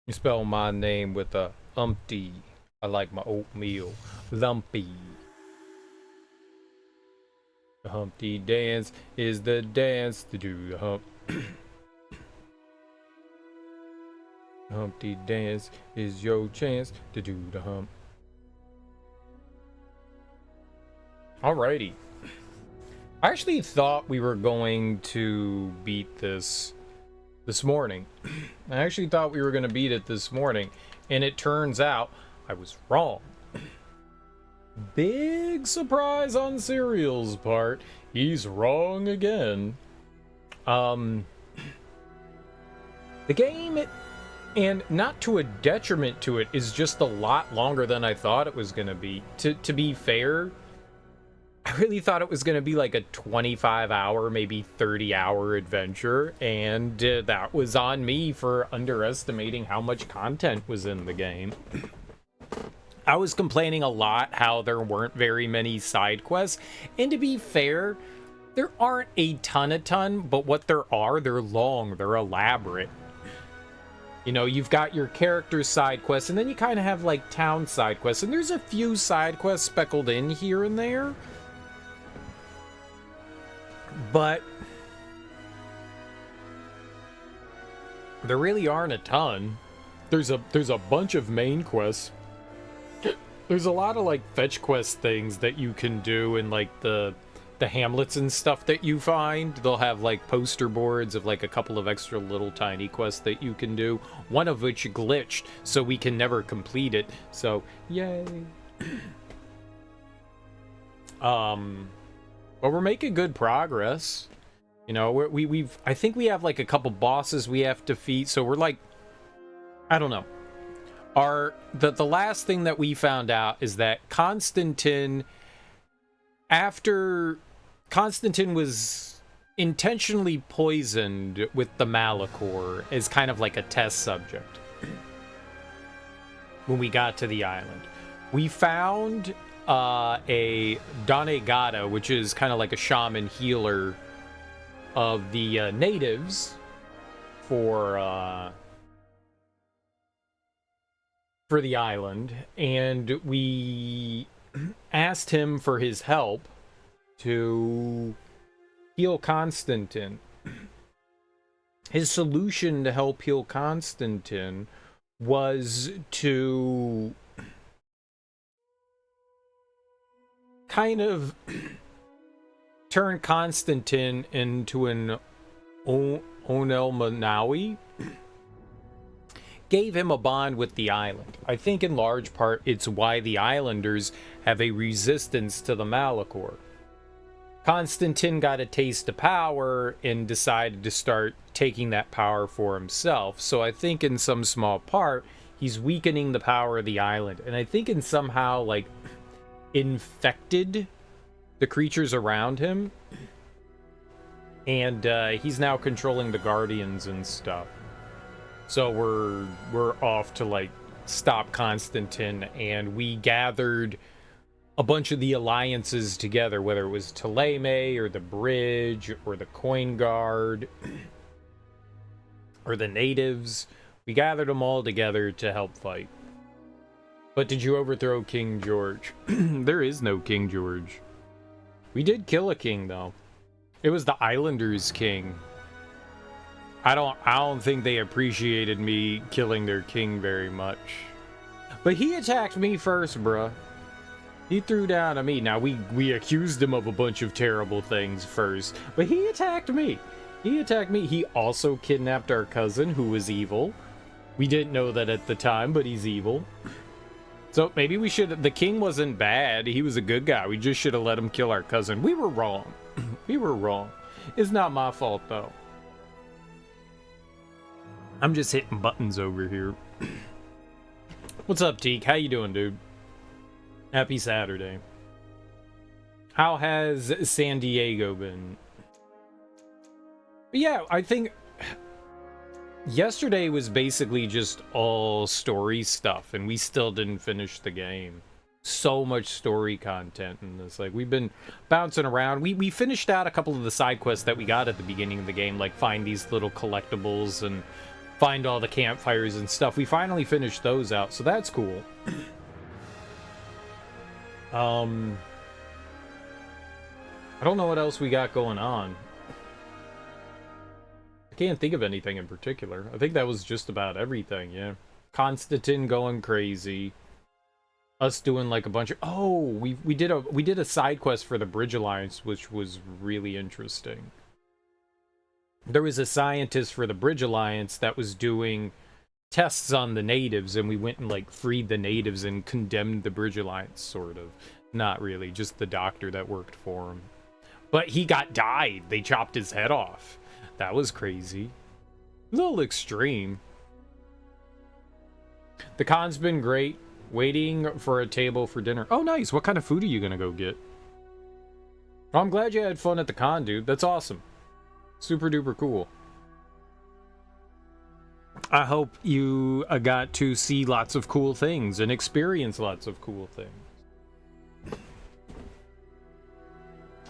You spell my name with a umpty. I like my oatmeal lumpy. The Humpty Dance is the dance to do the hump. Humpty Dance is your chance to do the hump. Alrighty. I actually thought we were going to beat this morning. I actually thought we were going to beat it this morning, and it turns out I was wrong. Big surprise on Serial's part. He's wrong again. The game, and not to a detriment to it, is just a lot longer than I thought it was going to be. To be fair, I really thought it was going to be like a 25-hour, maybe 30-hour adventure, and that was on me for underestimating how much content was in the game. I was complaining a lot how there weren't very many side quests, and to be fair, there aren't a ton, but what there are, they're long, they're elaborate. You know, you've got your character's side quests, and then you kind of have like town side quests, and there's a few side quests speckled in here and there. But there really aren't a ton. There's a bunch of main quests. There's a lot of like fetch quest things that you can do in like the hamlets and stuff that you find. They'll have like poster boards of like a couple of extra little tiny quests that you can do, one of which glitched, so we can never complete it. So yay. But we're making good progress. You know, we've I think we have like a couple bosses we have to defeat, so we're like, I don't know. The last thing that we found out is that Constantine, after Constantine was intentionally poisoned with the Malachor as kind of like a test subject when we got to the island. We found a Donegata, which is kind of like a shaman healer of the natives for the island, and we asked him for his help to heal Constantine. His solution to help heal Constantine was to kind of turn Constantine into an Onel gave him a bond with the island. I think in large part it's why the islanders have a resistance to the Malachor. Constantine got a taste of power and decided to start taking that power for himself. So I think in some small part, he's weakening the power of the island. And I think in somehow, like, infected the creatures around him. And he's now controlling the guardians and stuff. So we're off to, like, stop Constantine, and we gathered a bunch of the alliances together, whether it was Ptolemy or the Bridge or the Coin Guard or the natives. We gathered them all together to help fight. But did you overthrow King George? There is no King George. We did kill a king, though. It was the Islanders' king. I don't think they appreciated me killing their king very much. But he attacked me first, bruh. He threw down on me. Now, we accused him of a bunch of terrible things first, but he attacked me. He attacked me. He also kidnapped our cousin, who was evil. We didn't know that at the time, but he's evil. So maybe we should... The king wasn't bad. He was a good guy. We just should have let him kill our cousin. We were wrong. We were wrong. It's not my fault, though. I'm just hitting buttons over here. What's up, Teak? How you doing, dude? Happy Saturday. How has San Diego been? But yeah, I think yesterday was basically just all story stuff, and we still didn't finish the game. So much story content in this. Like, we've been bouncing around. We finished out a couple of the side quests that we got at the beginning of the game, like find these little collectibles and find all the campfires and stuff. We finally finished those out, so that's cool. I don't know what else we got going on. I can't think of anything in particular. I think that was just about everything, yeah. Constantine going crazy. Us doing like a bunch of... Oh, we did a side quest for the Bridge Alliance, which was really interesting. There was a scientist for the Bridge Alliance that was doing tests on the natives, and we went and like freed the natives and condemned the Bridge Alliance, sort of. Not really, just the doctor that worked for him. But he died. They chopped his head off. That was crazy. A little extreme. The con's been great. Waiting for a table for dinner. Oh, nice. What kind of food are you gonna go get? Oh, I'm glad you had fun at the con, dude. That's awesome. Super duper cool. I hope you got to see lots of cool things and experience lots of cool things.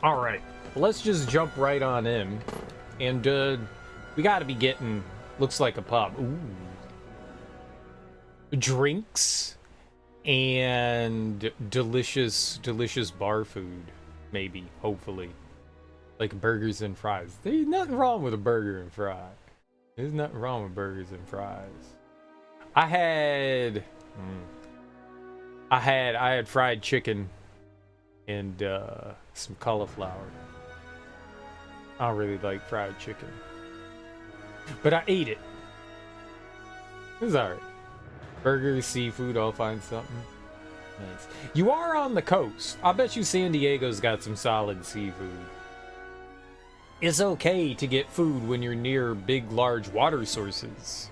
All right. Let's just jump right on in. And we gotta be getting, looks like a pub. Ooh. Drinks and delicious bar food, maybe, hopefully. Like burgers and fries. There's nothing wrong with a burger and fries. There's nothing wrong with burgers and fries. I had fried chicken and some cauliflower. I don't really like fried chicken, but I ate it. It was alright. Burgers, seafood, I'll find something. Nice. You are on the coast. I bet you San Diego's got some solid seafood. It's okay to get food when you're near big, large water sources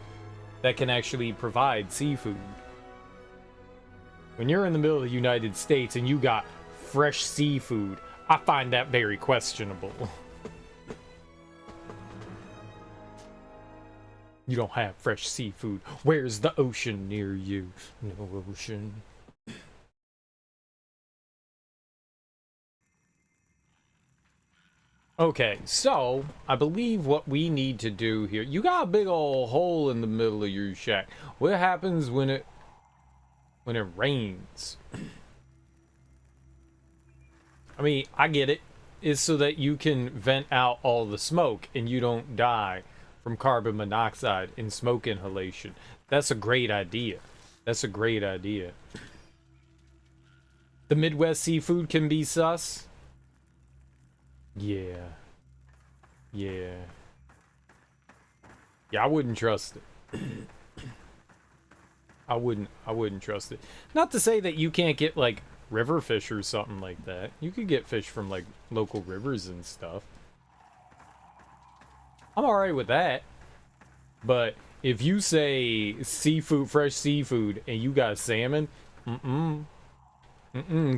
that can actually provide seafood. When you're in the middle of the United States and you got fresh seafood, I find that very questionable. You don't have fresh seafood. Where's the ocean near you? No ocean. Okay, so I believe what we need to do here... You got a big old hole in the middle of your shack. What happens when it rains? I mean, I get it. It's so that you can vent out all the smoke and you don't die from carbon monoxide and smoke inhalation. That's a great idea. That's a great idea. The Midwest seafood can be sus. Yeah. Yeah, I wouldn't trust it. I wouldn't trust it. Not to say that you can't get like river fish or something like that. You could get fish from like local rivers and stuff. I'm alright with that. But if you say seafood, fresh seafood, and you got salmon,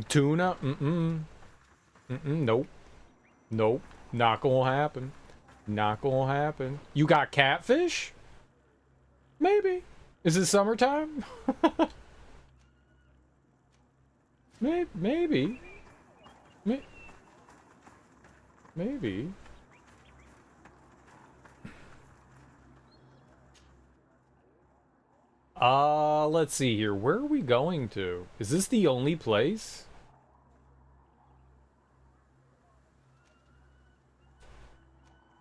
tuna, nope. Nope. Not gonna happen. Not gonna happen. You got catfish? Maybe. Is it summertime? Maybe. Maybe. Let's see here. Where are we going to? Is this the only place?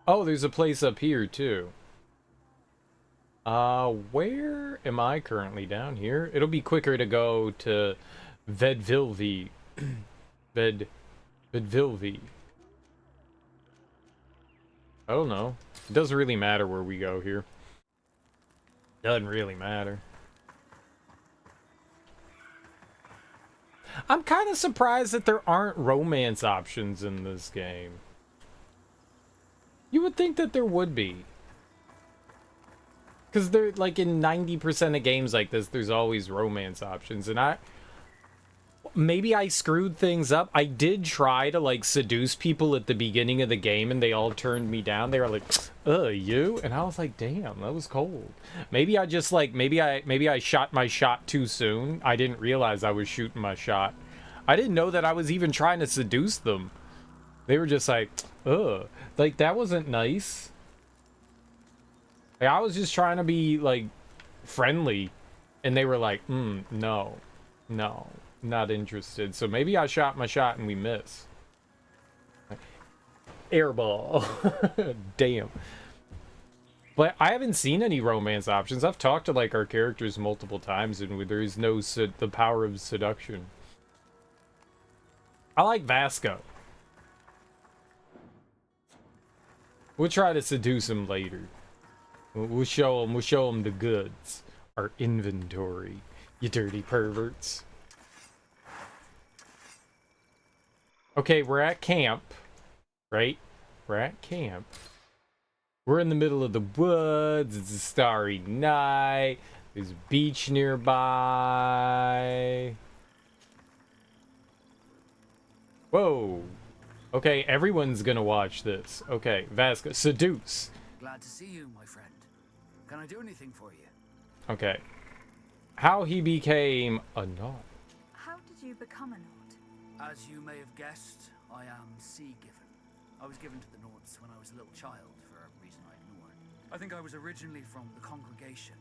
Oh, there's a place up here, too. Where am I currently? Down here? It'll be quicker to go to Vedvilvi. Vedvilvi. I don't know. It doesn't really matter where we go here. Doesn't really matter. I'm kind of surprised that there aren't romance options in this game. You would think that there would be. Because they're like in 90% of games like this, there's always romance options. And maybe I screwed things up. I did try to like seduce people at the beginning of the game and they all turned me down. They were like, you? And I was like, damn, that was cold. Maybe I just like, maybe I shot my shot too soon. I didn't realize I was shooting my shot. I didn't know that I was even trying to seduce them. They were just like, like, that wasn't nice. Like, I was just trying to be, like, friendly. And they were like, no, not interested. So maybe I shot my shot and we miss. Airball. Damn. But I haven't seen any romance options. I've talked to, like, our characters multiple times, and there is no the power of seduction. I like Vasco. We'll try to seduce him later. We'll show him the goods. Our inventory, you dirty perverts. Okay, we're at camp, right? We're at camp. We're in the middle of the woods. It's a starry night. There's a beach nearby. Whoa. Okay, everyone's gonna watch this. Okay, Vasco, seduce. Glad to see you, my friend. Can I do anything for you? Okay. How he became a Naut. How did you become a Naut? As you may have guessed, I am sea-given. I was given to the Nauts when I was a little child for a reason I ignored. I think I was originally from the congregation,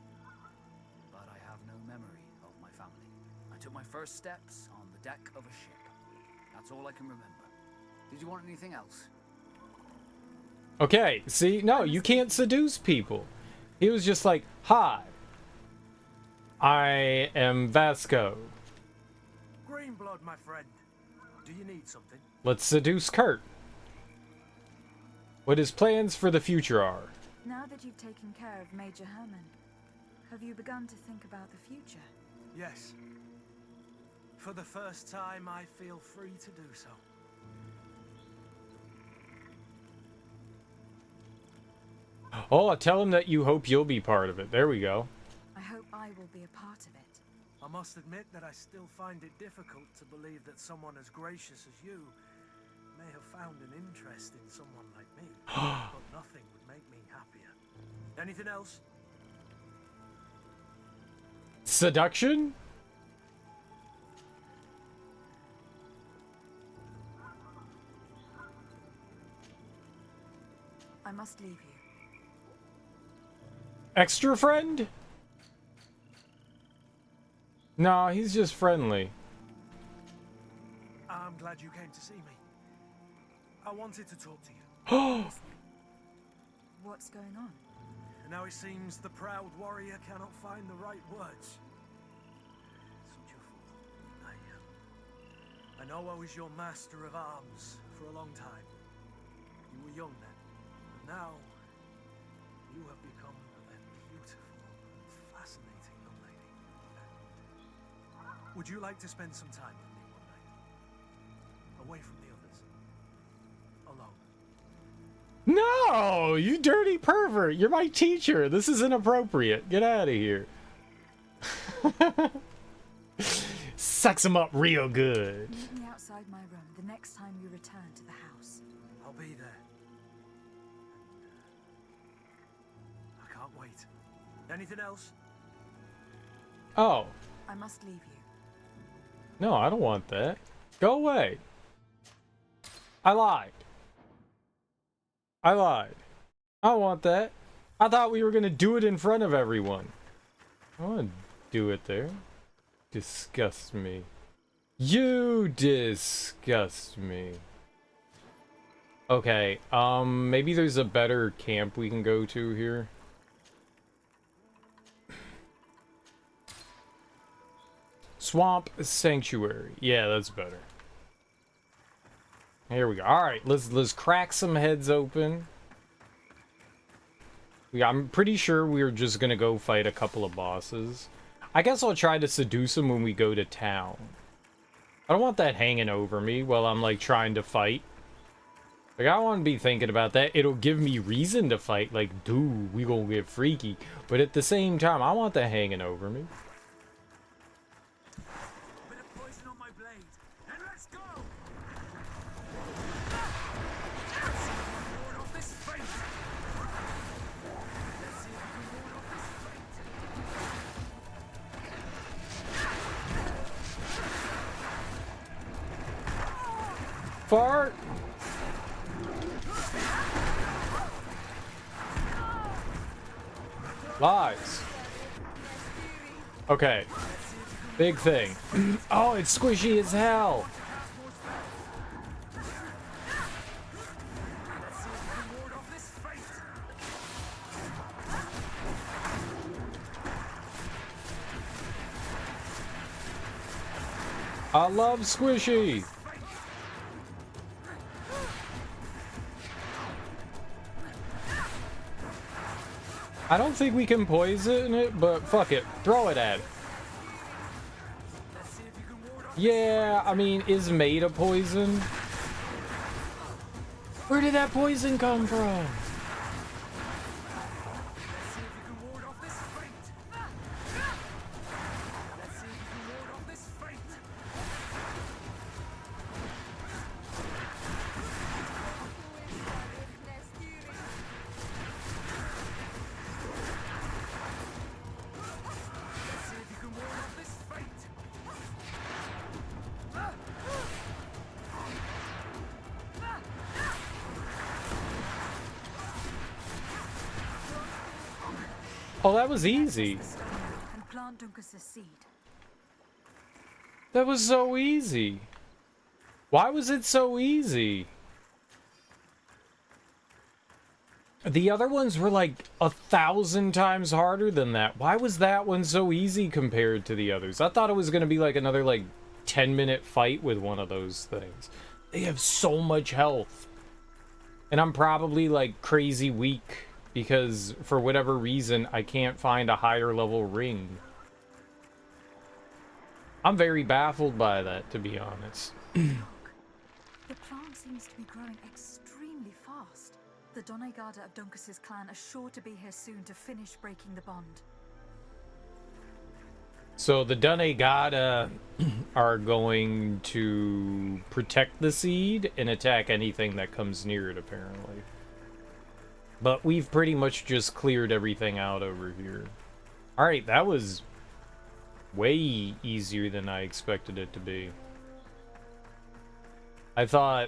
but I have no memory of my family. I took my first steps on the deck of a ship. That's all I can remember. Did you want anything else? Okay, see? No, you can't seduce people. He was just like, hi. I am Vasco. Green blood, my friend. Do you need something? Let's seduce Kurt. What his plans for the future are. Now that you've taken care of Major Herman, have you begun to think about the future? Yes. For the first time, I feel free to do so. Oh, tell him that you hope you'll be part of it. There we go. I hope I will be a part of it. I must admit that I still find it difficult to believe that someone as gracious as you may have found an interest in someone like me. But nothing would make me happier. Anything else? Seduction? I must leave you. Extra friend? No, he's just friendly. I'm glad you came to see me. I wanted to talk to you. What's going on? Now it seems the proud warrior cannot find the right words. It's not your fault. I know I was your master of arms for a long time. You were young then, but now you have become a beautiful and fascinating young lady. Would you like to spend some time with me one night? Away from the others. Alone. No, you dirty pervert. You're my teacher. This is inappropriate. Get out of here. Sucks him up real good. Meet me outside my room the next time you return to the house. I'll be there. I can't wait. Anything else? Oh. I must leave you. No, I don't want that. Go away. I lied. I lied. I don't want that. I thought we were going to do it in front of everyone. I want to do it there. Disgust me. You disgust me. Okay, maybe there's a better camp we can go to here. Swamp Sanctuary. Yeah, that's better. Here we go. All right, let's crack some heads open. I'm pretty sure we're just gonna go fight a couple of bosses. I guess I'll try to seduce him when we go to town. I don't want that hanging over me while I'm like trying to fight. Like, I want to be thinking about that. It'll give me reason to fight. Like, dude, we gonna get freaky. But at the same time, I want that hanging over me. Fart. Lies. Okay. Big thing. Oh, it's squishy as hell. I love squishy. I don't think we can poison it, but fuck it. Throw it at it. Yeah, I mean, is made of poison? Where did that poison come from? Oh, that was easy. And plant Dunkus's seed. That was so easy. Why was it so easy? The other ones were like 1,000 times harder than that. Why was that one so easy compared to the others? I thought it was going to be like another like 10-minute fight with one of those things. They have so much health. And I'm probably like crazy weak because for whatever reason I can't find a higher level ring. I'm very baffled by that, to be honest. The plant seems to be growing extremely fast. The Donegada of Dunkus's clan are sure to be here soon to finish breaking the bond. So the Donegada are going to protect the seed and attack anything that comes near it, apparently. But we've pretty much just cleared everything out over here. Alright, that was way easier than I expected it to be. I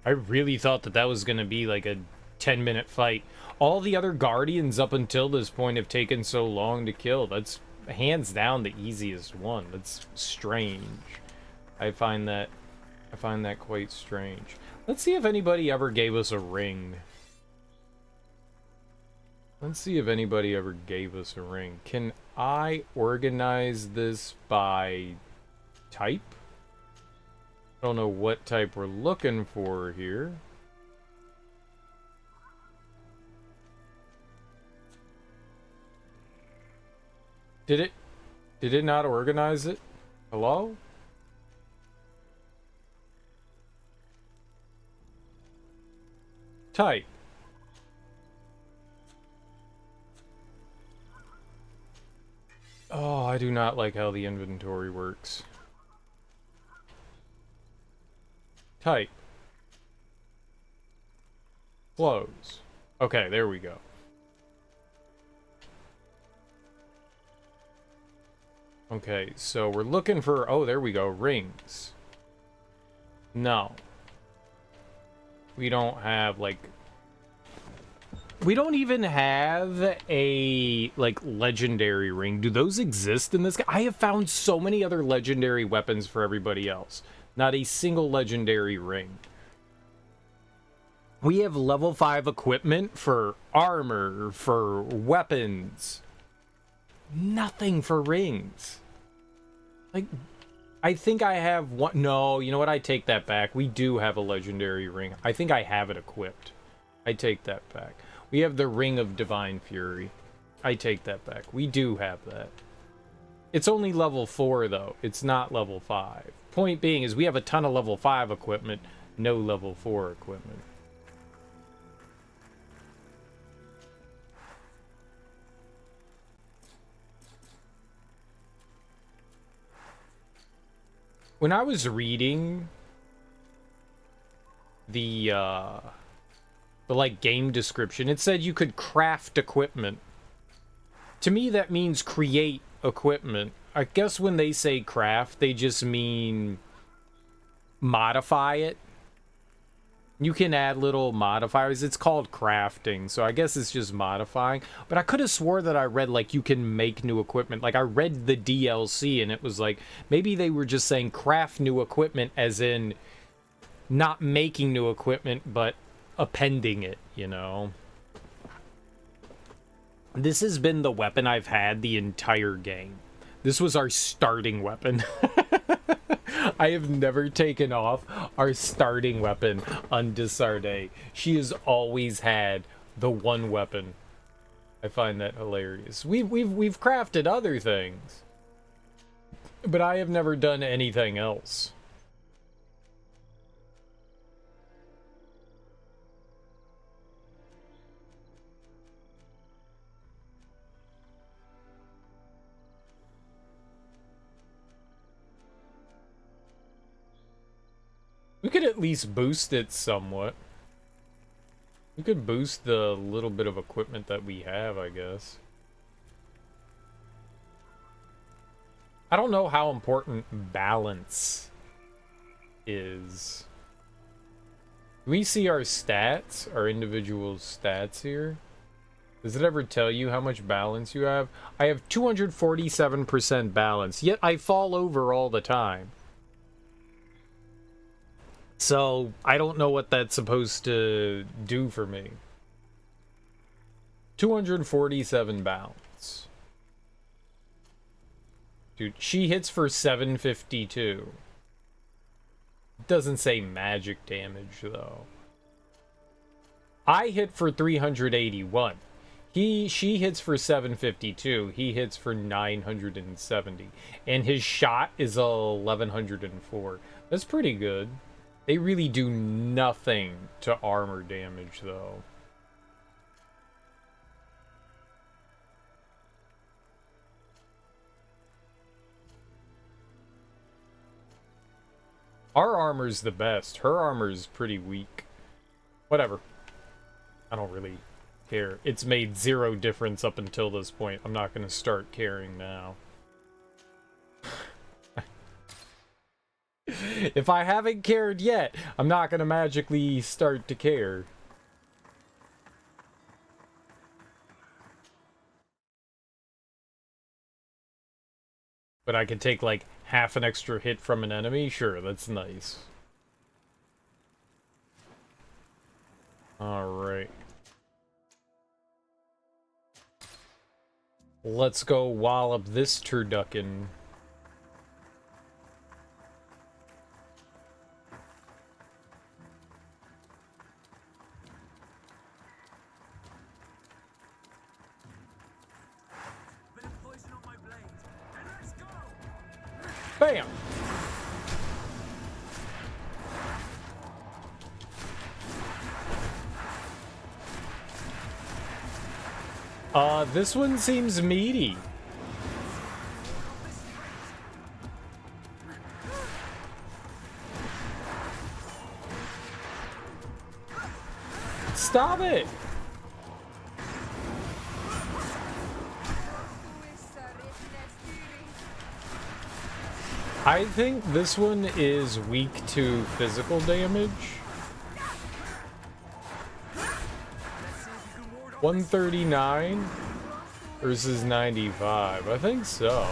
really thought that was going to be like a 10-minute fight. All the other Guardians up until this point have taken so long to kill. That's hands down the easiest one. That's strange. I find that quite strange. Let's see if anybody ever gave us a ring. Let's see if anybody ever gave us a ring. Can I organize this by type? I don't know what type we're looking for here. Did it not organize it? Hello? Type. Oh, I do not like how the inventory works. Type. Close. Okay, there we go. Okay, so we're looking for... Oh, there we go. Rings. No. We don't have, like... We don't even have a, like, legendary ring. Do those exist in this game? I have found so many other legendary weapons for everybody else. Not a single legendary ring. We have level 5 equipment for armor, for weapons. Nothing for rings. Like, I think I have one... No, you know what? I take that back. We do have a legendary ring. I think I have it equipped. I take that back. We have the Ring of Divine Fury. I take that back. We do have that. It's only level 4, though. It's not level 5. Point being is we have a ton of level 5 equipment, no level 4 equipment. When I was reading the like game description, it said you could craft equipment. To me, that means create equipment. I guess when they say craft, they just mean modify it. You can add little modifiers. It's called crafting, so I guess it's just modifying. But I could have swore that I read, like, you can make new equipment. Like, I read the DLC, and it was like, maybe they were just saying craft new equipment, as in not making new equipment, but appending it, you know? This has been the weapon I've had the entire game. This was our starting weapon. I have never taken off our starting weapon on Desarde. She has always had the one weapon. I find that hilarious. We've crafted other things, but I have never done anything else. We could at least boost it somewhat. We could boost the little bit of equipment that we have, I guess. I don't know how important balance is. Can we see our stats, our individual stats here? Does it ever tell you how much balance you have? I have 247% balance, yet I fall over all the time. So, I don't know what that's supposed to do for me. 247 balance. Dude, she hits for 752. Doesn't say magic damage, though. I hit for 381. She hits for 752. He hits for 970. And his shot is 1104. That's pretty good. They really do nothing to armor damage, though. Our armor's the best. Her armor's pretty weak. Whatever. I don't really care. It's made zero difference up until this point. I'm not going to start caring now. If I haven't cared yet, I'm not going to magically start to care. But I could take, like, half an extra hit from an enemy? Sure, that's nice. Alright. Let's go wallop this turducken. Bam! This one seems meaty. Stop it! I think this one is weak to physical damage. 139 versus 95. I think so.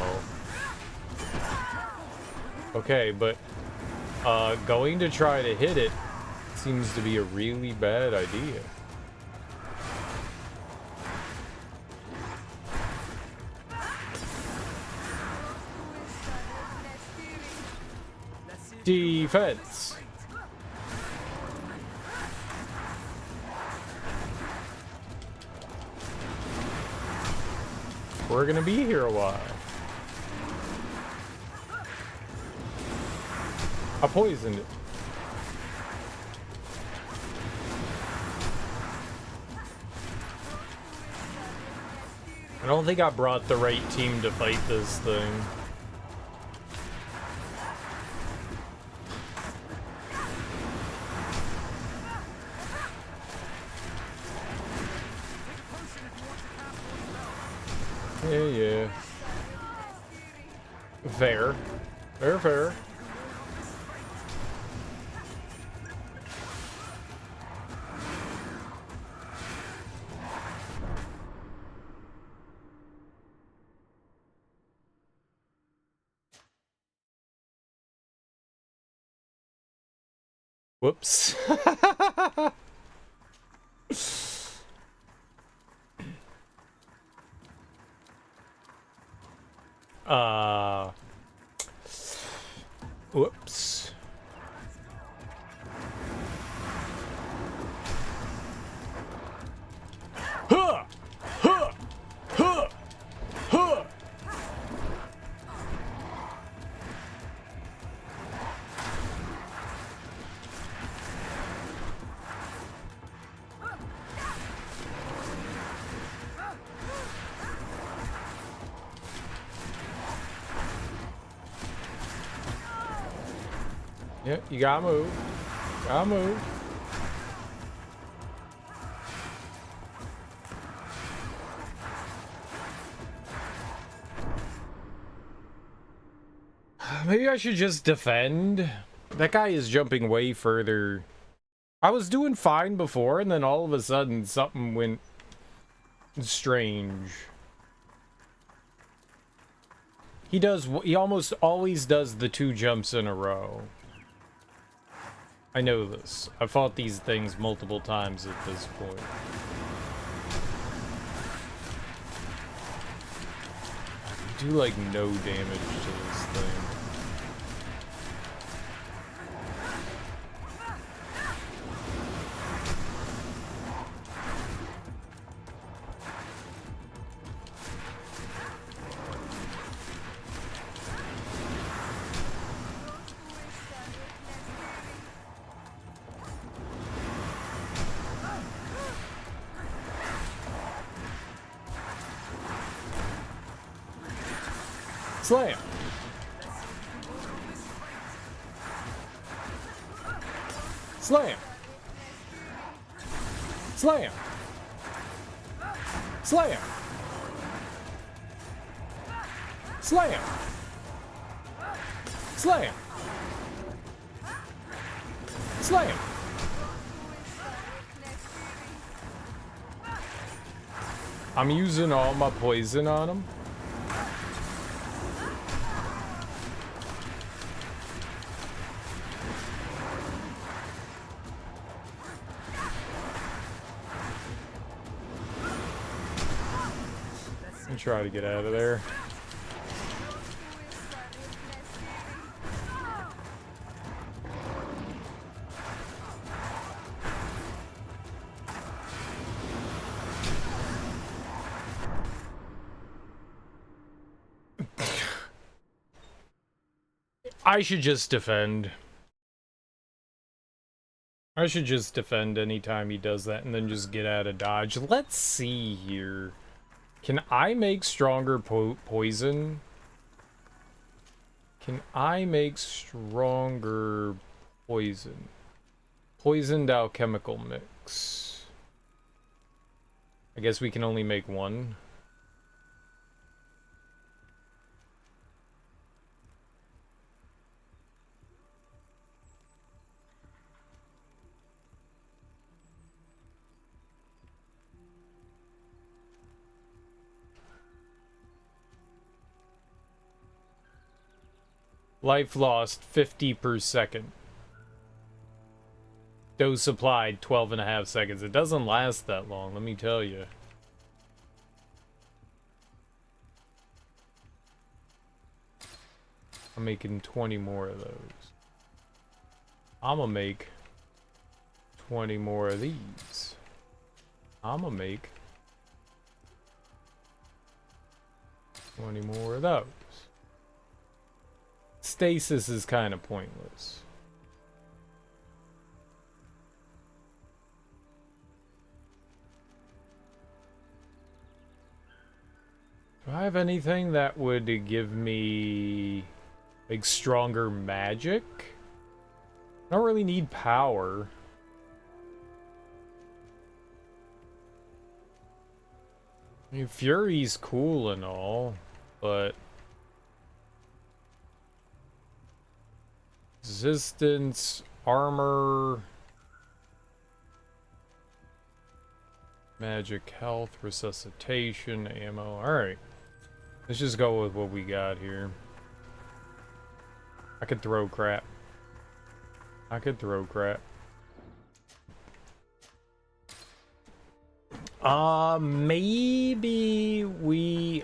Okay, but going to try to hit it seems to be a really bad idea. Defense. We're gonna be here a while. I poisoned it. I don't think I brought the right team to fight this thing. Yeah. Fair. Fair. Whoops. Whoops. Huh! Huh! Huh! Huh! Yeah, you gotta move. Gotta move. Maybe I should just defend. That guy is jumping way further. I was doing fine before, and then all of a sudden something went strange. He almost always does the 2 jumps in a row. I know this. I've fought these things multiple times at this point. I do like no damage to this thing. Slam! Slam! Slam! Slam! Slam! Slam! Slam! I'm using all my poison on him. Try to get out of there. I should just defend. I should just defend anytime he does that and then just get out of dodge. Let's see here. Can I make stronger poison? Can I make stronger poison? Poisoned alchemical mix. I guess we can only make one. Life lost 50 per second. Dose applied 12.5 seconds. It doesn't last that long, let me tell you. I'm making 20 more of those. I'm gonna make 20 more of these. I'm gonna make 20 more of those. Stasis is kind of pointless. Do I have anything that would give me like stronger magic? I don't really need power. I mean, Fury's cool and all, but resistance, armor, magic, health, resuscitation, ammo. Alright. Let's just go with what we got here. I could throw crap. I could throw crap. Maybe we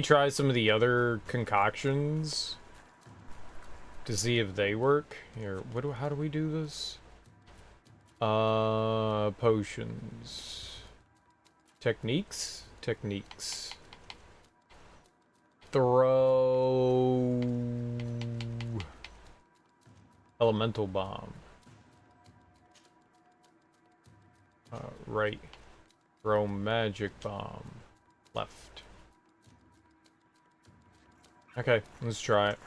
try some of the other concoctions to see if they work. Here, how do we do this? Potions. Techniques? Techniques. Throw elemental bomb. Right. Throw magic bomb. Left. Okay, let's try it.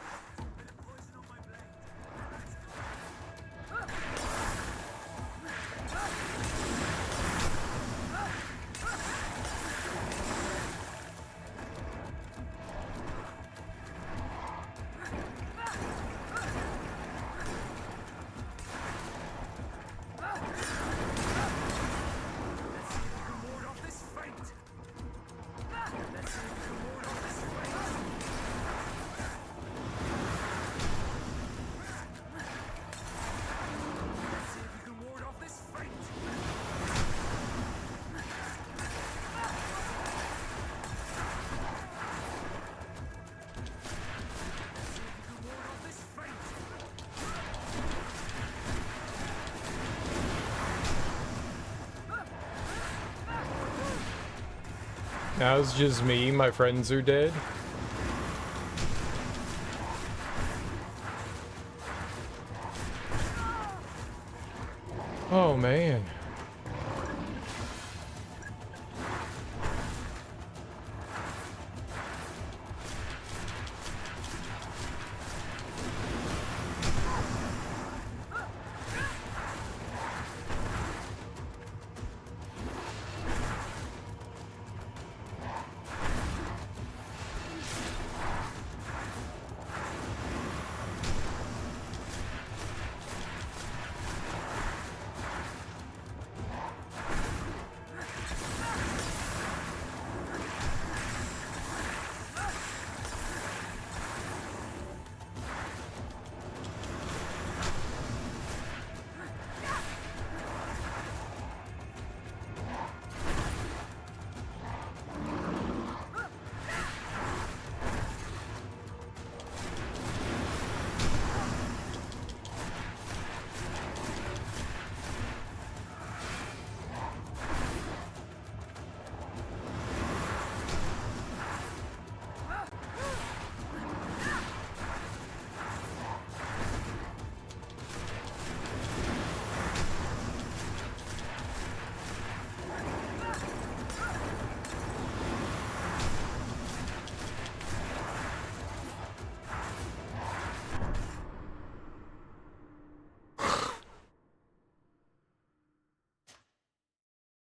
Now it's just me, my friends are dead. Oh man.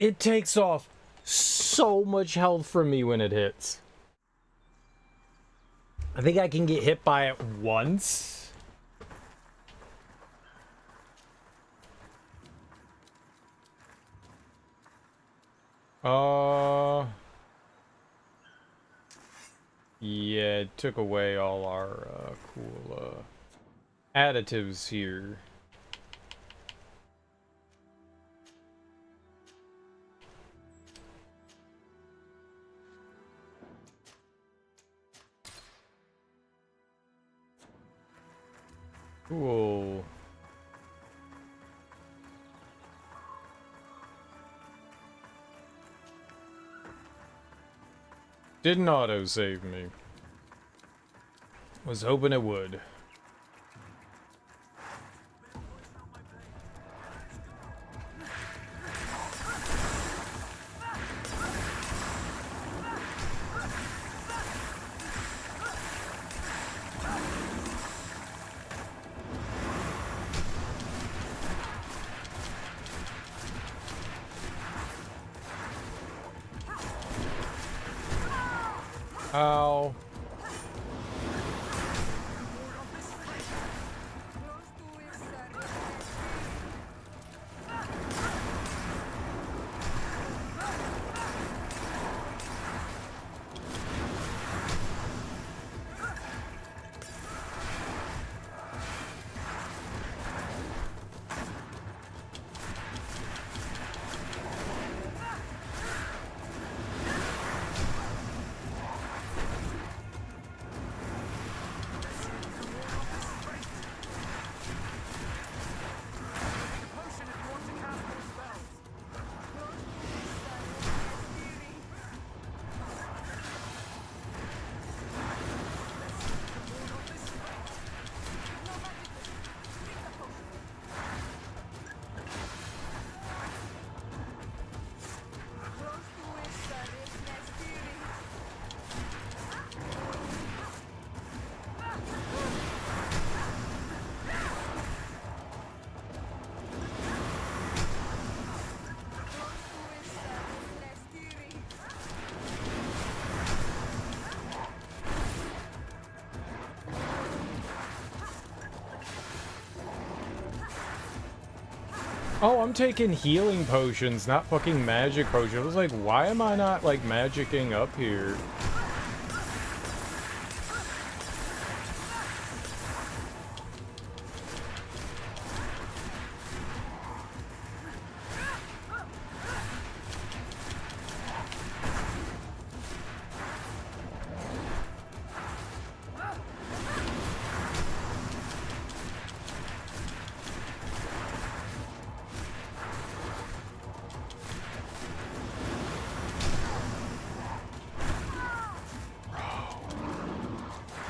It takes off so much health from me when it hits. I think I can get hit by it once. Yeah, it took away all our cool additives here. Cool. Didn't autosave me. Was hoping it would. Ow. Oh, I'm taking healing potions, not fucking magic potions. I was like, why am I not, like, magicking up here?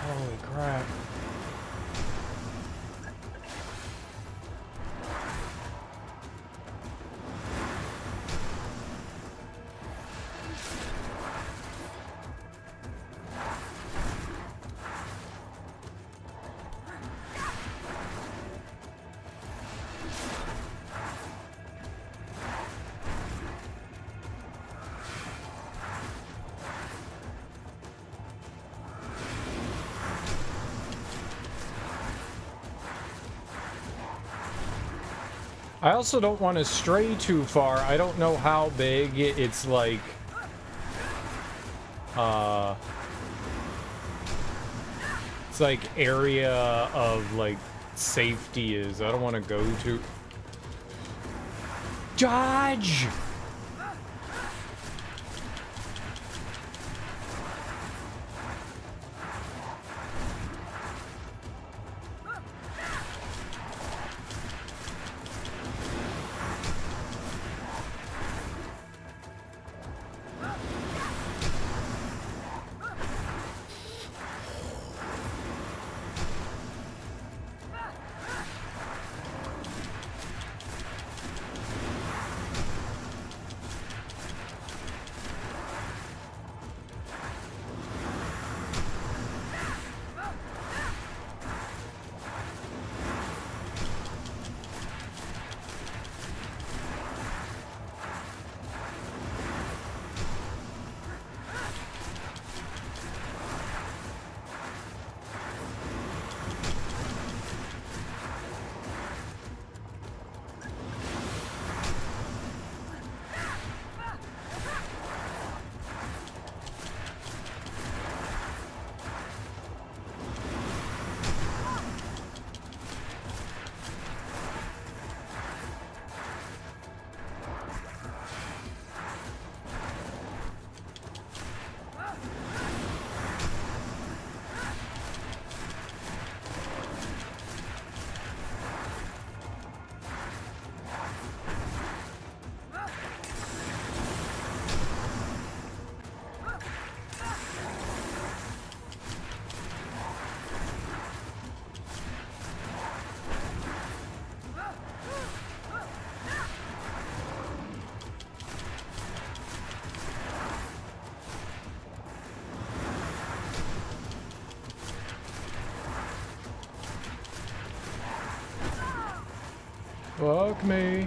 Holy crap. I also don't want to stray too far. I don't know how big it's like, it's like area of like safety is. I don't want to go to. Dodge! Fuck me.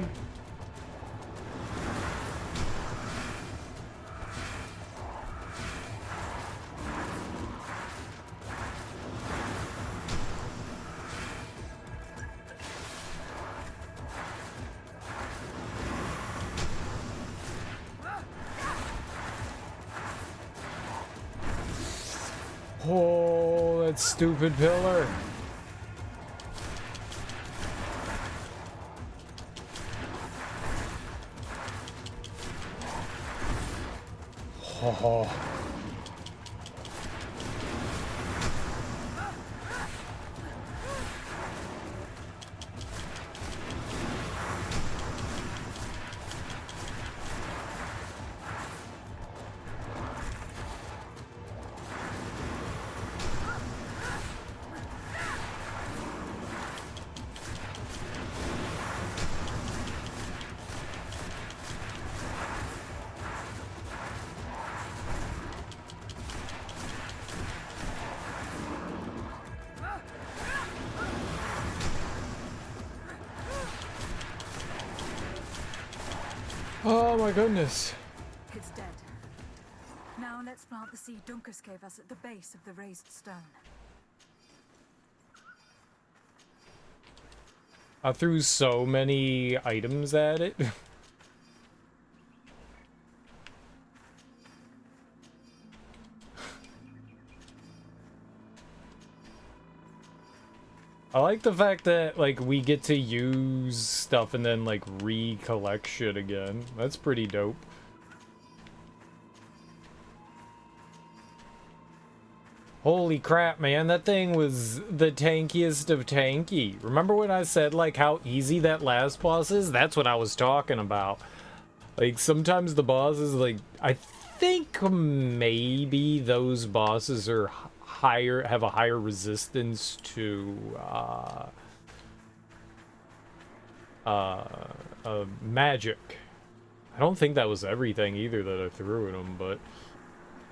Oh, that stupid pillar. Oh. Oh my goodness. It's dead. Now let's plant the seed Dunkus gave us at the base of the raised stone. I threw so many items at it. I like the fact that, like, we get to use stuff and then, like, recollect shit again. That's pretty dope. Holy crap, man. That thing was the tankiest of tanky. Remember when I said, like, how easy that last boss is? That's what I was talking about. Like, sometimes the bosses, like, I think maybe those bosses are higher, have a higher resistance to, magic. I don't think that was everything either that I threw at them, but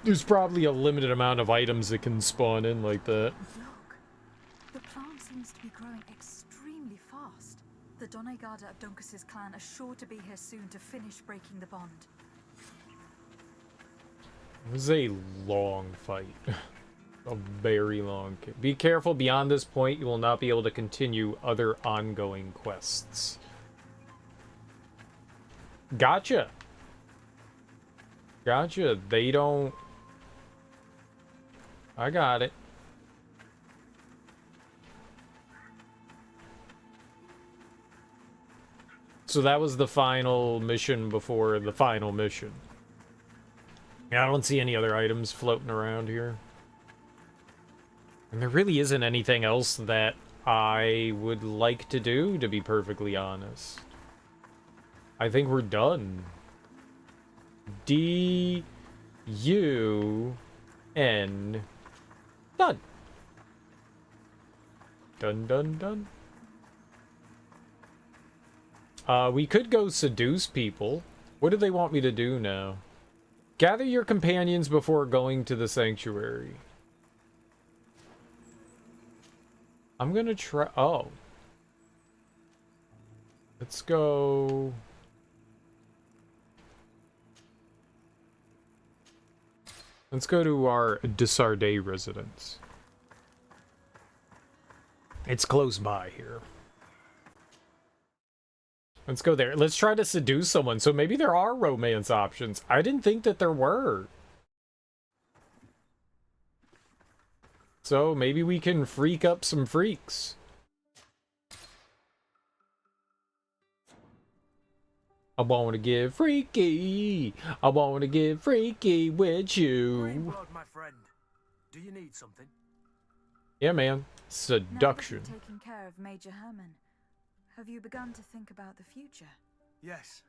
there's probably a limited amount of items that can spawn in like that. Look, the plant seems to be growing extremely fast. The Donegarda of Duncas's clan are sure to be here soon to finish breaking the bond. It was a long fight. A very long. Be careful, beyond this point, you will not be able to continue other ongoing quests. Gotcha. Gotcha. They don't. I got it. So that was the final mission before the final mission. Yeah, I don't see any other items floating around here. And there really isn't anything else that I would like to do, to be perfectly honest. I think we're done. D-U-N. Done. Done, done, done. We could go seduce people. What do they want me to do now? Gather your companions before going to the sanctuary. I'm gonna try. Oh. Let's go. Let's go to our Desardet residence. It's close by here. Let's go there. Let's try to seduce someone. So maybe there are romance options. I didn't think that there were. So maybe we can freak up some freaks. I want to get freaky. I want to get freaky with you. Greenblood, my friend. Do you need something? Yeah, man. Seduction. Now that you've taken care of Major Herman, have you begun to think about the future? Yes.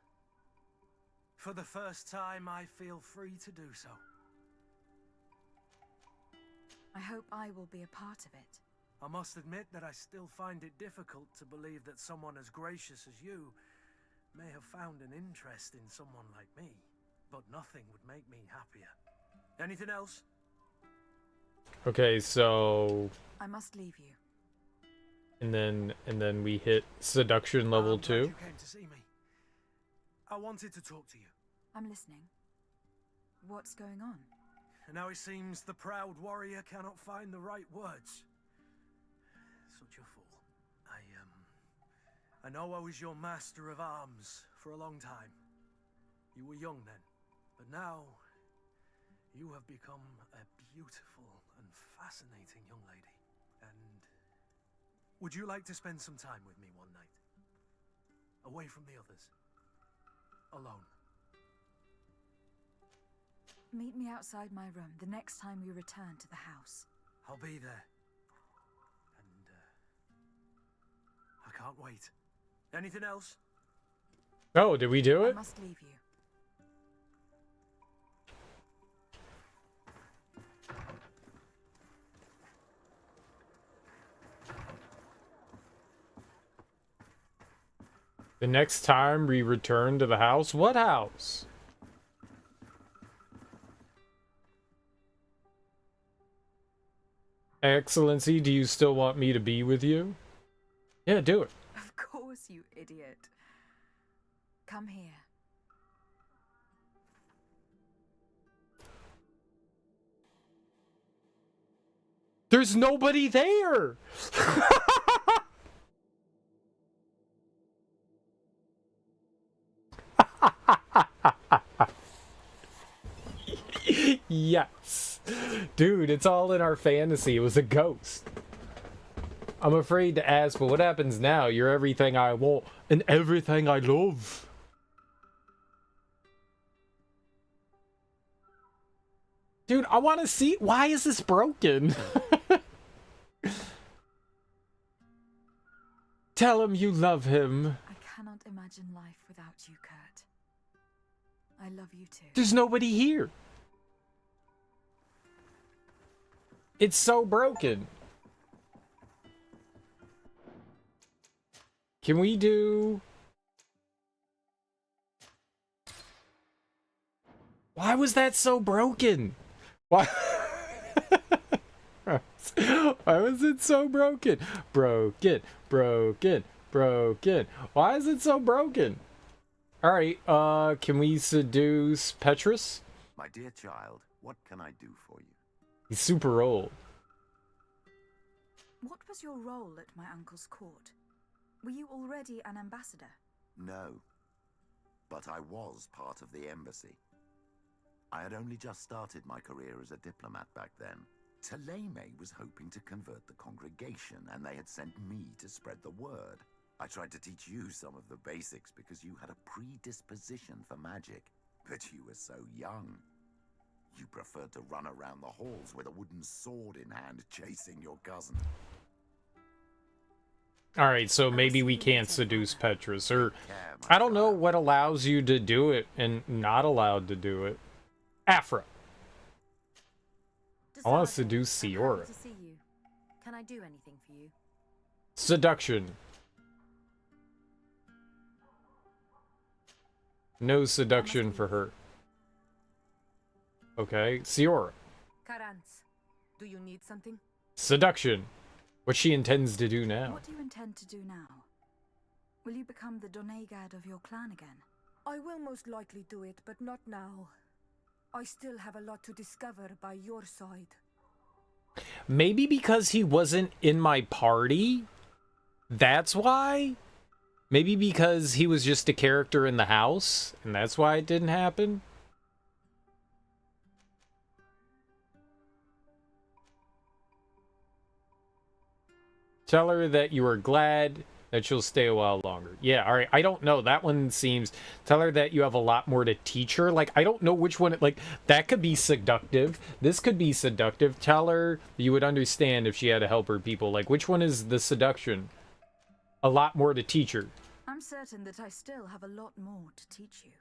For the first time, I feel free to do so. I hope I will be a part of it. I must admit that I still find it difficult to believe that someone as gracious as you may have found an interest in someone like me. But nothing would make me happier. Anything else? Okay, so I must leave you. and then we hit seduction level I'm glad 2. You came to see me. I wanted to talk to you. I'm listening. What's going on? Now it seems the proud warrior cannot find the right words. Such a fool. I know I was your master of arms for a long time. You were young then, but now you have become a beautiful and fascinating young lady. And would you like to spend some time with me one night? Away from the others. Alone. Meet me outside my room the next time we return to the house. I'll be there. And I can't wait. Anything else? Oh, did we do I it? must leave you. The next time we return to the house? What house? Excellency, do you still want me to be with you? Yeah, do it. Of course, you idiot. Come here. There's nobody there! Dude, it's all in our fantasy. It was a ghost. I'm afraid to ask, but what happens now? You're everything I want and everything I love. Dude, I want to see. Why is this broken? Tell him you love him. I cannot imagine life without you, Kurt. I love you too. There's nobody here. It's so broken. Can we do... Why was that so broken? Why? Why was it so broken? Broken, broken, broken. Why is it so broken? Alright, can we seduce Petrus? My dear child, what can I do for you? He's super old. What was your role at my uncle's court? Were you already an ambassador? No, but I was part of the embassy. I had only just started my career as a diplomat back then. Taleme was hoping to convert the congregation, and they had sent me to spread the word. I tried to teach you some of the basics because you had a predisposition for magic, but you were so young. You preferred to run around the halls with a wooden sword in hand, chasing your cousin. Alright, so maybe we can't seduce Petrus, or... I don't know what allows you to do it and not allowed to do it. Afra. I want to seduce Siora. To see you. Can I do anything for you? Seduction. No seduction for her. Okay, Siora. Karans, do you need something? Seduction. What she intends to do now. What do you intend to do now? Will you become the Doneigad of your clan again? I will most likely do it, but not now. I still have a lot to discover by your side. Maybe because he wasn't in my party? That's why? Maybe because he was just a character in the house, and that's why it didn't happen? Tell her that you are glad that she'll stay a while longer. Yeah, alright. I don't know. That one seems... Tell her that you have a lot more to teach her. Like, I don't know which one... Like, that could be seductive. This could be seductive. Tell her you would understand if she had to help her people. Like, which one is the seduction? A lot more to teach her. I'm certain that I still have a lot more to teach you.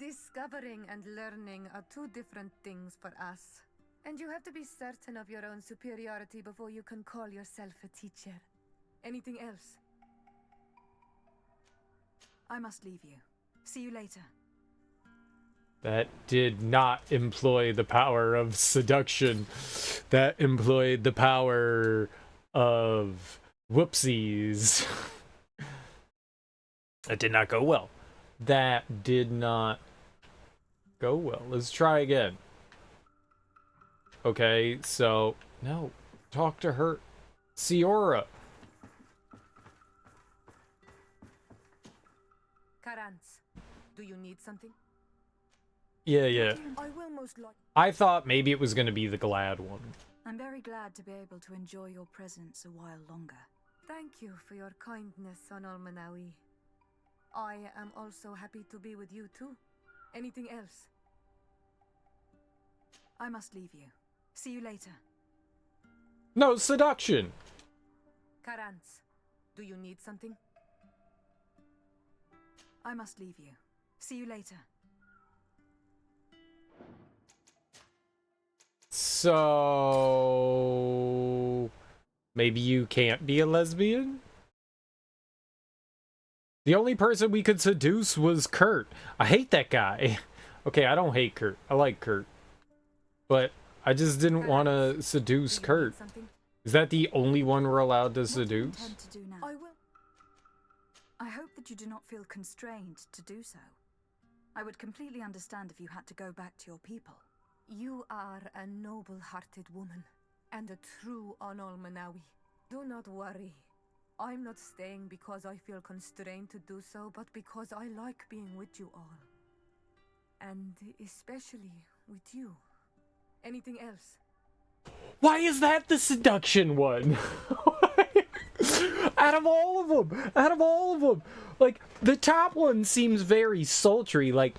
Discovering and learning are two different things for us. And you have to be certain of your own superiority before you can call yourself a teacher. Anything else? I must leave you. See you later. That did not employ the power of seduction. That employed the power of whoopsies. That did not go well. That did not go well. Let's try again. Okay, so... No. Talk to her. Siora. Karans, do you need something? Yeah. I will most likely... I thought maybe it was going to be the glad one. I'm very glad to be able to enjoy your presence a while longer. Thank you for your kindness on Almanawi. I am also happy to be with you too. Anything else? I must leave you. See you later. No, seduction. Karans, do you need something? I must leave you. See you later. So... Maybe you can't be a lesbian? The only person we could seduce was Kurt. I hate that guy. Okay, I don't hate Kurt. I like Kurt. But I just didn't want to seduce Kurt. Is that the only one we're allowed to seduce? What do you intend to do now? I hope that you do not feel constrained to do so. I would completely understand if you had to go back to your people. You are a noble-hearted woman, and a true Onolmanawi. Do not worry. I'm not staying because I feel constrained to do so, but because I like being with you all. And especially with you. Anything else? Why is that the seduction one? Out of all of them, like, the top one seems very sultry, like,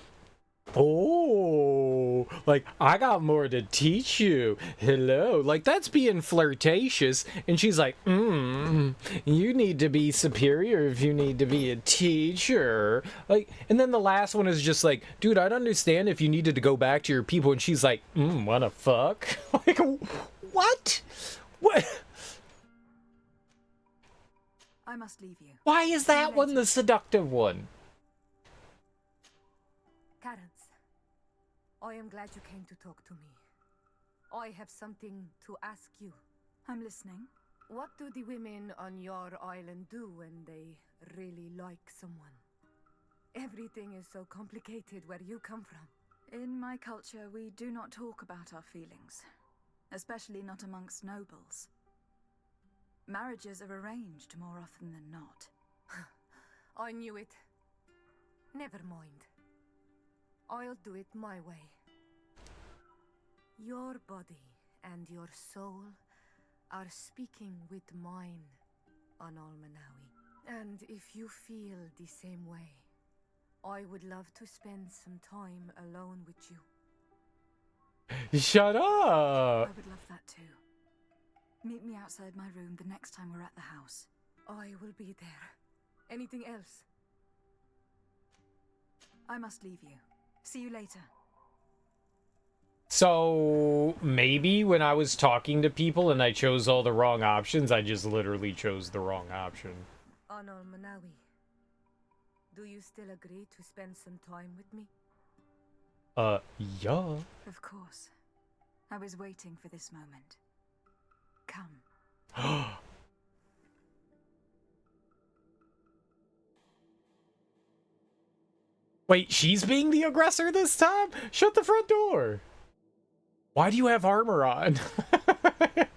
oh, like, I got more to teach you. Hello. Like, that's being flirtatious. And she's like, you need to be superior if you need to be a teacher. Like, and then the last one is just like, dude, I'd understand if you needed to go back to your people. And she's like, wanna fuck? Like, what? What? I must leave you. Why is that one the seductive one? Cadence, I am glad you came to talk to me. I have something to ask you. I'm listening. What do the women on your island do when they really like someone? Everything is so complicated where you come from. In my culture, we do not talk about our feelings, especially not amongst nobles. Marriages are arranged more often than not. I knew it. Never mind. I'll do it my way. Your body and your soul are speaking with mine on Almanawi. And if you feel the same way, I would love to spend some time alone with you. Shut I up! would love that too. Meet me outside my room the next time we're at the house. I will be there. Anything else? I must leave you. See you later. So, maybe when I was talking to people and I chose all the wrong options, I just literally chose the wrong option. On Almanawi, do you still agree to spend some time with me? Yeah. Of course. I was waiting for this moment. Come. Wait, she's being the aggressor this time? Shut the front door! Why do you have armor on? I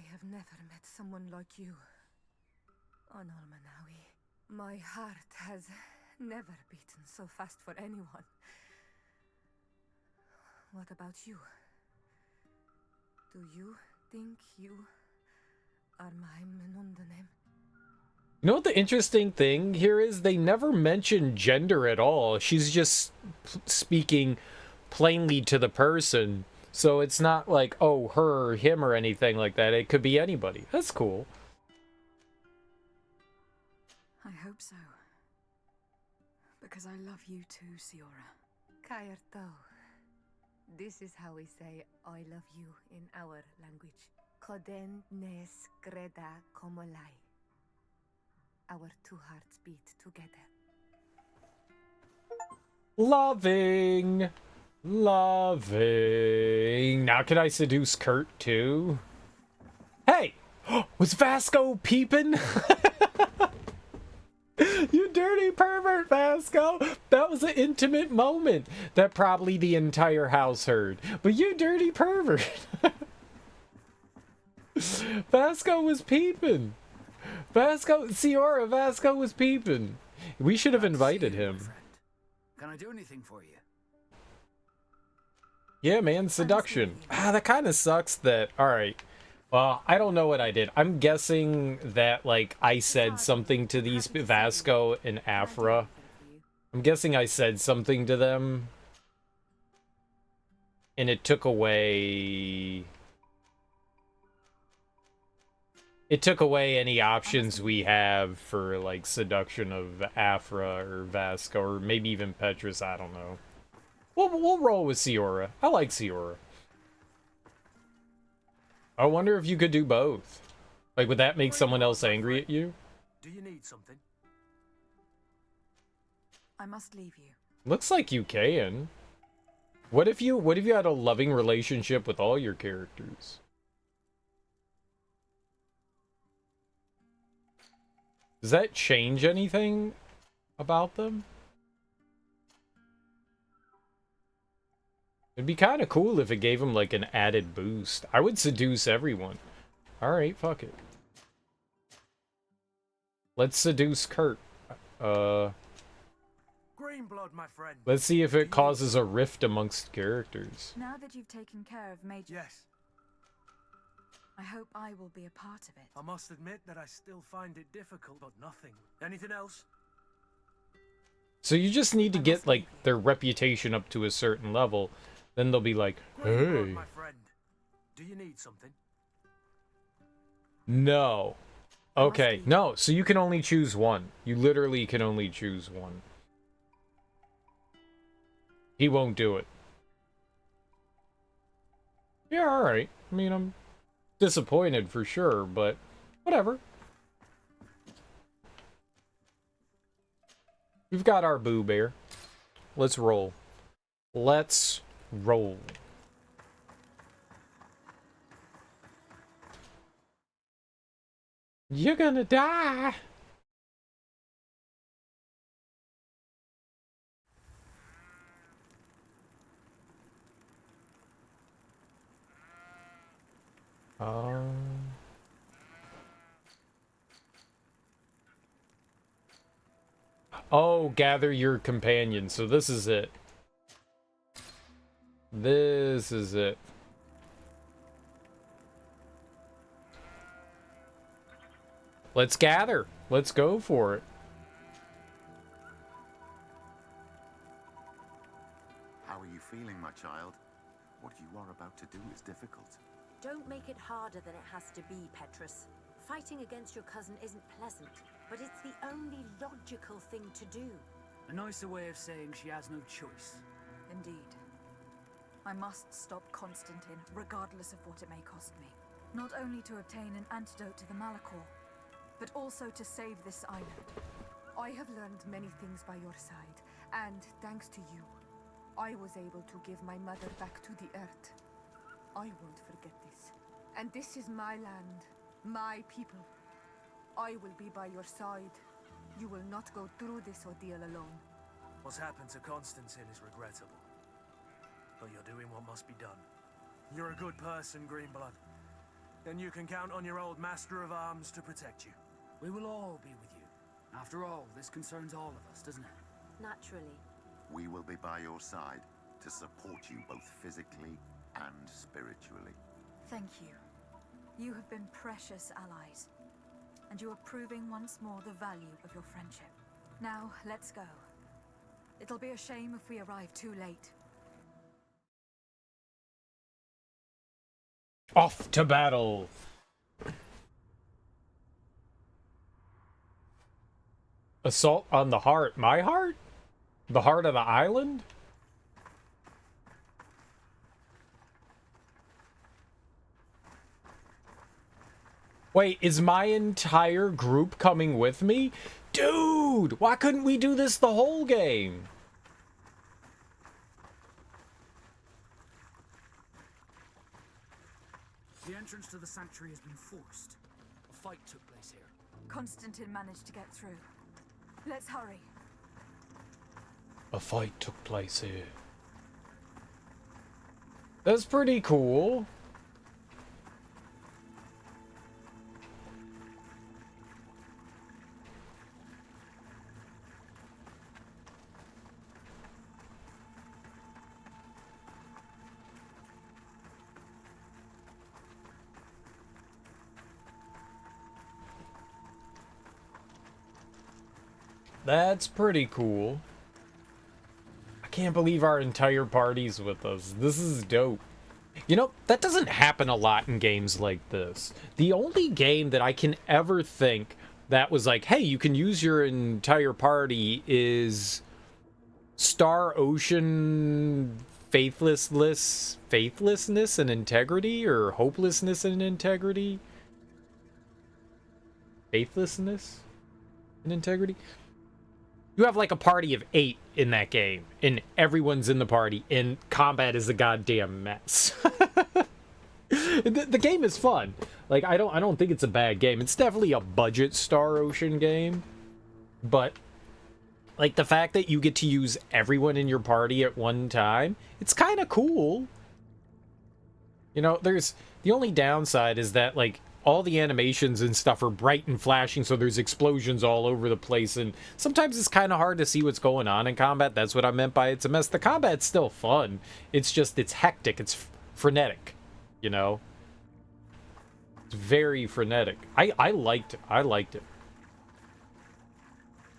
have never met someone like you. On Almanawi, my heart has never beaten so fast for anyone. What about you? Do you think you are my Menundanem? You know what the interesting thing here is? They never mention gender at all. She's just speaking plainly to the person. So it's not like, oh, her or him or anything like that. It could be anybody. That's cool. I hope so. Because I love you too, Siora. Kaerto. This is how we say I love you in our language. Koden nes greda komolai. Our two hearts beat together. Loving. Loving. Now can I seduce Kurt too? Hey! Was Vasco peeping? You dirty pervert, Vasco! That was an intimate moment that probably the entire house heard. But you dirty pervert! Vasco was peeping. Siora, Vasco was peeping. We should have invited him. Can I do anything for you? Yeah, man, seduction. That kind of sucks that... Alright. Well, I don't know what I did. I'm guessing that, like, I said something to these Vasco and Afra. I'm guessing I said something to them. And it took away... It took away any options we have for, like, seduction of Afra or Vasco, or maybe even Petrus, I don't know. We'll roll with Siora. I like Siora. I wonder if you could do both. Like, would that make someone else angry at you? Do you need something? I must leave you. Looks like you can. What if you had a loving relationship with all your characters? Does that change anything about them? It'd be kind of cool if it gave them, like, an added boost. I would seduce everyone. Alright, fuck it. Let's seduce Kurt. Greenblood, my friend. Let's see if it causes a rift amongst characters. Now that you've taken care of Major, Yes. I hope I will be a part of it. I must admit that I still find it difficult, but nothing. Anything else? So you just need to get, like, their reputation up to a certain level. Then they'll be like, Greenblood, hey. my friend. Do you need something? No. Okay, no, so you can only choose one. You literally can only choose one. He won't do it. Yeah, alright. I mean, I'm disappointed for sure, but whatever. We've got our boo bear. Let's roll. Let's roll. You're gonna die. Oh, gather your companions. So this is it. This is it. Let's gather. Let's go for it. How are you feeling, my child? What you are about to do is difficult. Don't make it harder than it has to be, Petrus. Fighting against your cousin isn't pleasant, but it's the only logical thing to do. A nicer way of saying she has no choice. Indeed. I must stop Constantine, regardless of what it may cost me. Not only to obtain an antidote to the Malachor, but also to save this island. I have learned many things by your side, and thanks to you, I was able to give my mother back to the earth. I won't forget this. And this is my land, my people. I will be by your side. You will not go through this ordeal alone. What's happened to Constantine is regrettable. But you're doing what must be done. You're a good person, Greenblood. And you can count on your old master of arms to protect you. We will all be with you. After all, this concerns all of us, doesn't it? Naturally. We will be by your side to support you both physically and spiritually. Thank you. You have been precious allies, and you are proving once more the value of your friendship. Now, let's go. It'll be a shame if we arrive too late. Off to battle. Assault on the heart. My heart? The heart of the island? Wait, is my entire group coming with me? Dude, why couldn't we do this the whole game? The entrance to the sanctuary has been forced. A fight took place here. Constantine managed to get through. Let's hurry. A fight took place here. That's pretty cool. That's pretty cool. I can't believe our entire party's with us. This is dope. You know, that doesn't happen a lot in games like this. The only game that I can ever think that was like, hey, you can use your entire party is Star Ocean Faithlessness and Integrity, or Hopelessness and Integrity? Faithlessness and Integrity? You have like a party of 8 in that game, and everyone's in the party, and combat is a goddamn mess. The game is fun. Like, I don't think it's a bad game. It's definitely a budget Star Ocean game, but like the fact that you get to use everyone in your party at one time, it's kind of cool. You know, there's the only downside is that like all the animations and stuff are bright and flashing, so there's explosions all over the place, and sometimes it's kind of hard to see what's going on in combat. That's what I meant by it's a mess. The combat's still fun. It's just, it's hectic. It's frenetic, you know? It's very frenetic. I liked it. I liked it.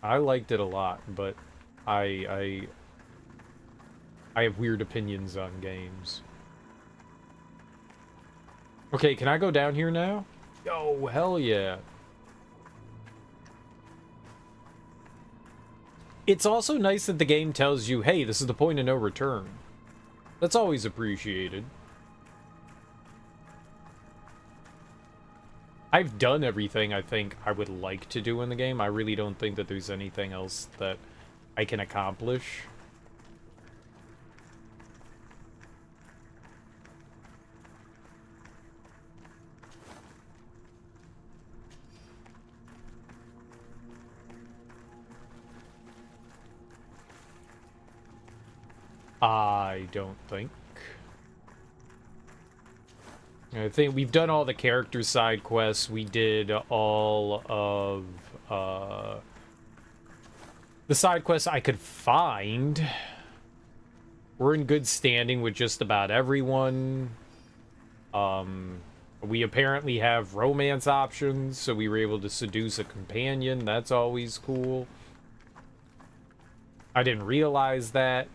I liked it a lot, but I have weird opinions on games. Okay, can I go down here now? Yo, hell yeah. It's also nice that the game tells you, hey, this is the point of no return. That's always appreciated. I've done everything I think I would like to do in the game. I really don't think that there's anything else that I can accomplish. I don't think. I think we've done all the character side quests. We did all of the side quests I could find. We're in good standing with just about everyone. We apparently have romance options, so we were able to seduce a companion. That's always cool. I didn't realize that.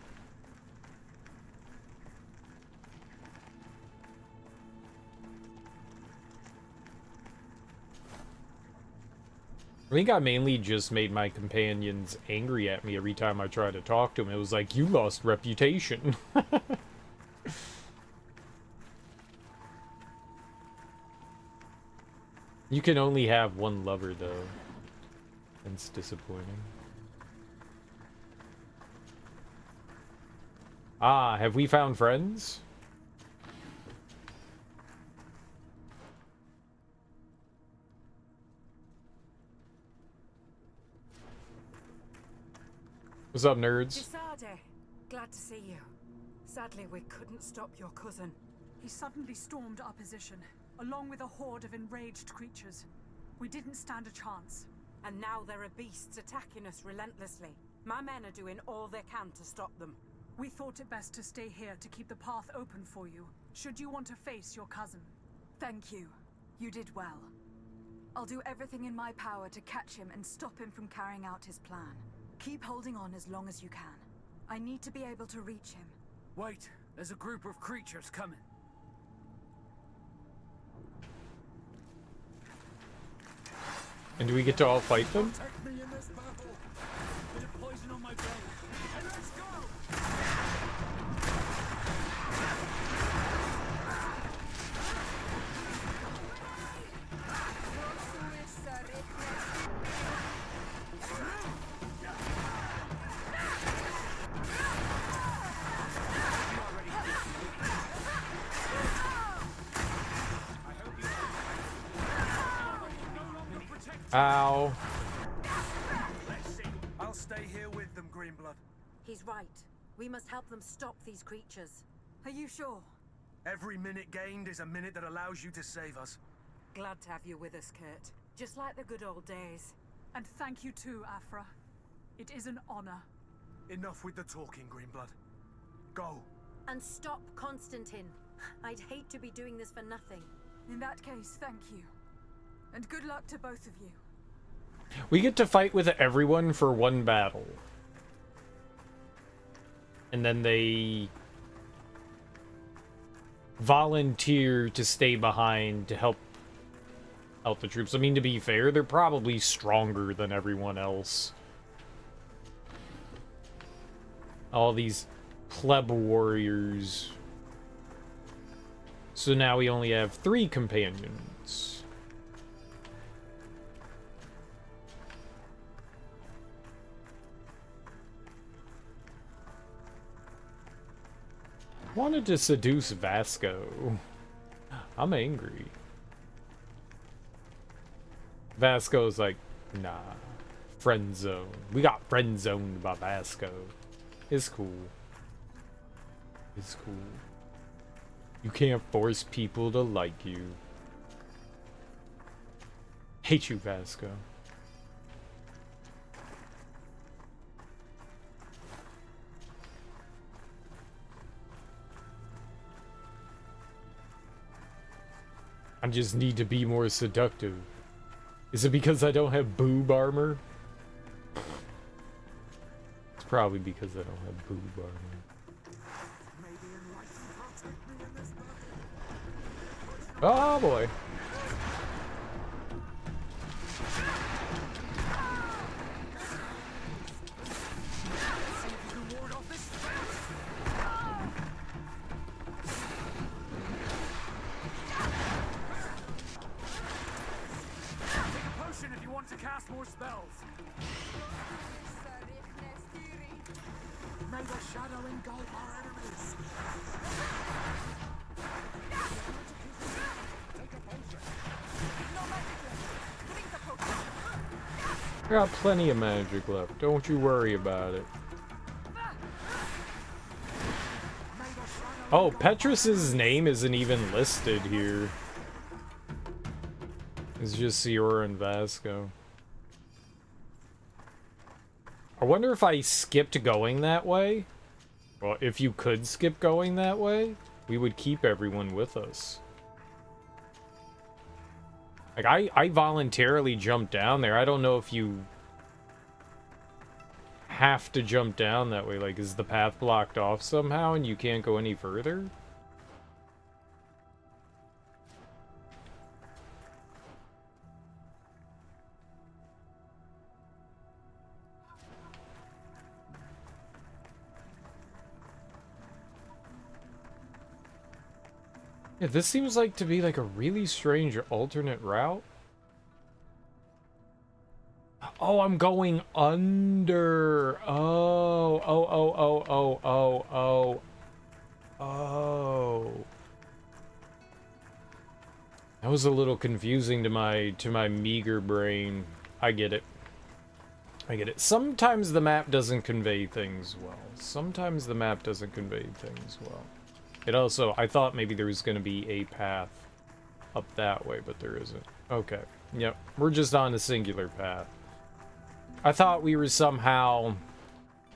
I think I mainly just made my companions angry at me every time I tried to talk to them. It was like, you lost reputation. You can only have one lover, though. It's disappointing. Ah, have we found friends? What's up, nerds? Gisade, glad to see you. Sadly, we couldn't stop your cousin. He suddenly stormed our position, along with a horde of enraged creatures. We didn't stand a chance. And now there are beasts attacking us relentlessly. My men are doing all they can to stop them. We thought it best to stay here to keep the path open for you, should you want to face your cousin. Thank you. You did well. I'll do everything in my power to catch him and stop him from carrying out his plan. Keep holding on as long as you can. I need to be able to reach him. Wait, there's a group of creatures coming. And do we get to all fight them? Protect me in this battle. Bit of poison on my blade. And let's go! Ow. I'll stay here with them, Greenblood. He's right. We must help them stop these creatures. Are you sure? Every minute gained is a minute that allows you to save us. Glad to have you with us, Kurt. Just like the good old days. And thank you too, Afra. It is an honor. Enough with the talking, Greenblood. Go. And stop Constantine. I'd hate to be doing this for nothing. In that case, thank you. And good luck to both of you. We get to fight with everyone for one battle. And then they volunteer to stay behind to help the troops. I mean, to be fair, they're probably stronger than everyone else. All these pleb warriors. So now we only have 3 companions. Wanted to seduce Vasco. I'm angry. Vasco's like, nah. Friend zone. We got friend zoned by Vasco. It's cool. It's cool. You can't force people to like you. Hate you, Vasco. I just need to be more seductive. Is it because I don't have boob armor? It's probably because I don't have boob armor. Oh boy. If you want to cast more spells. May the shadow engulf our enemies. Take a potion. I got plenty of magic left. Don't you worry about it. Oh, Petrus's name isn't even listed here. It's just Siora and Vasco. I wonder if I skipped going that way. Well, if you could skip going that way, we would keep everyone with us. Like, I voluntarily jumped down there. I don't know if you have to jump down that way. Like, is the path blocked off somehow and you can't go any further? Yeah, this seems like to be like a really strange alternate route. Oh, I'm going under. Oh, oh, oh, oh, oh, oh, oh. Oh. That was a little confusing to my meager brain. I get it. I get it. Sometimes the map doesn't convey things well. Sometimes the map doesn't convey things well. It also, I thought maybe there was going to be a path up that way, but there isn't. Okay. Yep. We're just on a singular path. I thought we were somehow...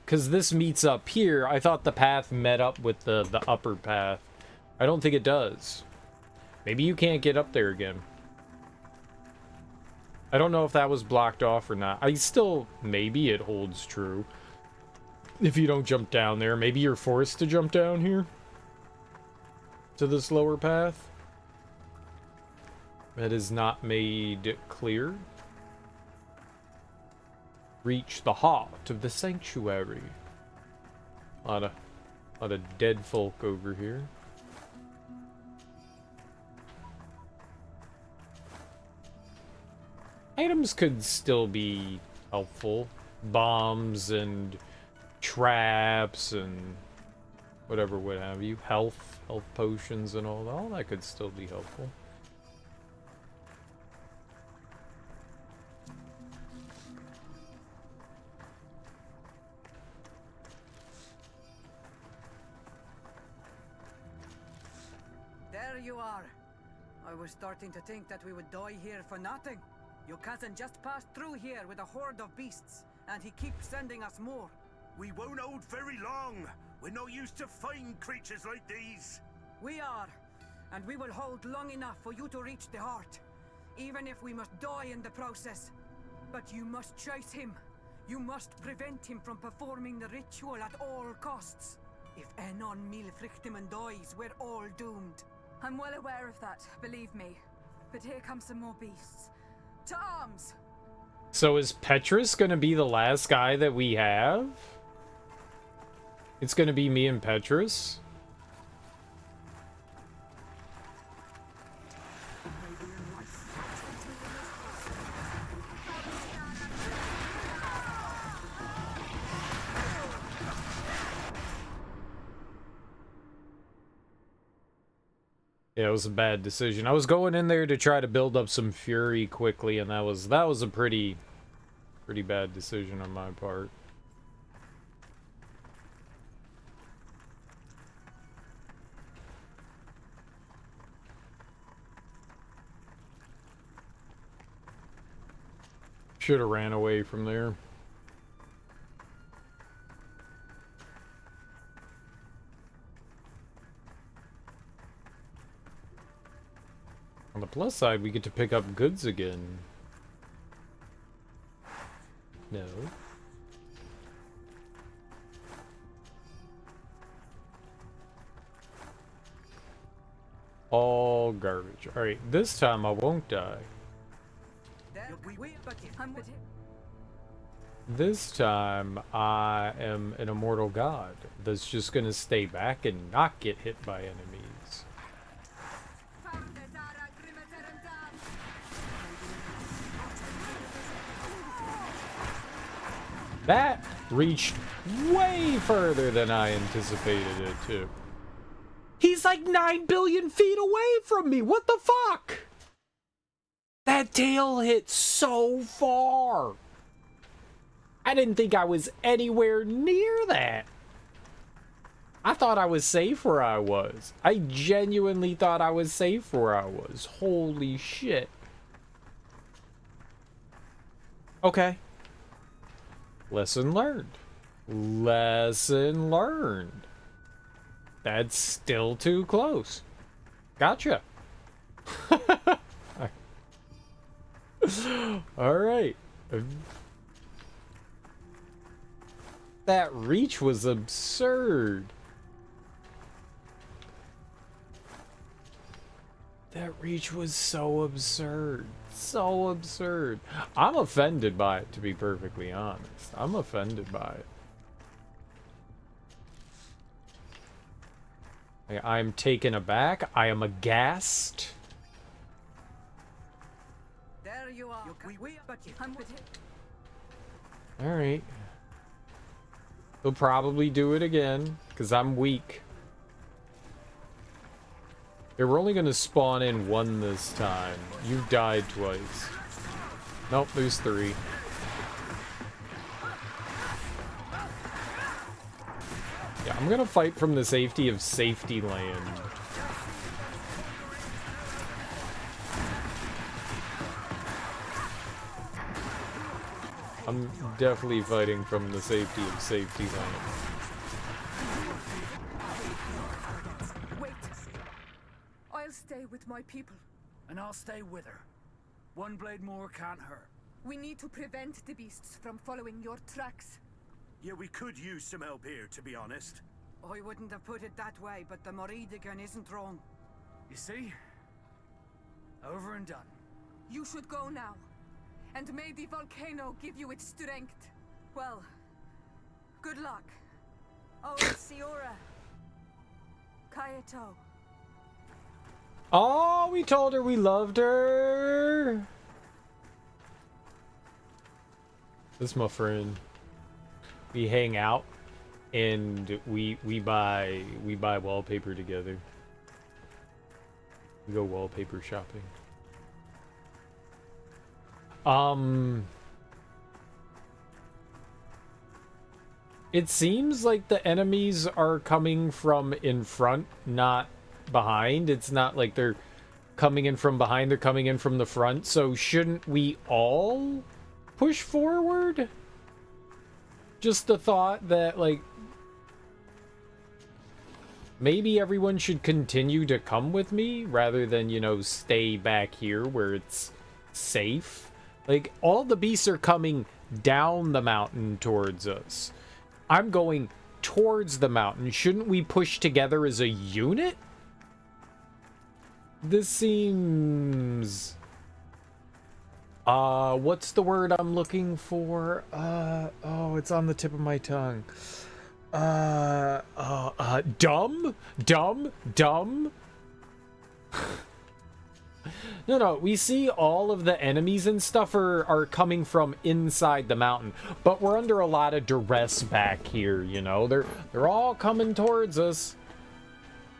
Because this meets up here, I thought the path met up with the upper path. I don't think it does. Maybe you can't get up there again. I don't know if that was blocked off or not. I still... Maybe it holds true. If you don't jump down there. Maybe you're forced to jump down here. To this lower path. That is not made clear. Reach the heart of the sanctuary. A lot of dead folk over here. Items could still be helpful. Bombs and traps and whatever would have you. Health potions and all that could still be helpful. There you are. I was starting to think that we would die here for nothing. Your cousin just passed through here with a horde of beasts, and he keeps sending us more. We won't hold very long. We're not used to fighting creatures like these. We are, and we will hold long enough for you to reach the heart, even if we must die in the process. But you must chase him. You must prevent him from performing the ritual at all costs. If Enon Milfrichtiman dies, we're all doomed. I'm well aware of that, believe me. But here come some more beasts. To arms! So is Petrus gonna be the last guy that we have? It's gonna be me and Petrus? Yeah, it was a bad decision. I was going in there to try to build up some fury quickly, and that was a pretty bad decision on my part. Should have ran away from there. On the plus side, we get to pick up goods again. No. All garbage. Alright, this time I won't die. This time I am an immortal god that's just gonna stay back and not get hit by enemies. That reached way further than I anticipated it to. He's like 9 billion feet away from me. What the fuck? That tail hit so far. I didn't think I was anywhere near that. I thought I was safe where I was. I genuinely thought I was safe where I was. Holy shit. Okay. Lesson learned. Lesson learned. That's still too close. Gotcha. Alright. That reach was absurd. That reach was so absurd. So absurd. I'm offended by it, to be perfectly honest. I'm offended by it. I'm taken aback. I am aghast. There you are. Alright. He'll probably do it again, because I'm weak. Yeah, we're only going to spawn in one this time. You've died twice. Nope, there's 3. Yeah, I'm going to fight from the safety of safety land. I'm definitely fighting from the safety of safety land. Wait. I'll stay with my people. And I'll stay with her. One blade more can't hurt. We need to prevent the beasts from following your tracks. Yeah, we could use some help here, to be honest. I wouldn't have put it that way, but the Morridigan isn't wrong. You see? Over and done. You should go now. And may the volcano give you its strength. Well, good luck. Oh, it's Siora. Kayato. Oh, we told her we loved her. This is my friend. We hang out and we buy wallpaper together. We go wallpaper shopping. It seems like the enemies are coming from in front, not behind. It's not like they're coming in from behind, they're coming in from the front. So shouldn't we all push forward? Just the thought that, like, maybe everyone should continue to come with me rather than, you know, stay back here where it's safe. Like, all the beasts are coming down the mountain towards us. I'm going towards the mountain. Shouldn't we push together as a unit? This seems... what's the word I'm looking for? Oh, it's on the tip of my tongue. Dumb? Dumb? No, we see all of the enemies and stuff are coming from inside the mountain, but we're under a lot of duress back here, you know? They're all coming towards us.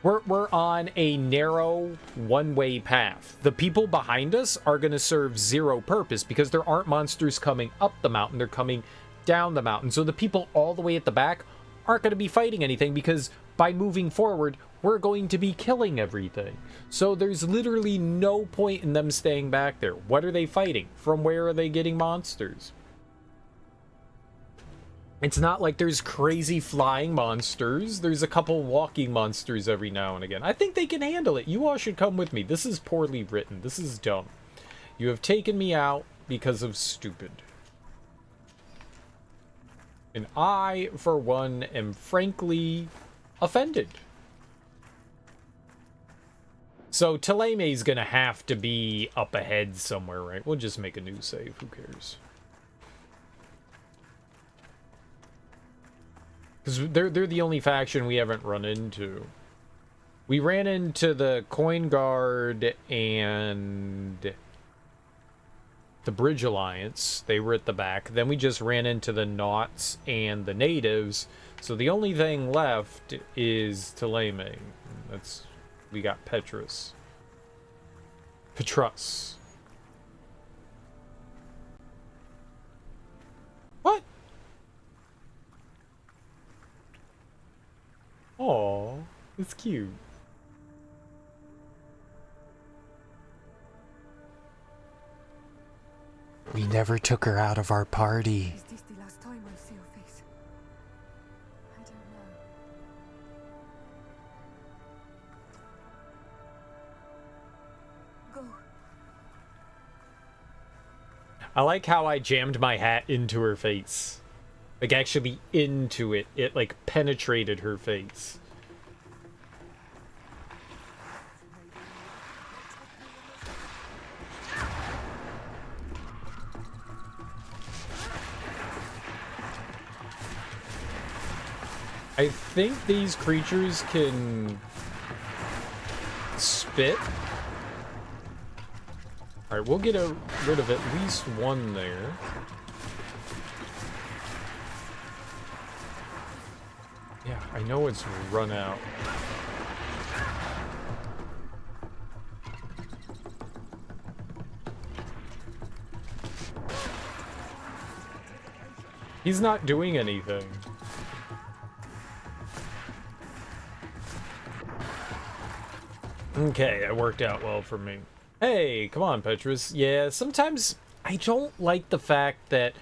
We're on a narrow one-way path. The people behind us are going to serve zero purpose because there aren't monsters coming up the mountain, they're coming down the mountain. So the people all the way at the back aren't going to be fighting anything because by moving forward, we're going to be killing everything. So there's literally no point in them staying back there. What are they fighting? From where are they getting monsters? It's not like there's crazy flying monsters. There's a couple walking monsters every now and again. I think they can handle it. You all should come with me. This is poorly written. This is dumb. You have taken me out because of stupid. And I, for one, am frankly offended. So Theleme's gonna have to be up ahead somewhere, right? We'll just make a new save. Who cares? Because they're the only faction we haven't run into. We ran into the Coin Guard and the Bridge Alliance. They were at the back. Then we just ran into the Naughts and the Natives. So the only thing left is Theleme. That's... We got Petrus. What? Aw, it's cute. We never took her out of our party. Is this the last time I'll see your face? I don't know. Go. I like how I jammed my hat into her face. Like, actually into it. It, like, penetrated her face. I think these creatures can spit. Alright, we'll get rid of at least one there. Yeah, I know it's run out. He's not doing anything. Okay, that worked out well for me. Hey, come on, Petrus. Yeah, sometimes I don't like the fact that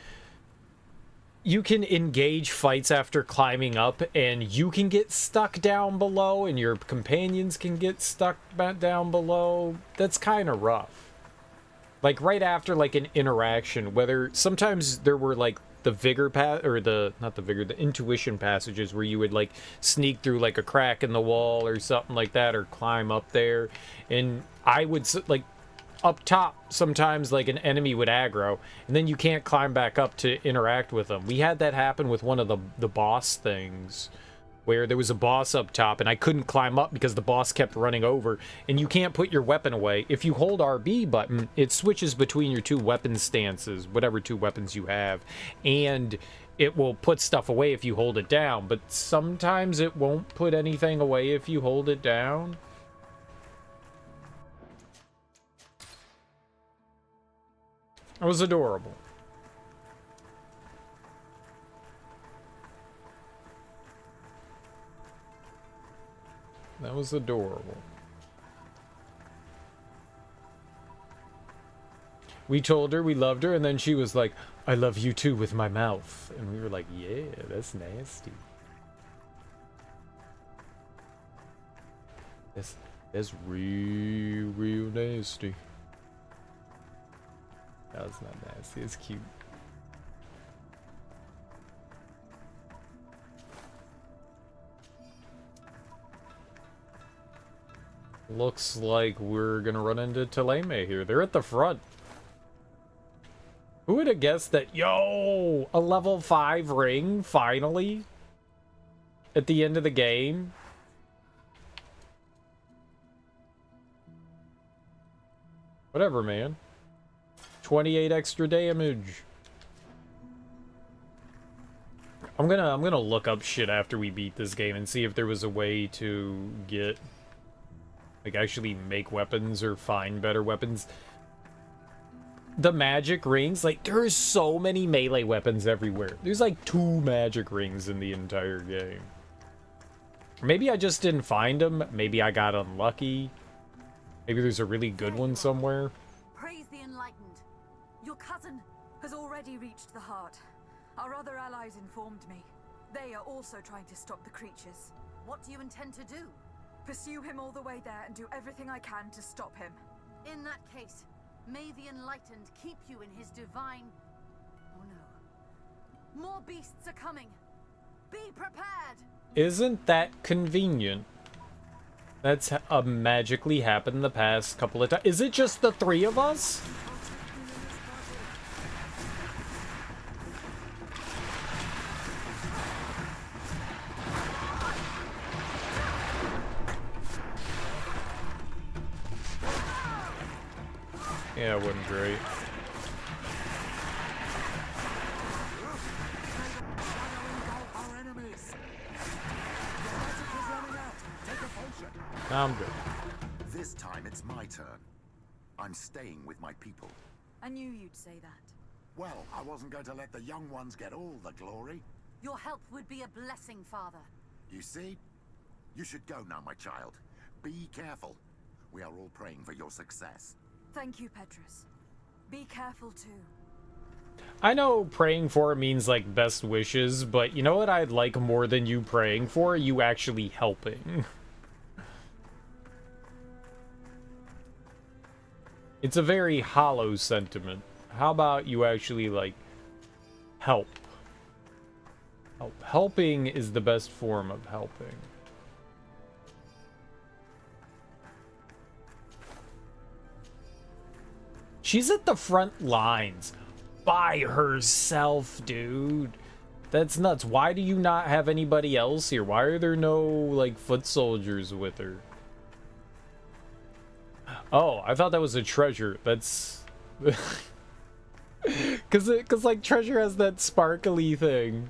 you can engage fights after climbing up, and you can get stuck down below, and your companions can get stuck down below. That's kind of rough. Like, right after, like, an interaction, whether... Sometimes there were, like, the vigor or the... Not the vigor, the intuition passages where you would, like, sneak through, like, a crack in the wall or something like that, or climb up there. And I would, like... Up top, sometimes, like, an enemy would aggro, and then you can't climb back up to interact with them. We had that happen with one of the boss things, where there was a boss up top, and I couldn't climb up because the boss kept running over, and you can't put your weapon away. If you hold RB button, it switches between your two weapon stances, whatever two weapons you have, and it will put stuff away if you hold it down, but sometimes it won't put anything away if you hold it down. It was adorable. That was adorable. We told her we loved her, and then she was like, I love you too with my mouth. And we were like, yeah, that's nasty. That's real nasty. That was not nasty, it's cute. Looks like we're gonna run into Theleme here. They're at the front. Who would have guessed that, yo, a level 5 ring, finally? At the end of the game? Whatever, man. 28 extra damage. I'm gonna look up shit after we beat this game and see if there was a way to get, like, actually make weapons or find better weapons. The magic rings, like, there's so many melee weapons everywhere. There's like 2 magic rings in the entire game. Maybe I just didn't find him. Maybe I got unlucky. Maybe there's a really good one somewhere. Praise the enlightened. Your cousin has already reached the heart. Our other allies informed me. They are also trying to stop the creatures. What do you intend to do? Pursue him all the way there and do everything I can to stop him. In that case, may the enlightened keep you in his divine... Oh no. More beasts are coming. Be prepared! Isn't that convenient? That's magically happened the past couple of times. Is it just the 3 of us? Yeah, it wasn't great. I'm good. This time it's my turn. I'm staying with my people. I knew you'd say that. Well, I wasn't going to let the young ones get all the glory. Your help would be a blessing, Father. You see? You should go now, my child. Be careful. We are all praying for your success. Thank you, Petrus. Be careful too. I know praying for it means like best wishes, but you know what I'd like more than you praying for? You actually helping. It's a very hollow sentiment. How about you actually, like, help? Helping is the best form of helping. She's at the front lines by herself, dude. That's nuts. Why do you not have anybody else here? Why are there no, like, foot soldiers with her? Oh, I thought that was a treasure. That's... Cause like, treasure has that sparkly thing.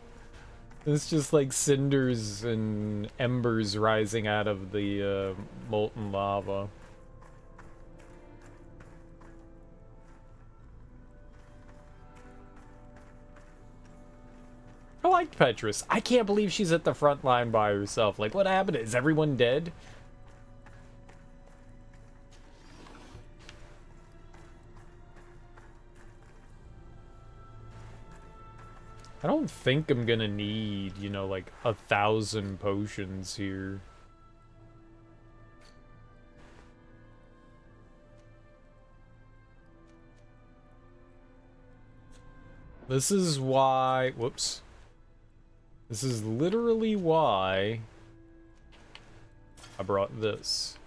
It's just like cinders and embers rising out of the molten lava. I liked Petrus. I can't believe she's at the front line by herself. Like, what happened? Is everyone dead? I don't think I'm gonna need, you know, like 1,000 potions here. This is why, whoops. This is literally why I brought this.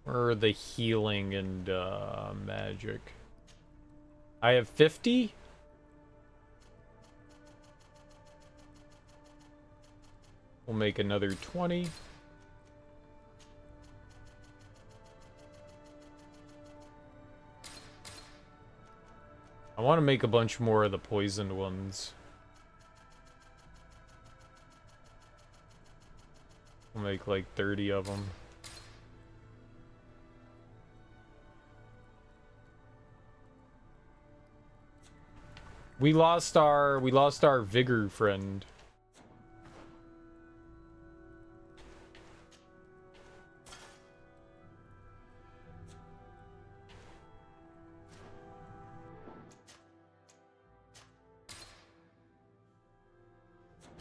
Or the healing and magic. I have 50? We'll make another 20. I want to make a bunch more of the poisoned ones. We'll make like 30 of them. We lost our vigor friend.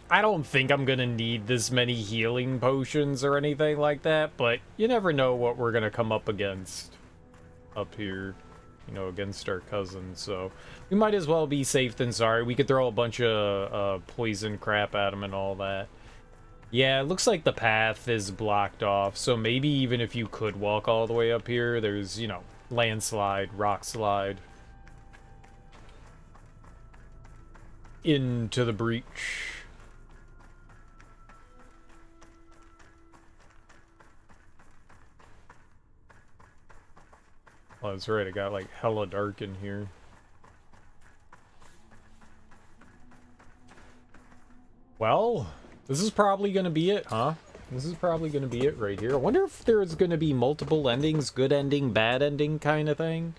I don't think I'm gonna need this many healing potions or anything like that, but you never know what we're gonna come up against up here. You know, against our cousin, so we might as well be safe than sorry. We could throw a bunch of poison crap at him and all that. Yeah, it looks like the path is blocked off, so maybe even if you could walk all the way up here, there's, you know, landslide, rock slide into the breach. Oh, that's right, it got like hella dark in here. Well, this is probably gonna be it, huh? This is probably gonna be it right here. I wonder if there's gonna be multiple endings, good ending, bad ending kind of thing.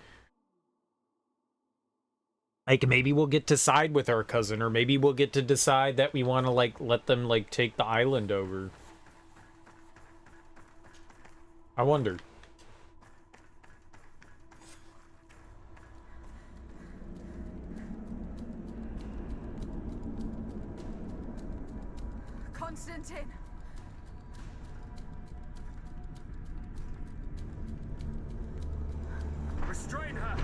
Like, maybe we'll get to side with our cousin, or maybe we'll get to decide that we want to, like, let them, like, take the island over. I wonder. Constantine! Restrain her!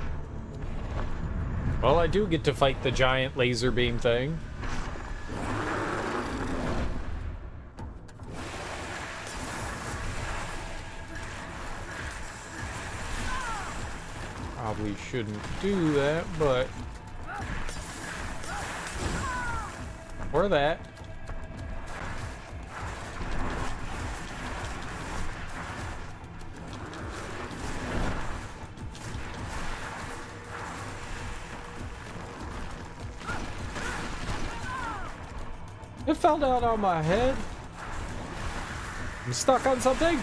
Well, I do get to fight the giant laser beam thing. Probably shouldn't do that, but... Or that. It fell down on my head. I'm stuck on something.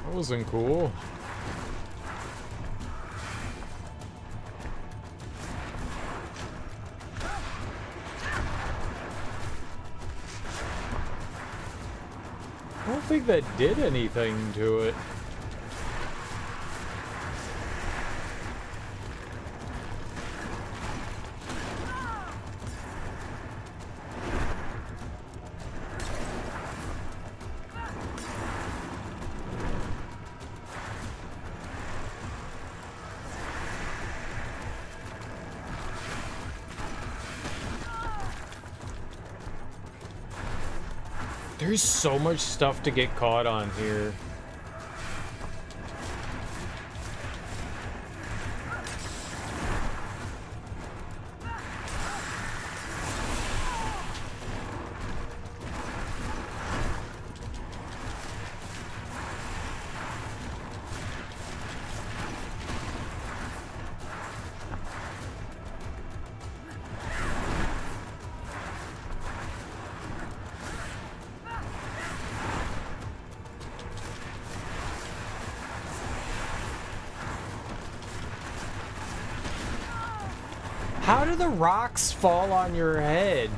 That wasn't cool. I don't think that did anything to it. There's so much stuff to get caught on here. How do the rocks fall on your head?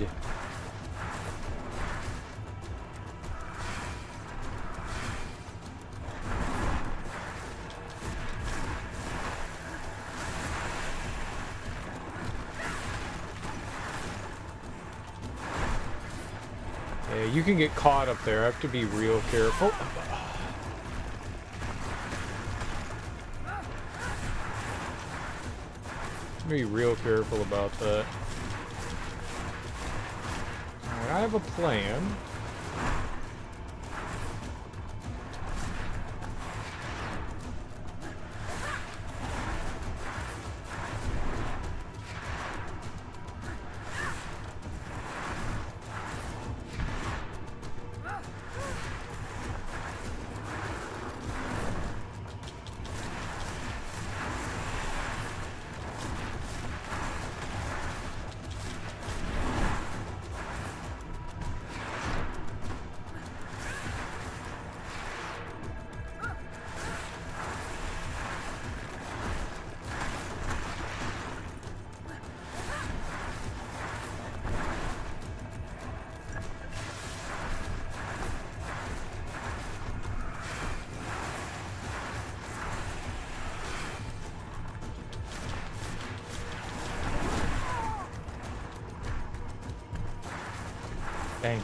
Yeah, you can get caught up there. I have to be real careful. Be real careful about that. Alright, I have a plan. Dang.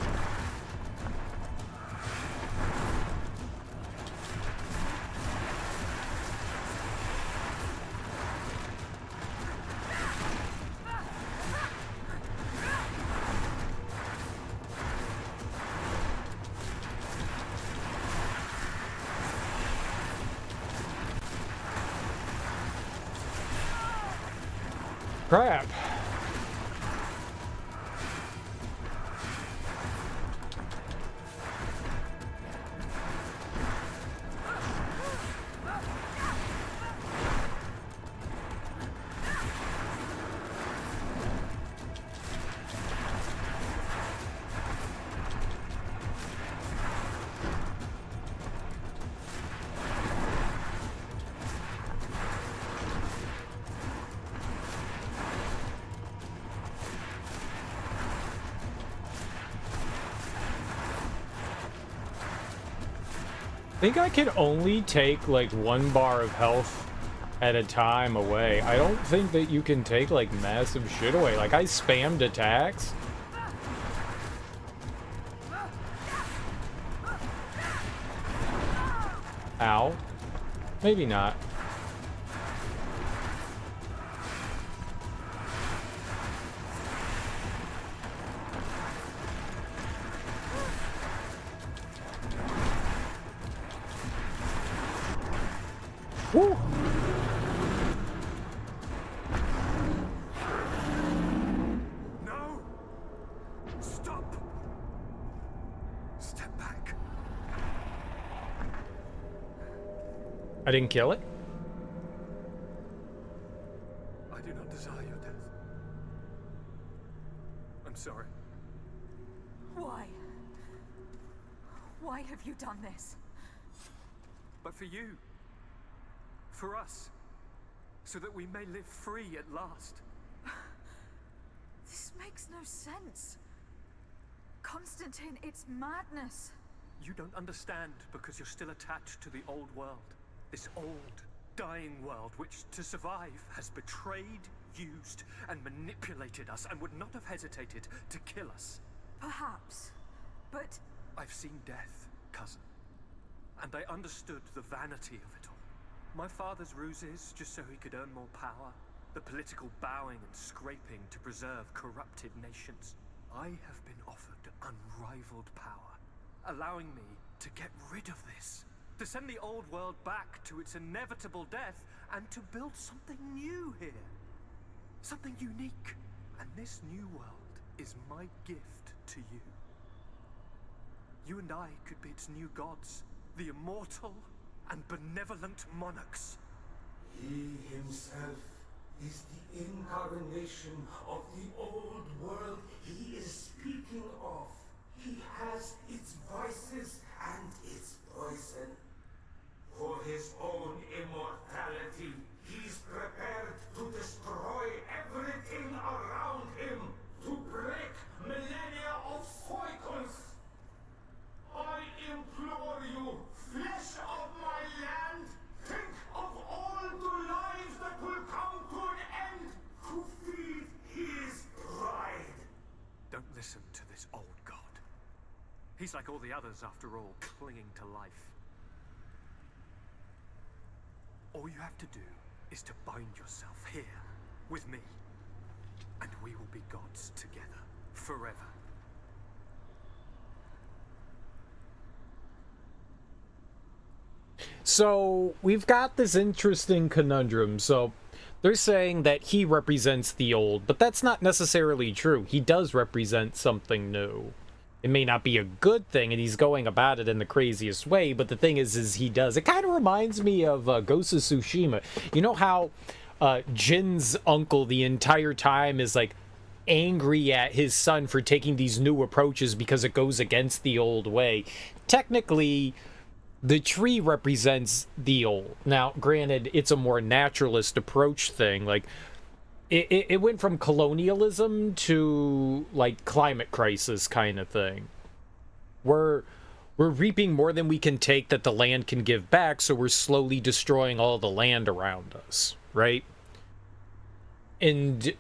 Crap. I think I can only take like 1 bar of health at a time away. I don't think that you can take like massive shit away. Like I spammed attacks. Ow. Maybe not. Woo. No! Stop! Step back. I didn't kill it? I do not desire your death. I'm sorry. Why? Why have you done this? But for you. For us. So that we may live free at last. This makes no sense. Constantine, it's madness. You don't understand because you're still attached to the old world. This old, dying world which, to survive, has betrayed, used, and manipulated us and would not have hesitated to kill us. Perhaps, but... I've seen death, cousin. And I understood the vanity of it all. My father's ruses just so he could earn more power. The political bowing and scraping to preserve corrupted nations. I have been offered unrivaled power, allowing me to get rid of this. To send the old world back to its inevitable death and to build something new here. Something unique. And this new world is my gift to you. You and I could be its new gods, the immortal and benevolent monarchs. He himself is the incarnation of the old world he is speaking of. He has its vices and its poison. For his own immortality, he's prepared to destroy everything around him, to break millennia of cycles. I implore you, flesh of my land, think of all the lives that will come to an end to feed his pride. Don't listen to this old god. He's like all the others after all, clinging to life. All you have to do is to bind yourself here, with me, and we will be gods together, forever. So we've got this interesting conundrum. So they're saying that he represents the old, but that's not necessarily true. He does represent something new. It may not be a good thing, and he's going about it in the craziest way, but the thing is he does. It kind of reminds me of Ghost of Tsushima. You know how Jin's uncle the entire time is like angry at his son for taking these new approaches because it goes against the old way. Technically, the tree represents the old. Now, granted, it's a more naturalist approach thing. Like, it went from colonialism to, like, climate crisis kind of thing. We're reaping more than we can take that the land can give back, so we're slowly destroying all the land around us, right? And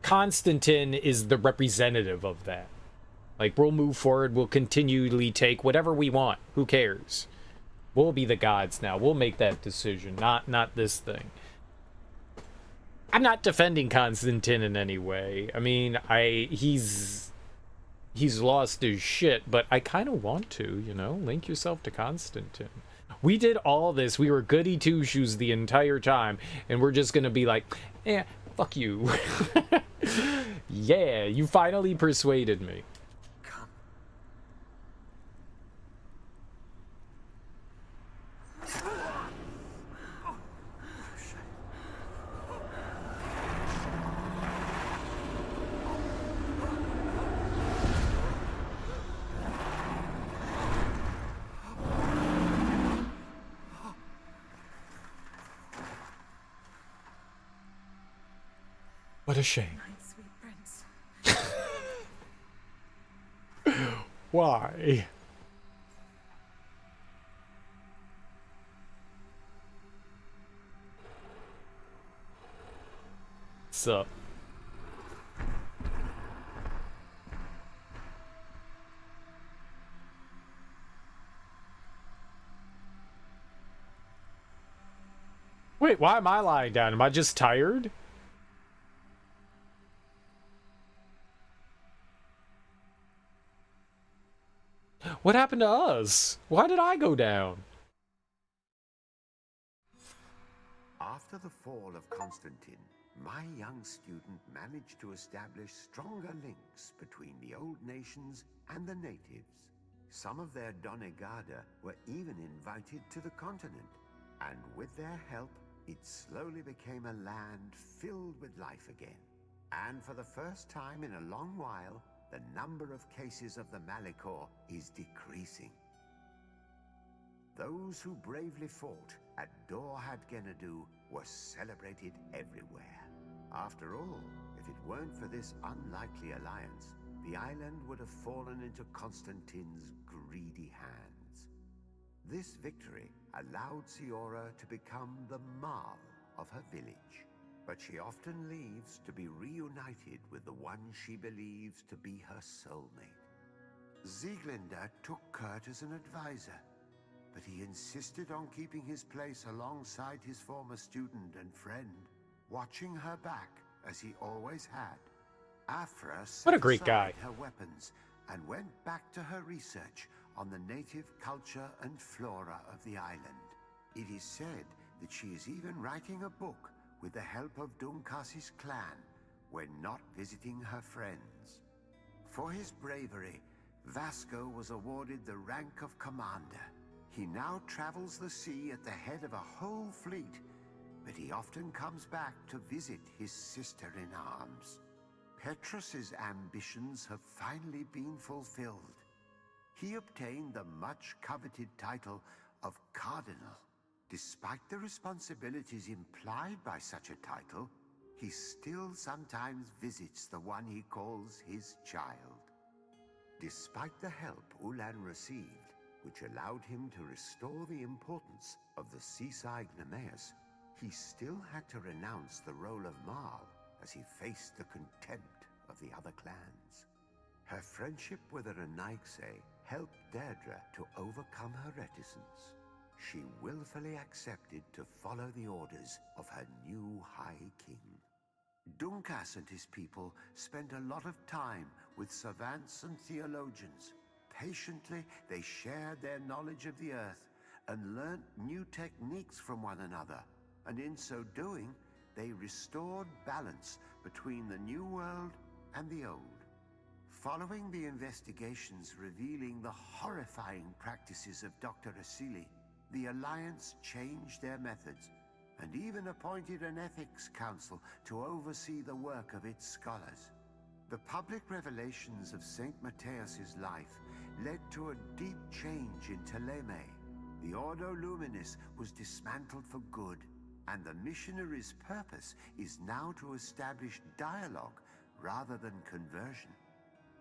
Constantine is the representative of that. Like, we'll move forward, we'll continually take whatever we want. Who cares? We'll be the gods now. We'll make that decision, not this thing. I'm not defending Constantine in any way. I mean, he's lost his shit, but I kind of want to, you know? Link yourself to Constantine. We did all this. We were goody two-shoes the entire time, and we're just gonna be like, eh, fuck you. Yeah, you finally persuaded me. Come. What a shame. My sweet prince. Why? Sup? Wait, why am I lying down? Am I just tired? What happened to us? Why did I go down? After the fall of Constantine, my young student managed to establish stronger links between the old nations and the natives. Some of their donegada were even invited to the continent, and with their help, it slowly became a land filled with life again. And for the first time in a long while, the number of cases of the Malicor is decreasing. Those who bravely fought at Dorhad Genadu were celebrated everywhere. After all, if it weren't for this unlikely alliance, the island would have fallen into Constantine's greedy hands. This victory allowed Siora to become the Marl of her village, but she often leaves to be reunited with the one she believes to be her soulmate. Sieglinde took Kurt as an advisor, but he insisted on keeping his place alongside his former student and friend, watching her back as he always had. Afra What a set great aside guy. her weapons and went back to her research on the native culture and flora of the island. It is said that she is even writing a book with the help of Dunkas's clan when not visiting her friends. For his bravery, Vasco was awarded the rank of commander. He now travels the sea at the head of a whole fleet, but he often comes back to visit his sister-in-arms. Petrus's ambitions have finally been fulfilled. He obtained the much-coveted title of Cardinal. Despite the responsibilities implied by such a title, he still sometimes visits the one he calls his child. Despite the help Ulan received, which allowed him to restore the importance of the seaside Nemeus, he still had to renounce the role of Marl as he faced the contempt of the other clans. Her friendship with Renaigse helped Deirdre to overcome her reticence. She willfully accepted to follow the orders of her new High King. Dunkas and his people spent a lot of time with savants and theologians. Patiently, they shared their knowledge of the earth and learnt new techniques from one another. And in so doing, they restored balance between the new world and the old. Following the investigations revealing the horrifying practices of Dr. Asili, the Alliance changed their methods and even appointed an ethics council to oversee the work of its scholars. The public revelations of St. Matthias's life led to a deep change in Teleme. The Ordo Luminis was dismantled for good, and the missionaries' purpose is now to establish dialogue rather than conversion.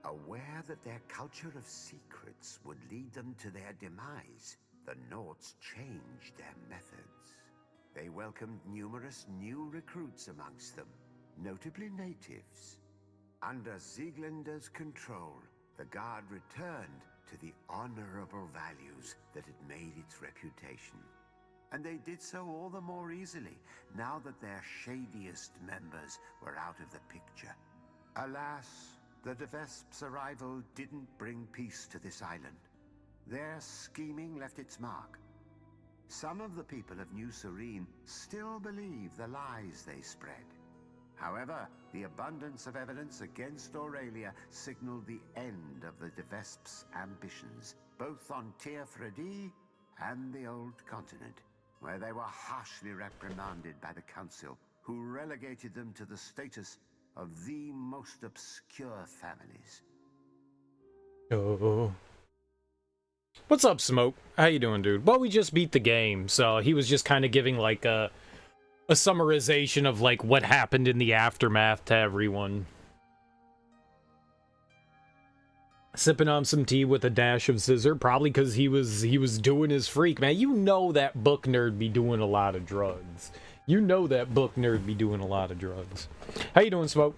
Aware that their culture of secrets would lead them to their demise, the Nords changed their methods. They welcomed numerous new recruits amongst them, notably natives. Under Sieglinde's control, the Guard returned to the honorable values that had made its reputation. And they did so all the more easily, now that their shadiest members were out of the picture. Alas, the De Vesp's arrival didn't bring peace to this island. Their scheming left its mark. Some of the people of New Serene still believe the lies they spread. However, the abundance of evidence against Aurelia signaled the end of the De Vesp's ambitions, both on Tier Fredi and the Old Continent, where they were harshly reprimanded by the Council, who relegated them to the status of the most obscure families. Oh. What's up, Smoke? How you doing, dude? Well, we just beat the game, so he was just kind of giving, like, a summarization of, like, what happened in the aftermath to everyone. Sipping on some tea with a dash of scissor, probably because he was doing his freak, man. You know that book nerd be doing a lot of drugs. You know that book nerd be doing a lot of drugs. How you doing, Smoke?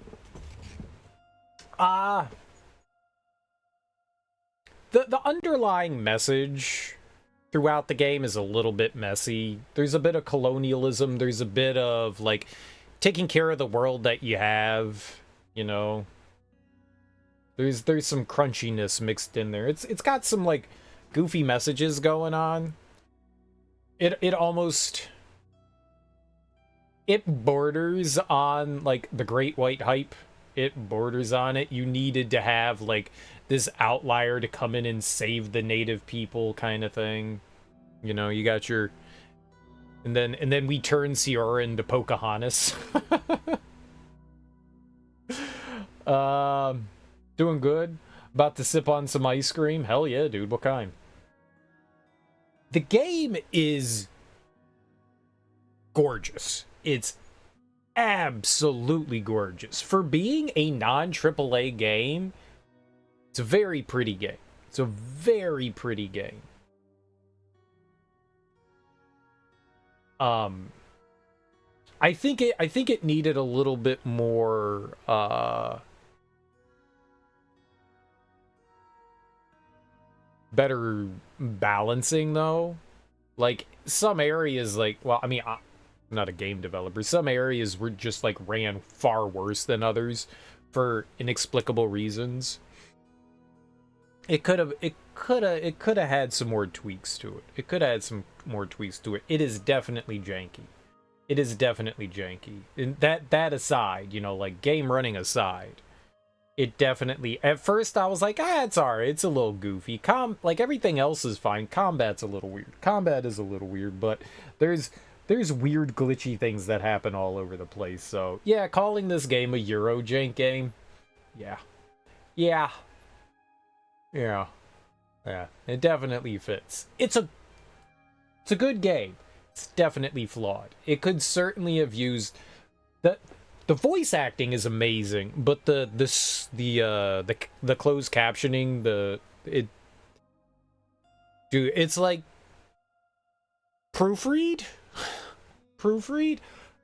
The underlying message throughout the game is a little bit messy. There's a bit of colonialism. There's a bit of, like, taking care of the world that you have, you know. There's some crunchiness mixed in there. It's got some, like, goofy messages going on. It almost... It borders on, like, the Great White Hype. It borders on it. You needed to have, like, this outlier to come in and save the native people kind of thing. You know, you got your... And then we turn Siora into Pocahontas. Doing good. About to sip on some ice cream. Hell yeah, dude. What kind? The game is gorgeous. It's absolutely gorgeous. For being a non-AAA game, it's a very pretty game. It's a very pretty game. I think it needed a little bit more better balancing, though. Like, some areas, like, well, I mean, I'm not a game developer. Some areas were just, like, ran far worse than others for inexplicable reasons. It could have had some more tweaks to it. It could have had some more tweaks to it. It is definitely janky. It is definitely janky. And that aside, you know, like, game running aside, it definitely... At first, I was like, it's alright. It's a little goofy. Like, everything else is fine. Combat's a little weird. Combat is a little weird, but there's weird, glitchy things that happen all over the place. So, yeah, calling this game a Euorjank game, yeah. Yeah. Yeah. Yeah. It definitely fits. It's a good game. It's definitely flawed. It could certainly have used... The voice acting is amazing, but the closed captioning, dude, it's like proofread.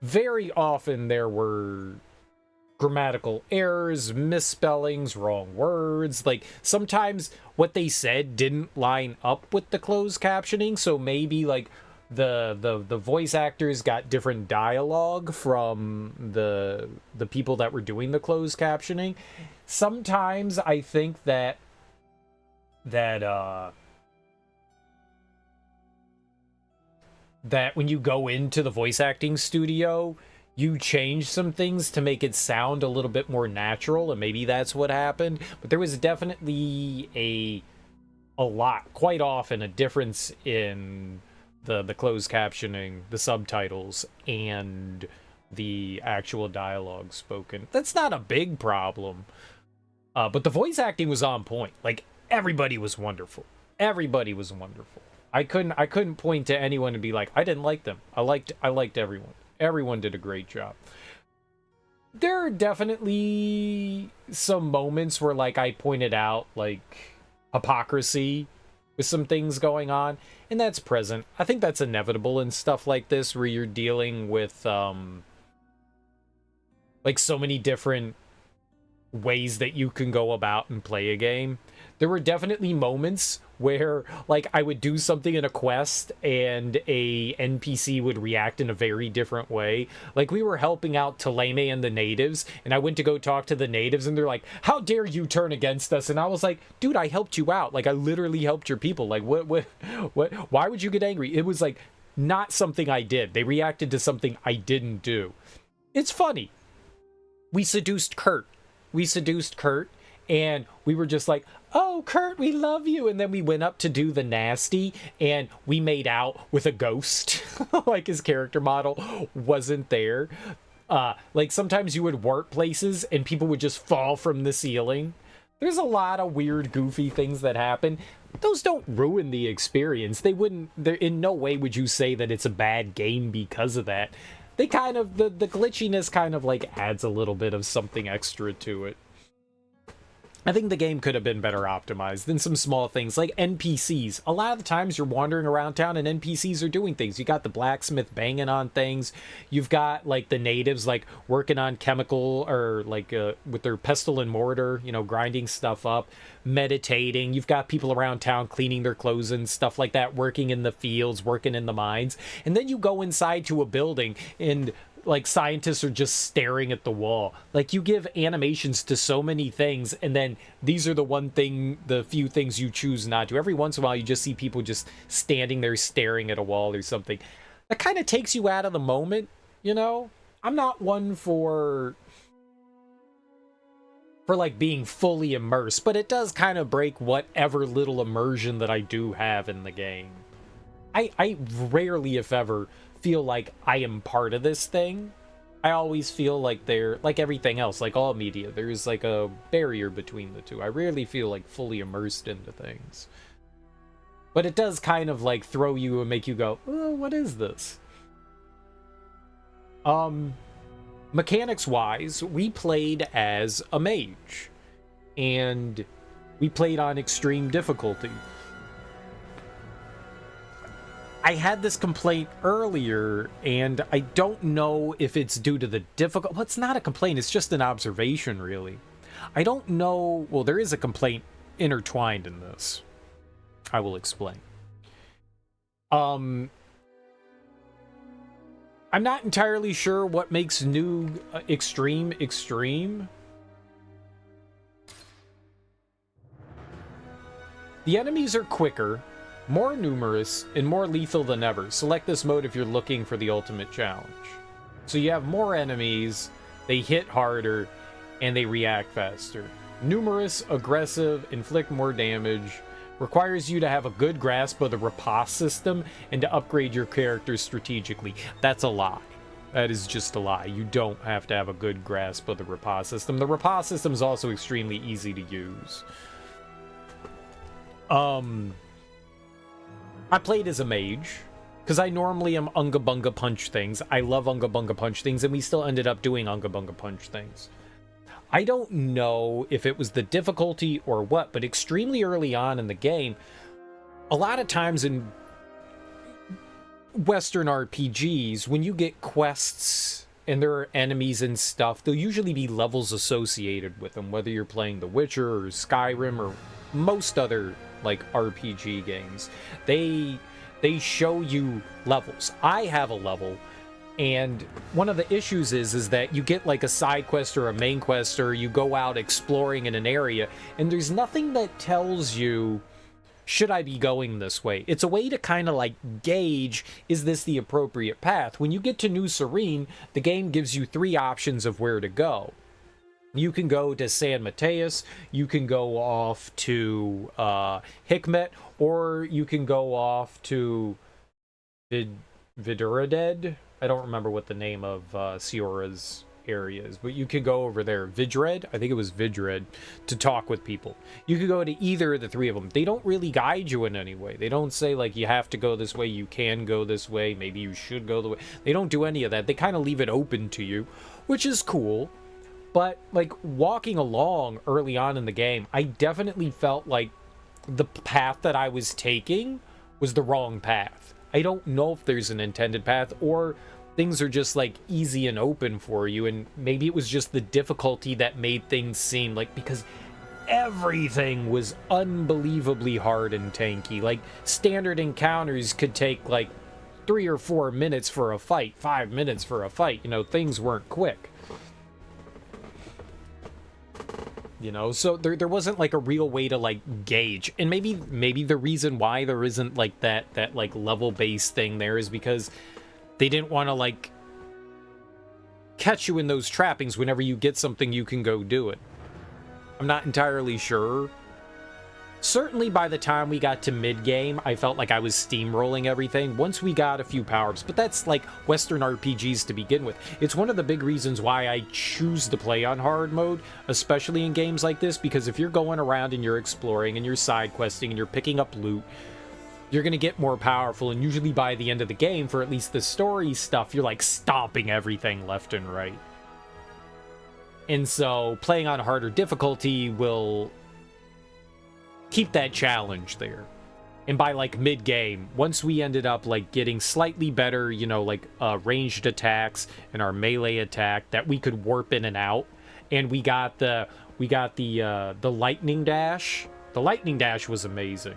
Very often there were grammatical errors, misspellings, wrong words. Like, sometimes what they said didn't line up with the closed captioning, so maybe, like, the voice actors got different dialogue from the people that were doing the closed captioning. Sometimes I think that when you go into the voice acting studio, you change some things to make it sound a little bit more natural, and maybe that's what happened. But there was definitely quite often a difference in the closed captioning, the subtitles, and the actual dialogue spoken. That's not a big problem. But the voice acting was on point. Like, everybody was wonderful. Everybody was wonderful. I couldn't point to anyone and be like, I didn't like them. I liked everyone. Everyone did a great job. There are definitely some moments where, like, I pointed out, like, hypocrisy with some things going on, and that's present. I think that's inevitable in stuff like this, where you're dealing with like so many different ways that you can go about and play a game. There were definitely moments where, like, I would do something in a quest and a NPC would react in a very different way. Like, we were helping out Taleme and the natives, and I went to go talk to the natives, and they're like, "How dare you turn against us?" And I was like, "Dude, I helped you out. Like, I literally helped your people. Like, what, why would you get angry?" It was, like, not something I did. They reacted to something I didn't do. It's funny. We seduced Kurt, and we were just like, "Oh, Kurt, we love you." And then we went up to do the nasty, and we made out with a ghost. Like, his character model wasn't there. Like, sometimes you would warp places, and people would just fall from the ceiling. There's a lot of weird, goofy things that happen. Those don't ruin the experience. They wouldn't, in no way would you say that it's a bad game because of that. They kind of, the glitchiness kind of, like, adds a little bit of something extra to it. I think the game could have been better optimized than some small things like NPCs. A lot of the times you're wandering around town and NPCs are doing things. You got the blacksmith banging on things. You've got, like, the natives, like, working on chemical or, like, with their pestle and mortar, you know, grinding stuff up, meditating. You've got people around town cleaning their clothes and stuff like that, working in the fields, working in the mines. And then you go inside to a building and, like, scientists are just staring at the wall. Like, you give animations to so many things, and then these are the few things you choose not to. Every once in a while, you just see people just standing there staring at a wall or something. That kind of takes you out of the moment, you know? I'm not one for like being fully immersed, but it does kind of break whatever little immersion that I do have in the game. I rarely, if ever, feel like I am part of this thing. I always feel like they're like everything else, like all media. There's like a barrier between the two. I rarely feel like fully immersed into things. But it does kind of like throw you and make you go, "Oh, what is this?" Mechanics wise, we played as a mage, and we played on extreme difficulty. I had this complaint earlier, and I don't know if it's due to the difficult. Well, it's not a complaint, it's just an observation, really. I don't know. Well, there is a complaint intertwined in this. I will explain. I'm not entirely sure what makes new extreme. The enemies are quicker, more numerous, and more lethal than ever. Select this mode if you're looking for the ultimate challenge. So you have more enemies, they hit harder, and they react faster. Numerous, aggressive, inflict more damage, requires you to have a good grasp of the riposte system and to upgrade your character strategically. That's a lie. That is just a lie. You don't have to have a good grasp of the riposte system. The riposte system is also extremely easy to use. I played as a mage, because I normally am Unga Bunga Punch things. I love Unga Bunga Punch things, and we still ended up doing Unga Bunga Punch things. I don't know if it was the difficulty or what, but extremely early on in the game, a lot of times in Western RPGs, when you get quests and there are enemies and stuff, there'll usually be levels associated with them, whether you're playing The Witcher or Skyrim or most other like RPG games. They show you levels. I have a level, and one of the issues is that you get like a side quest or a main quest, or you go out exploring in an area, and there's nothing that tells you, should I be going this way? It's a way to kind of like gauge, is this the appropriate path? When you get to New Serene, the game gives you 3 options of where to go. You can go to San Mateus, you can go off to Hikmet, or you can go off to Viduraded. I don't remember what the name of Siora's area is, but you could go over there. Vidred? I think it was Vidred, to talk with people. You could go to either of the 3 of them. They don't really guide you in any way. They don't say, like, you have to go this way, you can go this way, maybe you should go the way. They don't do any of that. They kind of leave it open to you, which is cool. But, like, walking along early on in the game, I definitely felt like the path that I was taking was the wrong path. I don't know if there's an intended path, or things are just like easy and open for you, and maybe it was just the difficulty that made things seem like, because everything was unbelievably hard and tanky. Like, standard encounters could take like 3 or 4 minutes for a fight, 5 minutes for a fight. You know, things weren't quick. You know, so there wasn't like a real way to like gauge. And maybe the reason why there isn't like that like level based thing there is because they didn't want to like catch you in those trappings. Whenever you get something, you can go do it. I'm not entirely sure. Certainly by the time we got to mid-game, I felt like I was steamrolling everything once we got a few power-ups, but that's like Western RPGs to begin with. It's one of the big reasons why I choose to play on hard mode, especially in games like this, because if you're going around and you're exploring and you're side questing and you're picking up loot, you're going to get more powerful, and usually by the end of the game, for at least the story stuff, you're like stomping everything left and right. And so playing on harder difficulty will keep that challenge there. And by like mid-game, once we ended up like getting slightly better, you know, like ranged attacks and our melee attack that we could warp in and out, and we got the lightning dash. The lightning dash was amazing.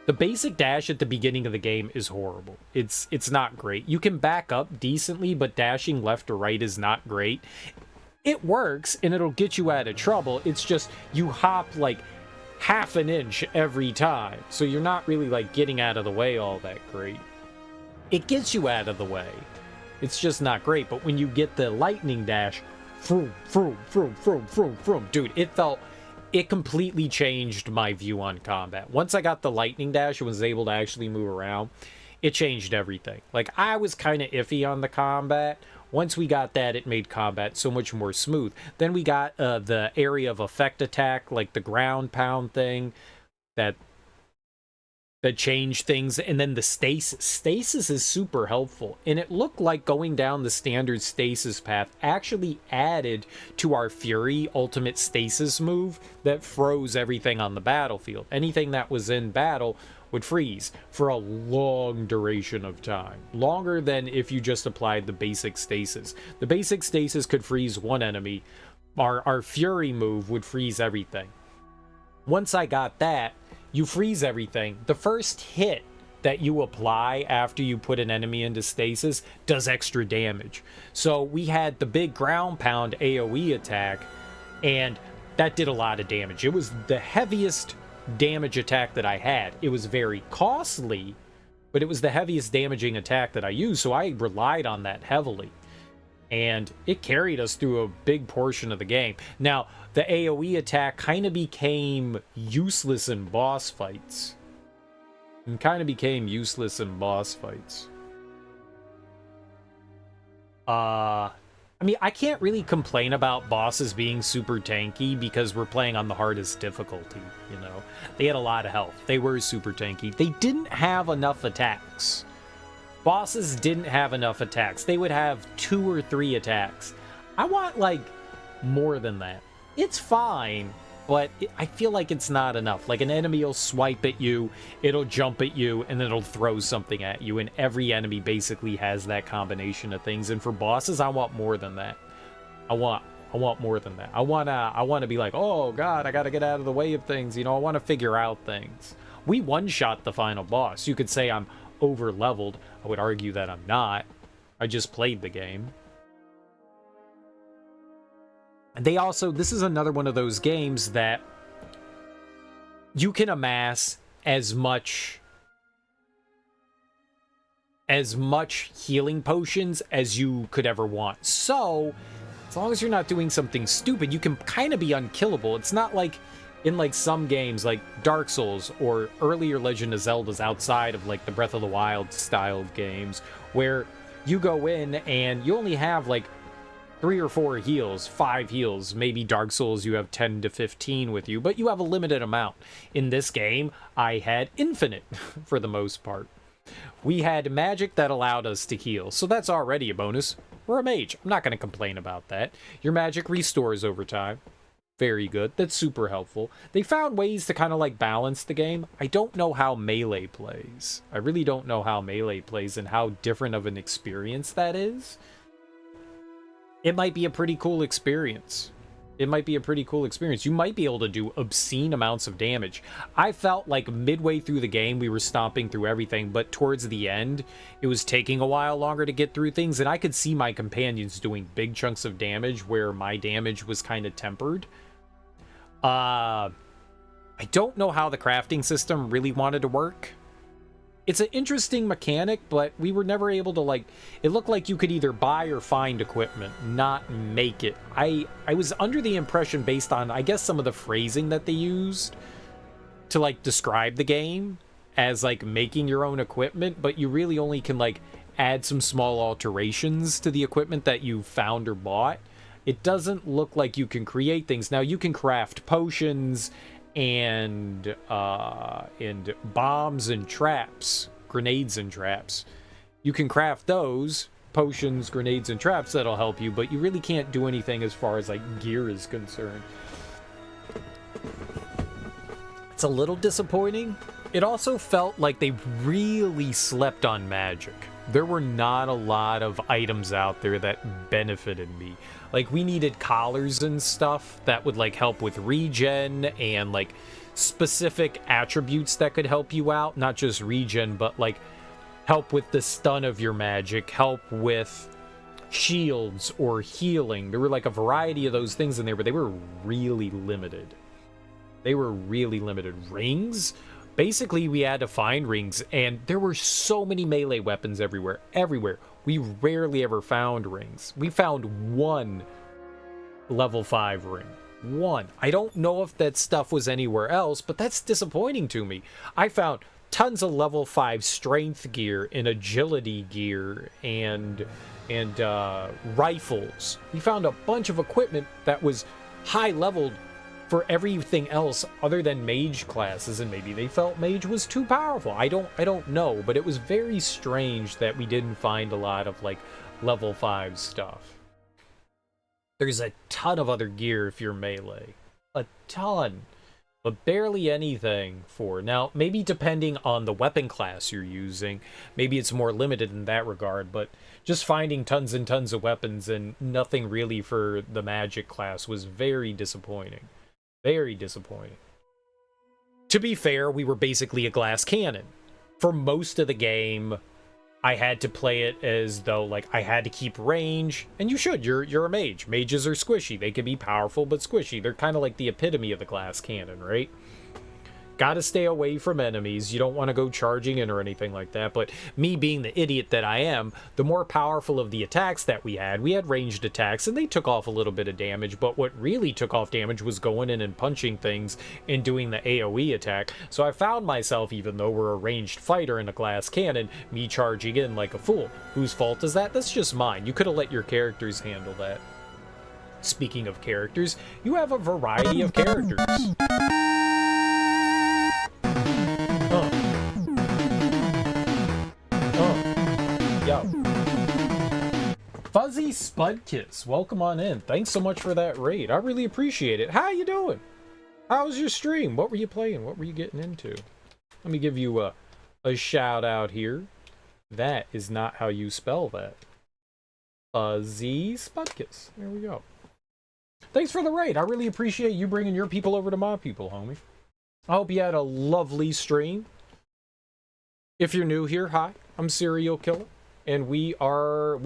The basic dash at the beginning of the game is horrible. It's not great. You can back up decently, but dashing left or right is not great. It works and it'll get you out of trouble. It's just you hop like half an inch every time, so you're not really like getting out of the way all that great. It gets you out of the way, it's just not great. But when you get the lightning dash, vroom, vroom, vroom, vroom, vroom, vroom, dude, it completely changed my view on combat. Once I got the lightning dash and was able to actually move around, it changed everything. Like, I was kind of iffy on the combat. Once we got that, it made combat so much more smooth. Then we got the area of effect attack, like the ground pound thing, that changed things. And then the stasis. Stasis is super helpful. And it looked like going down the standard stasis path actually added to our Fury ultimate stasis move that froze everything on the battlefield. Anything that was in battle would freeze for a long duration of time. Longer than if you just applied the basic stasis. The basic stasis could freeze one enemy. Our Fury move would freeze everything. Once I got that, you freeze everything. The first hit that you apply after you put an enemy into stasis does extra damage. So we had the big ground pound AoE attack, and that did a lot of damage. It was the heaviest damage attack that I had. It was very costly, but it was the heaviest damaging attack that I used, so I relied on that heavily. And it carried us through a big portion of the game. Now, the AoE attack kind of became useless in boss fights. I mean, I can't really complain about bosses being super tanky because we're playing on the hardest difficulty, you know. They had a lot of health. They were super tanky. They didn't have enough attacks. Bosses didn't have enough attacks. They would have 2 or 3 attacks. I want, like, more than that. It's fine, but I feel like it's not enough. Like, an enemy will swipe at you, it'll jump at you, and then it'll throw something at you. And every enemy basically has that combination of things. And for bosses, I want more than that. I want more than that. I wanna be like, oh god, I gotta get out of the way of things. You know, I want to figure out things. We one-shot the final boss. You could say I'm over-leveled. I would argue that I'm not. I just played the game. They also, this is another one of those games that you can amass as much healing potions as you could ever want. So, as long as you're not doing something stupid, you can kind of be unkillable. It's not like in like some games like Dark Souls or earlier Legend of Zelda's outside of like the Breath of the Wild style of games, where you go in and you only have like 3 or 4 heals, 5 heals. Maybe Dark Souls you have 10 to 15 with you, but you have a limited amount. In this game, I had infinite for the most part. We had magic that allowed us to heal, so that's already a bonus. We're a mage. I'm not going to complain about that. Your magic restores over time. very good. That's super helpful. They found ways to kind of like balance the game. I don't know how melee plays. I really don't know how melee plays and how different of an experience that is. It might be a pretty cool experience. It might be a pretty cool experience. You might be able to do obscene amounts of damage. I felt like midway through the game, we were stomping through everything, but towards the end, it was taking a while longer to get through things, and I could see my companions doing big chunks of damage where my damage was kind of tempered. I don't know how the crafting system really wanted to work. It's an interesting mechanic, but we were never able to, like, it looked like you could either buy or find equipment, not make it. I was under the impression, based on, I guess, some of the phrasing that they used to, like, describe the game as, like, making your own equipment, but you really only can, like, add some small alterations to the equipment that you found or bought. It doesn't look like you can create things. Now, you can craft potions and bombs and traps, grenades and traps. You can craft those, potions, grenades, and traps that'll help you, but you really can't do anything as far as, like, gear is concerned. It's a little disappointing. It also felt like they really slept on magic. There were not a lot of items out there that benefited me. Like, we needed collars and stuff that would, like, help with regen and, like, specific attributes that could help you out. Not just regen, but, like, help with the stun of your magic, help with shields or healing. There were, like, a variety of those things in there, but they were really limited. They were really limited. Rings? Basically, we had to find rings, and there were so many melee weapons everywhere. Everywhere. We rarely ever found rings. We found one level 5 ring. One. I don't know if that stuff was anywhere else, but that's disappointing to me. I found tons of level 5 strength gear and agility gear and rifles. We found a bunch of equipment that was high leveled for everything else other than mage classes, and maybe they felt mage was too powerful. I don't know, but it was very strange that we didn't find a lot of, like, level 5 stuff. There's a ton of other gear if you're melee. A ton. But barely anything for... Now, maybe depending on the weapon class you're using, maybe it's more limited in that regard, but just finding tons and tons of weapons and nothing really for the magic class was very disappointing. Very disappointing. To be fair, we were basically a glass cannon. For most of the game, I had to play it as though, like, I had to keep range. And you should. You're a mage. Mages are squishy. They can be powerful, but squishy. They're kind of like the epitome of the glass cannon, right? Gotta stay away from enemies. You don't want to go charging in or anything like that. But me being the idiot that I am, the more powerful of the attacks that we had ranged attacks, and they took off a little bit of damage. But what really took off damage was going in and punching things and doing the AoE attack. So I found myself, even though we're a ranged fighter in a glass cannon, me charging in like a fool. Whose fault is that? That's just mine. You could have let your characters handle that. Speaking of characters, you have a variety of characters. Yo. Fuzzy Spudkiss, welcome on in. Thanks so much for that raid. I really appreciate it. How you doing? How was your stream? What were you playing? What were you getting into? Let me give you a shout out here. That is not how you spell that. Fuzzy Spudkiss. There we go. Thanks for the raid. I really appreciate you bringing your people over to my people, homie. I hope you had a lovely stream. If you're new here, hi. I'm Serial Killer. And we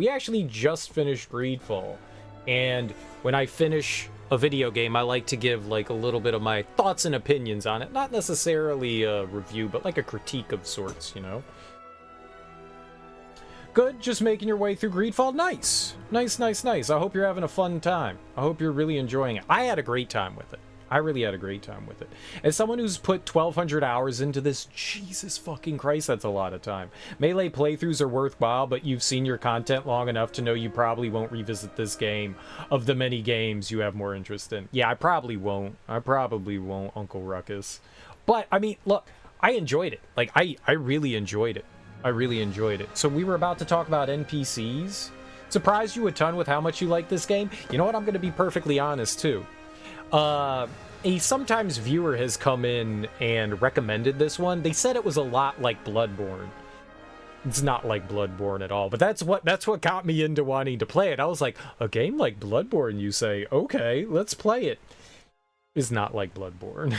actually just finished GreedFall. And when I finish a video game, I like to give, like, a little bit of my thoughts and opinions on it. Not necessarily a review, but like a critique of sorts, you know? Good, just making your way through GreedFall. Nice. Nice. I hope you're having a fun time. I hope you're really enjoying it. I had a great time with it. I really had a great time with it. As someone who's put 1,200 hours into this, Jesus fucking Christ, that's a lot of time. Melee playthroughs are worthwhile, but you've seen your content long enough to know you probably won't revisit this game of the many games you have more interest in. Yeah, I probably won't, Uncle Ruckus. But, I mean, look, I enjoyed it. Like, I really enjoyed it. I really enjoyed it. So we were about to talk about NPCs. Surprised you a ton with how much you like this game? You know what? I'm going to be perfectly honest, too. A sometimes viewer has come in and recommended this one. They said it was a lot like Bloodborne. It's not like Bloodborne at all, but that's what got me into wanting to play it. I was like, a game like Bloodborne, you say? Okay, let's play it. It's not like Bloodborne.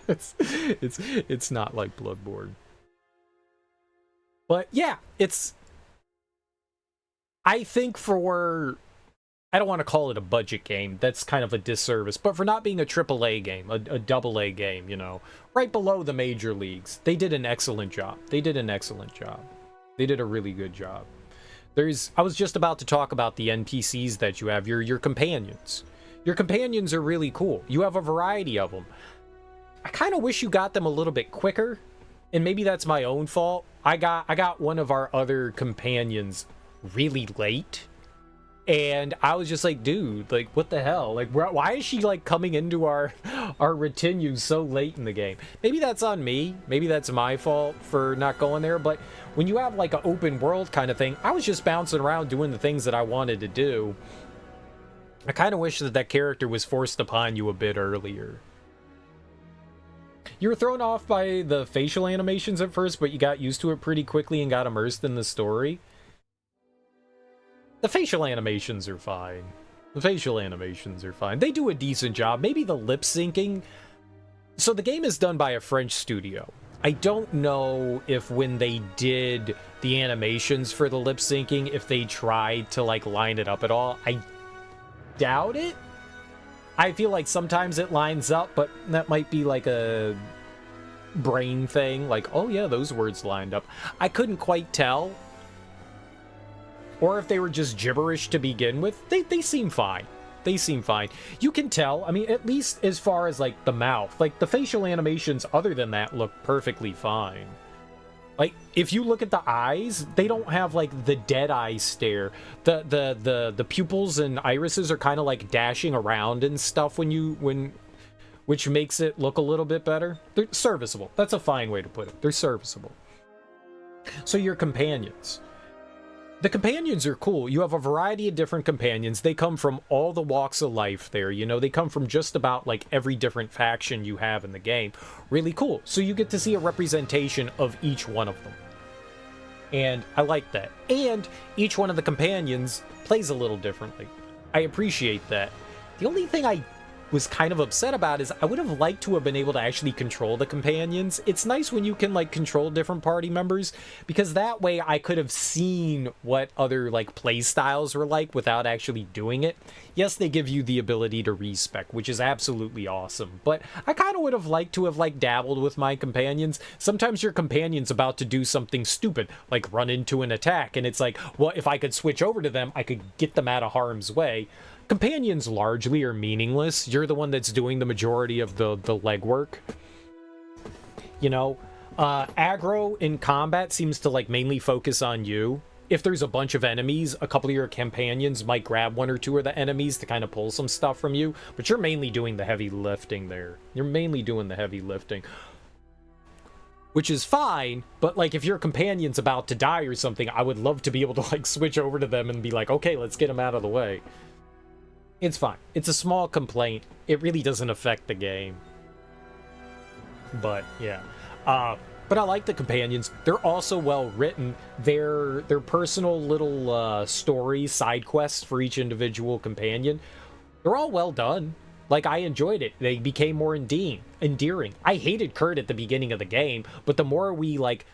it's not like Bloodborne. But yeah, I think I don't want to call it a budget game. That's kind of a disservice. But for not being a AAA game, a AA game, you know, right below the major leagues, they did an excellent job. They did a really good job. I was just about to talk about the NPCs that you have, your companions. Your companions are really cool. You have a variety of them. I kind of wish you got them a little bit quicker, and maybe that's my own fault. I got one of our other companions really late. And I was just like, dude, like, what the hell? Like, why is she, like, coming into our retinue so late in the game? Maybe that's on me. Maybe that's my fault for not going there. But when you have, like, an open world kind of thing, I was just bouncing around doing the things that I wanted to do. I kind of wish that character was forced upon you a bit earlier. You were thrown off by the facial animations at first, but you got used to it pretty quickly and got immersed in the story. The facial animations are fine. They do a decent job. Maybe the lip syncing. So the game is done by a French studio. I don't know if when they did the animations for the lip syncing, if they tried to like line it up at all. I doubt it. I feel like sometimes it lines up, but that might be like a brain thing. Like, oh yeah, those words lined up. I couldn't quite tell. Or if they were just gibberish to begin with, they seem fine. They seem fine. You can tell, I mean, at least as far as, like, the mouth. Like, the facial animations other than that look perfectly fine. Like, if you look at the eyes, they don't have, like, the dead eye stare. The pupils and irises are kind of, like, dashing around and stuff which makes it look a little bit better. They're serviceable. That's a fine way to put it. They're serviceable. So your companions. The companions are cool. You have a variety of different companions. They come from all the walks of life there. You know, they come from just about like every different faction you have in the game. Really cool. So you get to see a representation of each one of them. And I like that. And each one of the companions plays a little differently. I appreciate that. The only thing I was kind of upset about is I would have liked to have been able to actually control the companions. It's nice when you can like control different party members, because that way I could have seen what other like play styles were like without actually doing it. Yes, they give you the ability to respec, which is absolutely awesome, but I kind of would have liked to have like dabbled with my companions. Sometimes your companion's about to do something stupid, like run into an attack, and it's like, well, if I could switch over to them, I could get them out of harm's way. Companions largely are meaningless. You're the one that's doing the majority of the legwork. You know, aggro in combat seems to like mainly focus on you. If there's a bunch of enemies, a couple of your companions might grab one or two of the enemies to kind of pull some stuff from you, but you're mainly doing the heavy lifting there. You're mainly doing the heavy lifting. Which is fine, but like if your companion's about to die or something, I would love to be able to like switch over to them and be like, okay, let's get them out of the way. It's fine. It's a small complaint. It really doesn't affect the game. But, yeah. But I like the companions. They're also well written. Their personal little stories, side quests for each individual companion, they're all well done. Like, I enjoyed it. They became more endearing. I hated Kurt at the beginning of the game, but the more we, like,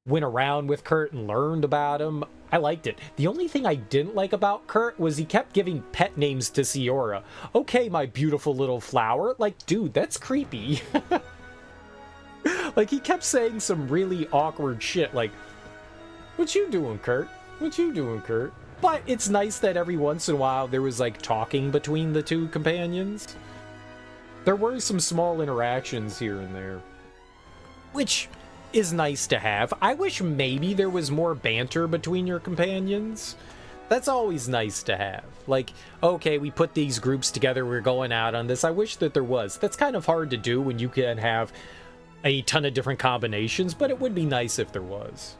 went around with Kurt and learned about him, I liked it. The only thing I didn't like about Kurt was he kept giving pet names to Siora. Okay, my beautiful little flower. Like, dude, that's creepy. Like, he kept saying some really awkward shit, like, what you doing, Kurt? What you doing, Kurt? But it's nice that every once in a while there was, like, talking between the two companions. There were some small interactions here and there, which is nice to have. I wish maybe there was more banter between your companions. That's always nice to have. Like, okay, we put these groups together, we're going out on this. I wish that there was. That's kind of hard to do when you can have a ton of different combinations, but it would be nice if there was.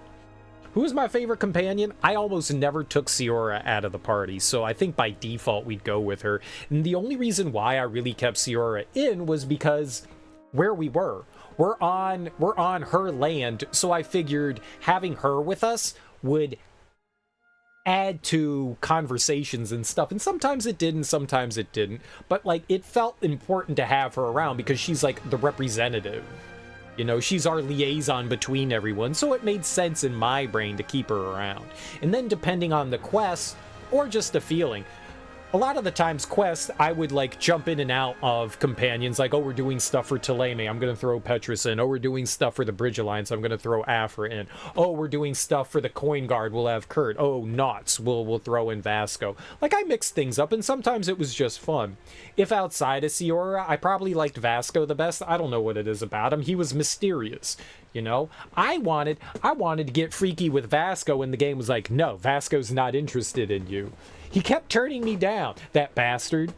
Who is my favorite companion? I almost never took Siora out of the party, so I think by default we'd go with her. And the only reason why I really kept Siora in was because where we were. We're on her land, so I figured having her with us would add to conversations and stuff. And sometimes it did and sometimes it didn't. But like it felt important to have her around because she's like the representative. You know, she's our liaison between everyone, so it made sense in my brain to keep her around. And then depending on the quest, or just a feeling, a lot of the times quests, I would like jump in and out of companions, like, oh, we're doing stuff for Thélème, I'm going to throw Petrus in. Oh, we're doing stuff for the Bridge Alliance, I'm going to throw Afra in. Oh, we're doing stuff for the Coin Guard, we'll have Kurt. Oh, Knots, we'll throw in Vasco. Like, I mixed things up, and sometimes it was just fun. If outside of Siora, I probably liked Vasco the best. I don't know what it is about him. He was mysterious. You know, I wanted to get freaky with Vasco, and the game was like, no, Vasco's not interested in you. He kept turning me down. That bastard.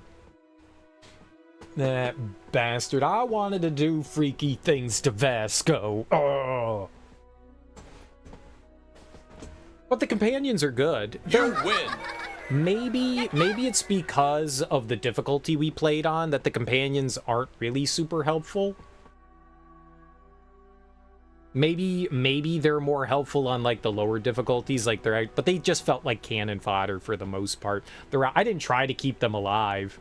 That bastard. I wanted to do freaky things to Vasco. Oh. But the companions are good. You win. Maybe it's because of the difficulty we played on that the companions aren't really super helpful. Maybe they're more helpful on like the lower difficulties, like but they just felt like cannon fodder for the most part. I didn't try to keep them alive.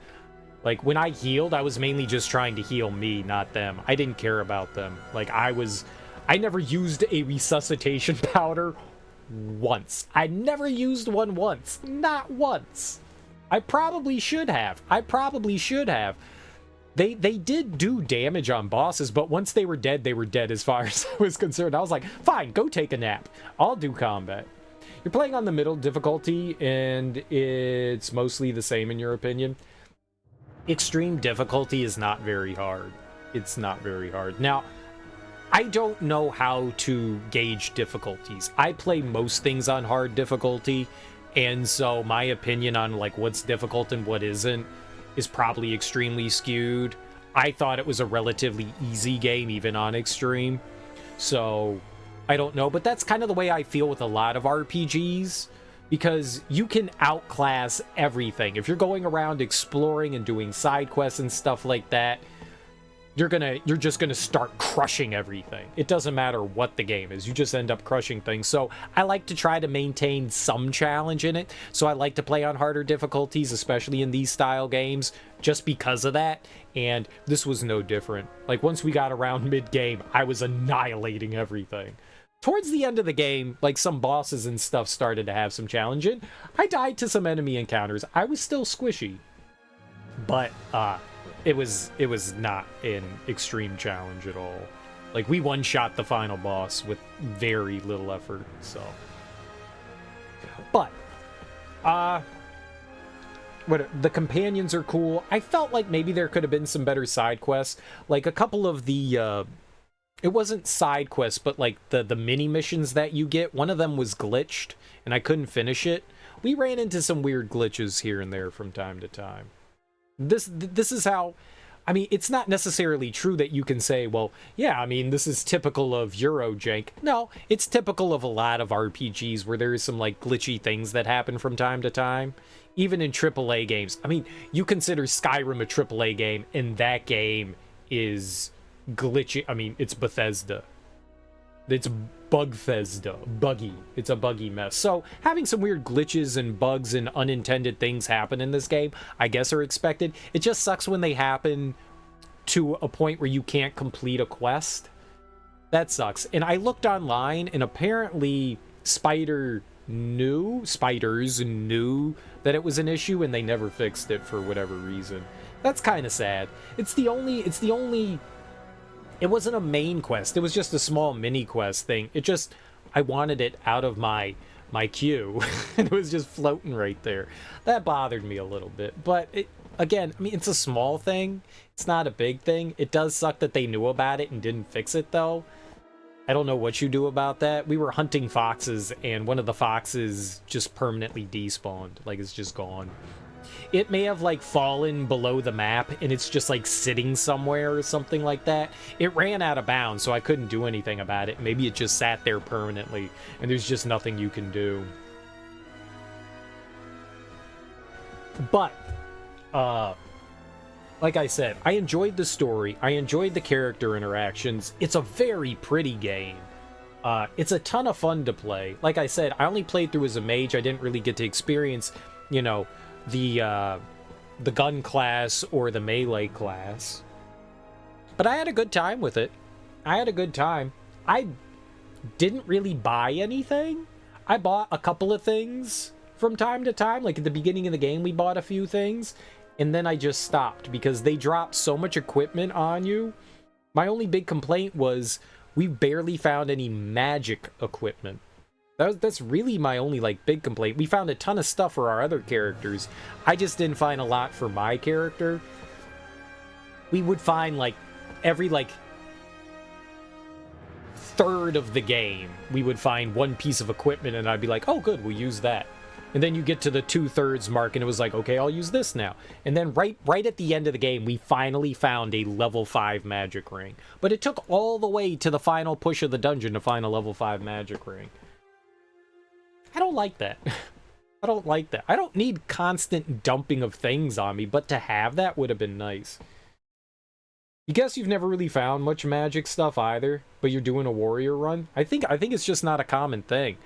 Like when I healed, I was mainly just trying to heal me, not them. I didn't care about them. Like I never used a resuscitation powder once. I never used one once. Not once. I probably should have. They did do damage on bosses, but once they were dead as far as I was concerned. I was like, fine, go take a nap. I'll do combat. You're playing on the middle difficulty, and it's mostly the same in your opinion. Extreme difficulty is not very hard. It's not very hard. Now, I don't know how to gauge difficulties. I play most things on hard difficulty, and so my opinion on like what's difficult and what isn't is probably extremely skewed. I thought it was a relatively easy game, even on extreme. So, I don't know, but that's kind of the way I feel with a lot of RPGs, because you can outclass everything. If you're going around exploring and doing side quests and stuff like that, you're just gonna start crushing everything. It doesn't matter what the game is, you just end up crushing things. So I like to try to maintain some challenge in it. So I like to play on harder difficulties, especially in these style games, just because of that. And this was no different. Like once we got around mid-game, I was annihilating everything. Towards the end of the game, like some bosses and stuff started to have some challenge in. I died to some enemy encounters. I was still squishy. But it was not an extreme challenge at all. Like we one-shot the final boss with very little effort, so. But the companions are cool. I felt like maybe there could have been some better side quests. Like a couple of the it wasn't side quests, but like the mini missions that you get, one of them was glitched and I couldn't finish it. We ran into some weird glitches here and there from time to time. This is how, I mean, it's not necessarily true that you can say, well, yeah, I mean, this is typical of Euorjank. No, it's typical of a lot of RPGs where there is some, like, glitchy things that happen from time to time. Even in AAA games. I mean, you consider Skyrim a AAA game, and that game is glitchy. I mean, it's Bethesda. It's buggy. It's a buggy mess. So having some weird glitches and bugs and unintended things happen in this game, I guess are expected. It just sucks when they happen to a point where you can't complete a quest. That sucks. And I looked online, and apparently spiders knew that it was an issue, and they never fixed it for whatever reason. That's kind of sad. It wasn't a main quest. It was just a small mini quest thing. I wanted it out of my queue, and it was just floating right there. That bothered me a little bit. But again, I mean, it's a small thing. It's not a big thing. It does suck that they knew about it and didn't fix it, though. I don't know what you do about that. We were hunting foxes, and one of the foxes just permanently despawned. Like, it's just gone. It may have like fallen below the map and it's just like sitting somewhere or something like that. It ran out of bounds, so I couldn't do anything about it. Maybe it just sat there permanently and there's just nothing you can do. But, like I said, I enjoyed the story. I enjoyed the character interactions. It's a very pretty game. It's a ton of fun to play. Like I said, I only played through as a mage. I didn't really get to experience, you know, the gun class or the melee class. But I had a good time with it. I had a good time. I didn't really buy anything. I bought a couple of things from time to time. Like at the beginning of the game, we bought a few things. And then I just stopped because they dropped so much equipment on you. My only big complaint was we barely found any magic equipment. That's really my only like big complaint. We found a ton of stuff for our other characters. I just didn't find a lot for my character. We would find like every like third of the game, we would find one piece of equipment and I'd be like, oh good, we'll use that. And then you get to the 2/3 mark and it was like, okay, I'll use this now. And then right at the end of the game, we finally found a level 5 magic ring. But it took all the way to the final push of the dungeon to find a level 5 magic ring. I don't like that. I don't like that. I don't need constant dumping of things on me, but to have that would have been nice. You guess you've never really found much magic stuff either, but you're doing a warrior run? I think it's just not a common thing.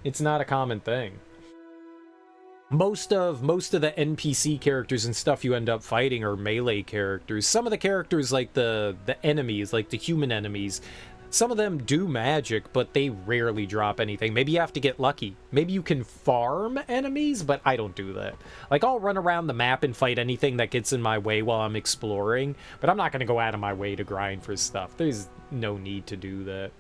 It's not a common thing. Most of the NPC characters and stuff you end up fighting are melee characters. Some of the characters, like the enemies, like the human enemies, some of them do magic, but they rarely drop anything. Maybe you have to get lucky. Maybe you can farm enemies, but I don't do that. Like, I'll run around the map and fight anything that gets in my way while I'm exploring, but I'm not going to go out of my way to grind for stuff. There's no need to do that.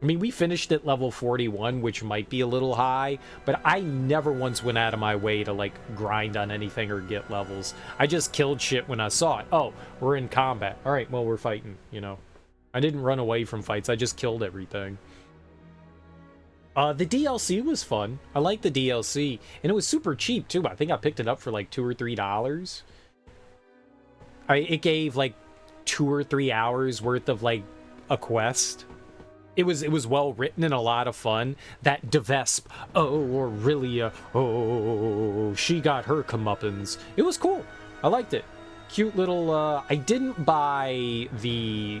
I mean, we finished at level 41, which might be a little high, but I never once went out of my way to, like, grind on anything or get levels. I just killed shit when I saw it. Oh, we're in combat. All right, well, we're fighting, you know. I didn't run away from fights. I just killed everything. The DLC was fun. I liked the DLC, and it was super cheap, too. I think I picked it up for, like, $2 or $3. It gave, like, 2 or 3 hours worth of, like, a quest. It was well written and a lot of fun. That Devesp, oh, Aurelia, oh, she got her comeuppance. It was cool. I liked it. Cute little, I didn't buy the,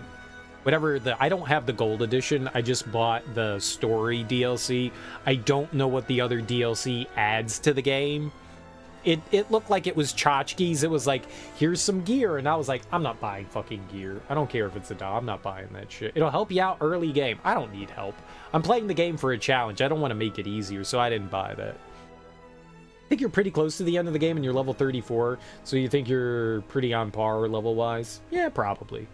I don't have the gold edition. I just bought the story DLC. I don't know what the other DLC adds to the game. It looked like it was tchotchkes. It was like, here's some gear. And I was like, I'm not buying fucking gear. I don't care if it's a $1. I'm not buying that shit. It'll help you out early game. I don't need help. I'm playing the game for a challenge. I don't want to make it easier, so I didn't buy that. I think you're pretty close to the end of the game and you're level 34, so you think you're pretty on par level-wise? Yeah, probably.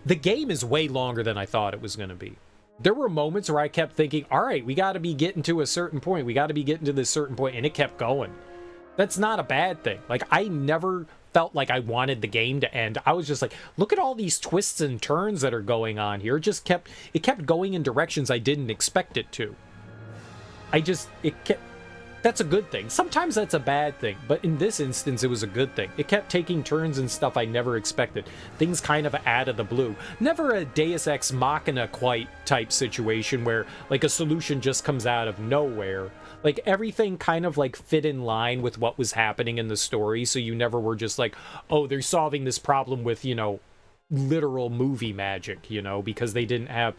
The game is way longer than I thought it was going to be. There were moments where I kept thinking, all right, we got to be getting to a certain point. We got to be getting to this certain point, and it kept going. That's not a bad thing. Like, I never felt like I wanted the game to end. I was just like, look at all these twists and turns that are going on here. It kept going in directions I didn't expect it to. That's a good thing. Sometimes that's a bad thing, but in this instance, it was a good thing. It kept taking turns and stuff I never expected. Things kind of out of the blue. Never a Deus Ex Machina quite type situation where, like, a solution just comes out of nowhere. Like, everything kind of, like, fit in line with what was happening in the story, so you never were just like, oh, they're solving this problem with, you know, literal movie magic, you know, because they didn't have...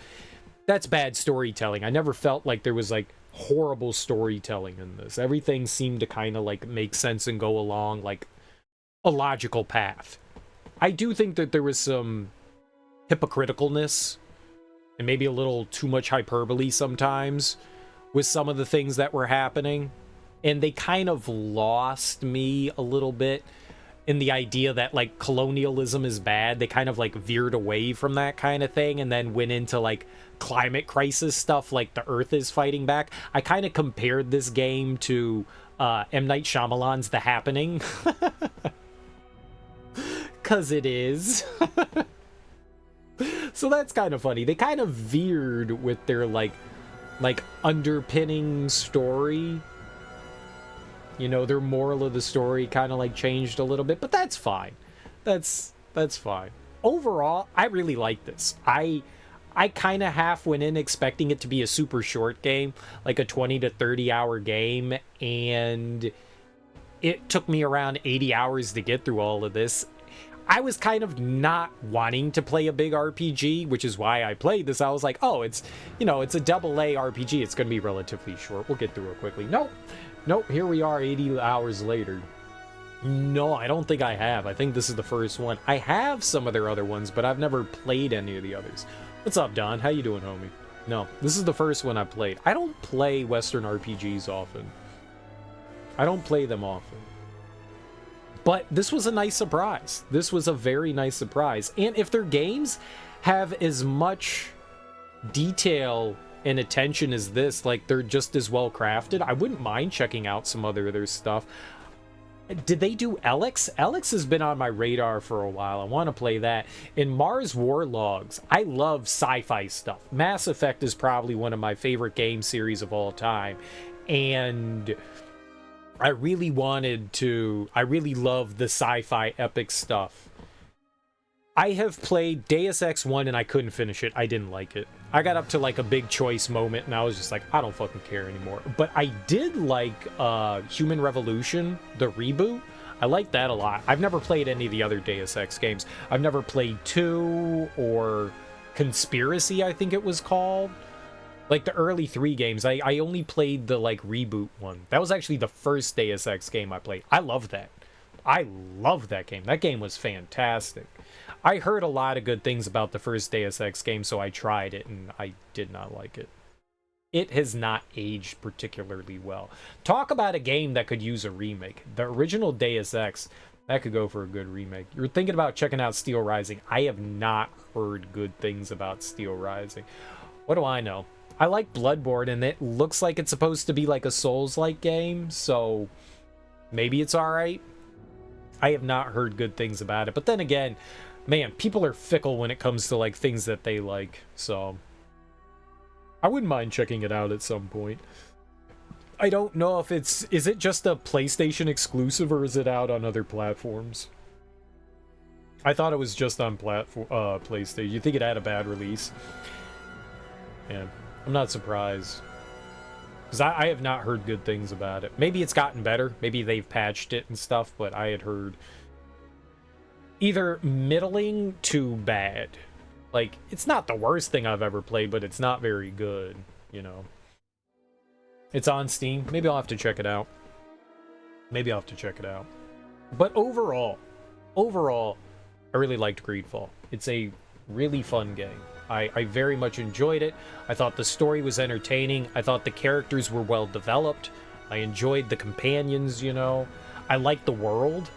That's bad storytelling. I never felt like there was, like, horrible storytelling in this. Everything seemed to kind of like make sense and go along like a logical path. I do think that there was some hypocriticalness and maybe a little too much hyperbole sometimes with some of the things that were happening, and they kind of lost me a little bit in the idea that like colonialism is bad. They kind of like veered away from that kind of thing and then went into like climate crisis stuff, like the Earth is fighting back. I kind of compared this game to M. Night Shyamalan's The Happening. Because it is. So that's kind of funny. They kind of veered with their like underpinning story. You know, their moral of the story kind of like changed a little bit, but that's fine. That's fine. Overall, I really like this. I kind of half went in expecting it to be a super short game, like a 20 to 30 hour game, and it took me around 80 hours to get through all of this. I was kind of not wanting to play a big RPG, which is why I played this. I was like, oh, it's, you know, it's a AA RPG. It's going to be relatively short. We'll get through it quickly. Nope, here we are 80 hours later. No, I don't think I have. I think this is the first one. I have some of their other ones, but I've never played any of the others. What's up, Don? How you doing, homie? No, this is the first one I played. I don't play Western RPGs often. I don't play them often. But this was a nice surprise. This was a very nice surprise. And if their games have as much detail and attention as this, like they're just as well crafted, I wouldn't mind checking out some other of their stuff. Did they do Alex? Alex has been on my radar for a while. I want to play that. In Mars War Logs, I love sci-fi stuff. Mass Effect is probably one of my favorite game series of all time. And I really love the sci-fi epic stuff. I have played Deus Ex 1 and I couldn't finish it. I didn't like it. I got up to like a big choice moment and I was just like, I don't fucking care anymore. But I did like Human Revolution, the reboot. I like that a lot. I've never played any of the other Deus Ex games. I've never played 2 or Conspiracy, I think it was called. Like the early 3 games, I only played the like reboot one. That was actually the first Deus Ex game I played. I love that. I love that game. That game was fantastic. I heard a lot of good things about the first Deus Ex game, so I tried it and I did not like it. It has not aged particularly well. Talk about a game that could use a remake. The original Deus Ex, that could go for a good remake. You're thinking about checking out Steel Rising. I have not heard good things about Steel Rising. What do I know? I like Bloodborne, and it looks like it's supposed to be like a Souls-like game, so maybe it's alright. I have not heard good things about it. But then again, man, people are fickle when it comes to like things that they like, so I wouldn't mind checking it out at some point. I don't know if is it just a PlayStation exclusive or is it out on other platforms? I thought it was just on PlayStation. You think it had a bad release? Yeah, I'm not surprised. Because I have not heard good things about it. Maybe it's gotten better. Maybe they've patched it and stuff, but I had heard either middling to bad. Like, it's not the worst thing I've ever played, but it's not very good, you know. It's on Steam. Maybe I'll have to check it out. But overall, I really liked GreedFall. It's a really fun game. I very much enjoyed it. I thought the story was entertaining. I thought the characters were well developed. I enjoyed the companions, you know. I liked the world.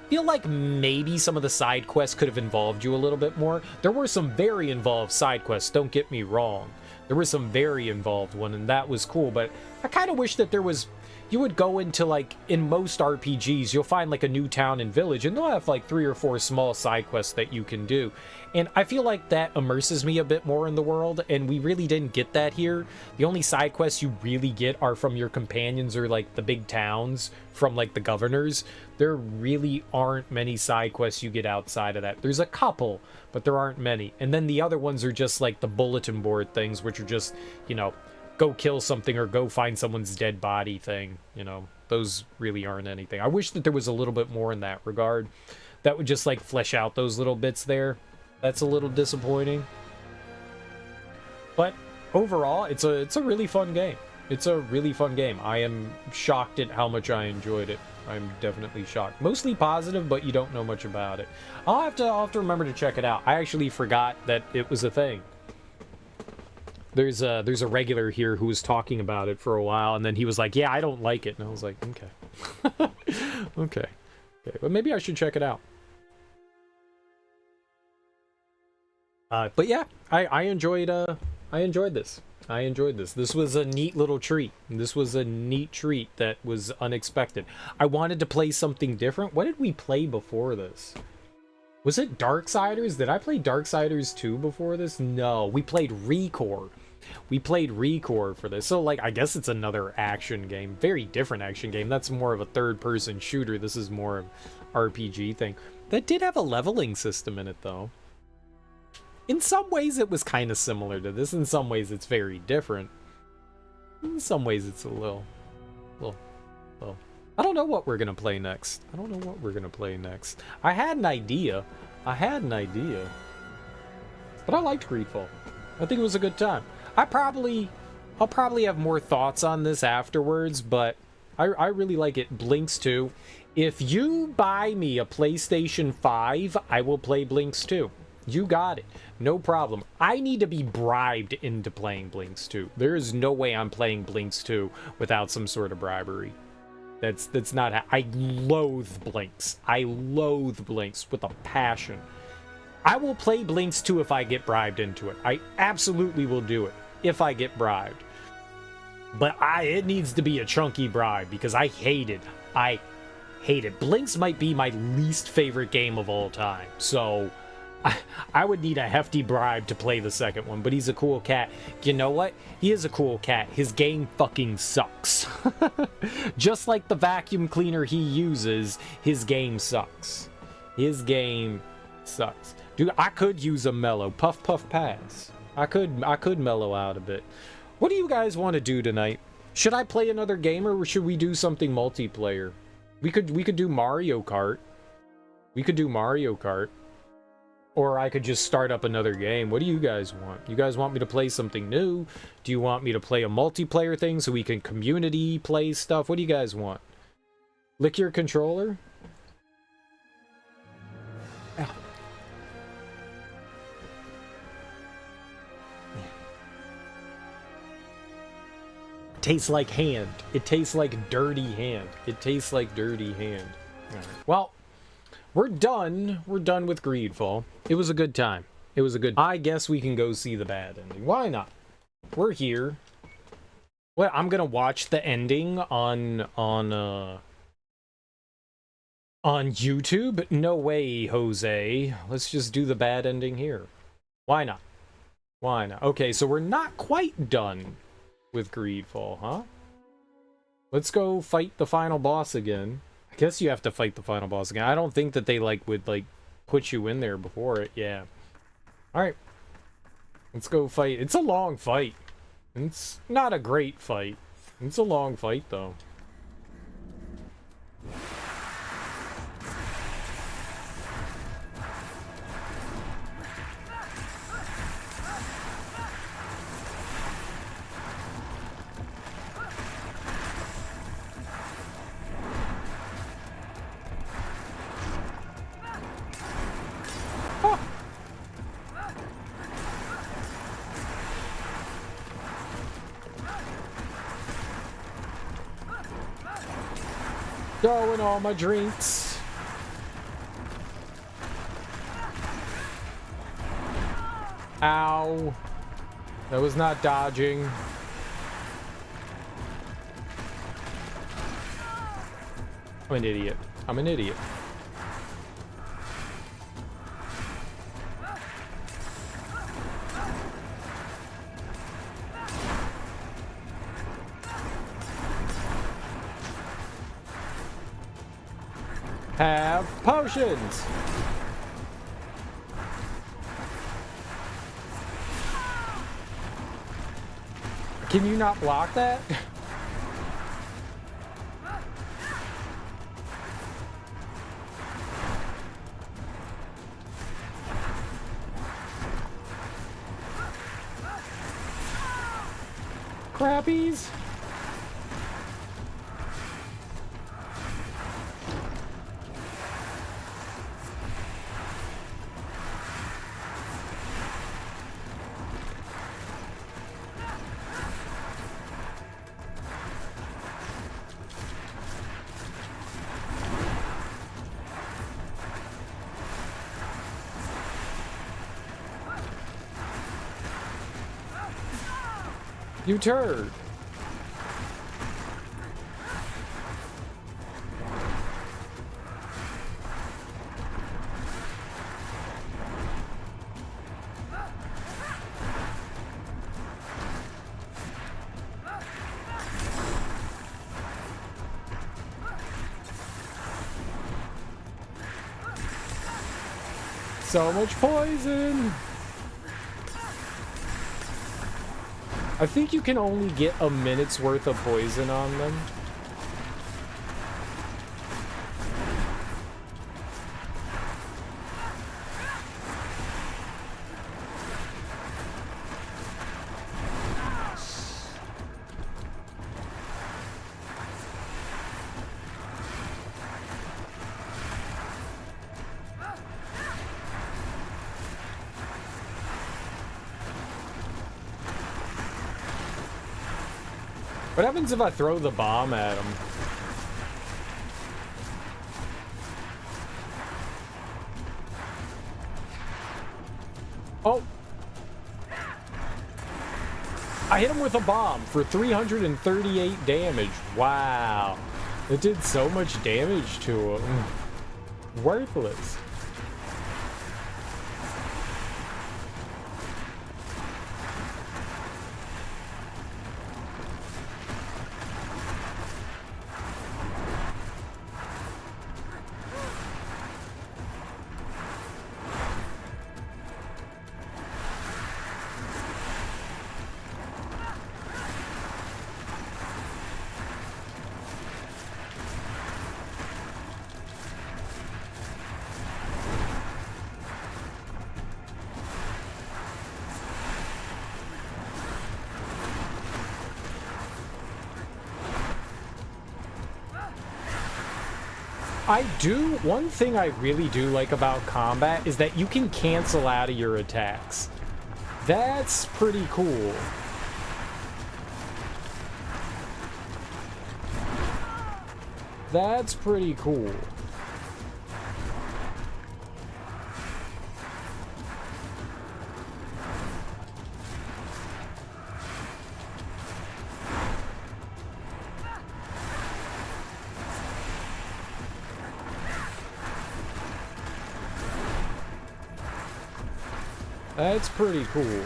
I feel like maybe some of the side quests could have involved you a little bit more. There were some very involved side quests, don't get me wrong. There was some very involved one, and that was cool, but I kind of wish that there was... You would go into, like, in most RPGs, you'll find, like, a new town and village, and they'll have, like, 3 or 4 small side quests that you can do. And I feel like that immerses me a bit more in the world, and we really didn't get that here. The only side quests you really get are from your companions or, like, the big towns, from, like, the governors. There really aren't many side quests you get outside of that. There's a couple, but there aren't many. And then the other ones are just, like, the bulletin board things, which are just, you know... go kill something or go find someone's dead body thing, you know. Those really aren't anything. I wish that there was a little bit more in that regard. That would just like flesh out those little bits there. That's a little disappointing. But overall, it's a really fun game. It's a really fun game. I am shocked at how much I enjoyed it. I'm definitely shocked. Mostly positive, but you don't know much about it. I'll have to remember to check it out. I actually forgot that it was a thing. There's a regular here who was talking about it for a while, and then he was like, yeah, I don't like it. And I was like, okay. Okay. But maybe I should check it out. But yeah, I enjoyed this. This was a neat little treat. This was a neat treat that was unexpected. I wanted to play something different. What did we play before this? Was it Darksiders? Did I play Darksiders 2 before this? No, we played Recore. We played Recore for this. So, like, I guess it's another action game. Very different action game. That's more of a third-person shooter. This is more of RPG thing. That did have a leveling system in it, though. In some ways, it was kind of similar to this. In some ways, it's very different. In some ways, it's a little. I don't know what we're gonna play next. I don't know what we're gonna play next. I had an idea. But I liked GreedFall. I think it was a good time. I'll probably have more thoughts on this afterwards, but I really like it. Blinks 2. If you buy me a PlayStation 5, I will play Blinks 2. You got it. No problem. I need to be bribed into playing Blinks 2. There is no way I'm playing Blinks 2 without some sort of bribery. That's not how. I loathe Blinks. I loathe Blinks with a passion. I will play Blinks 2 if I get bribed into it. I absolutely will do it if I get bribed. But it needs to be a chunky bribe because I hate it. I hate it. Blinks might be my least favorite game of all time. So I would need a hefty bribe to play the second one, but he's a cool cat. You know what? He is a cool cat. His game fucking sucks. Just like the vacuum cleaner he uses, his game sucks. His game sucks. Dude, I could use a mellow. Puff, puff, pass. I could mellow out a bit. What do you guys want to do tonight? Should I play another game or should we do something multiplayer? We could do Mario Kart. We could do Mario Kart. Or I could just start up another game. What do you guys want? You guys want me to play something new? Do you want me to play a multiplayer thing so we can community play stuff? What do you guys want? Lick your controller? Ow. It tastes like hand. It tastes like dirty hand. It tastes like dirty hand. All right. Well, we're done. We're done with GreedFall. It was a good time. It was a good... I guess we can go see the bad ending. Why not? We're here. Well, I'm gonna watch the ending on YouTube. No way, Jose. Let's just do the bad ending here. Why not? Why not? Okay, so we're not quite done with GreedFall, huh? Let's go fight the final boss again. I guess you have to fight the final boss again. I don't think that they would put you in there before it. Yeah. All right. Let's go fight. It's a long fight. It's not a great fight. It's a long fight though. Throwing all my drinks. Ow. That was not dodging. I'm an idiot. I'm an idiot. Have potions. Can you not block that? Crappies. You turd. So much poison! I think you can only get a minute's worth of poison on them. What happens if I throw the bomb at him? Oh! I hit him with a bomb for 338 damage. Wow. It did so much damage to him. Worthless. One thing I really do like about combat is that you can cancel out of your attacks. That's pretty cool. That's pretty cool. That's pretty cool.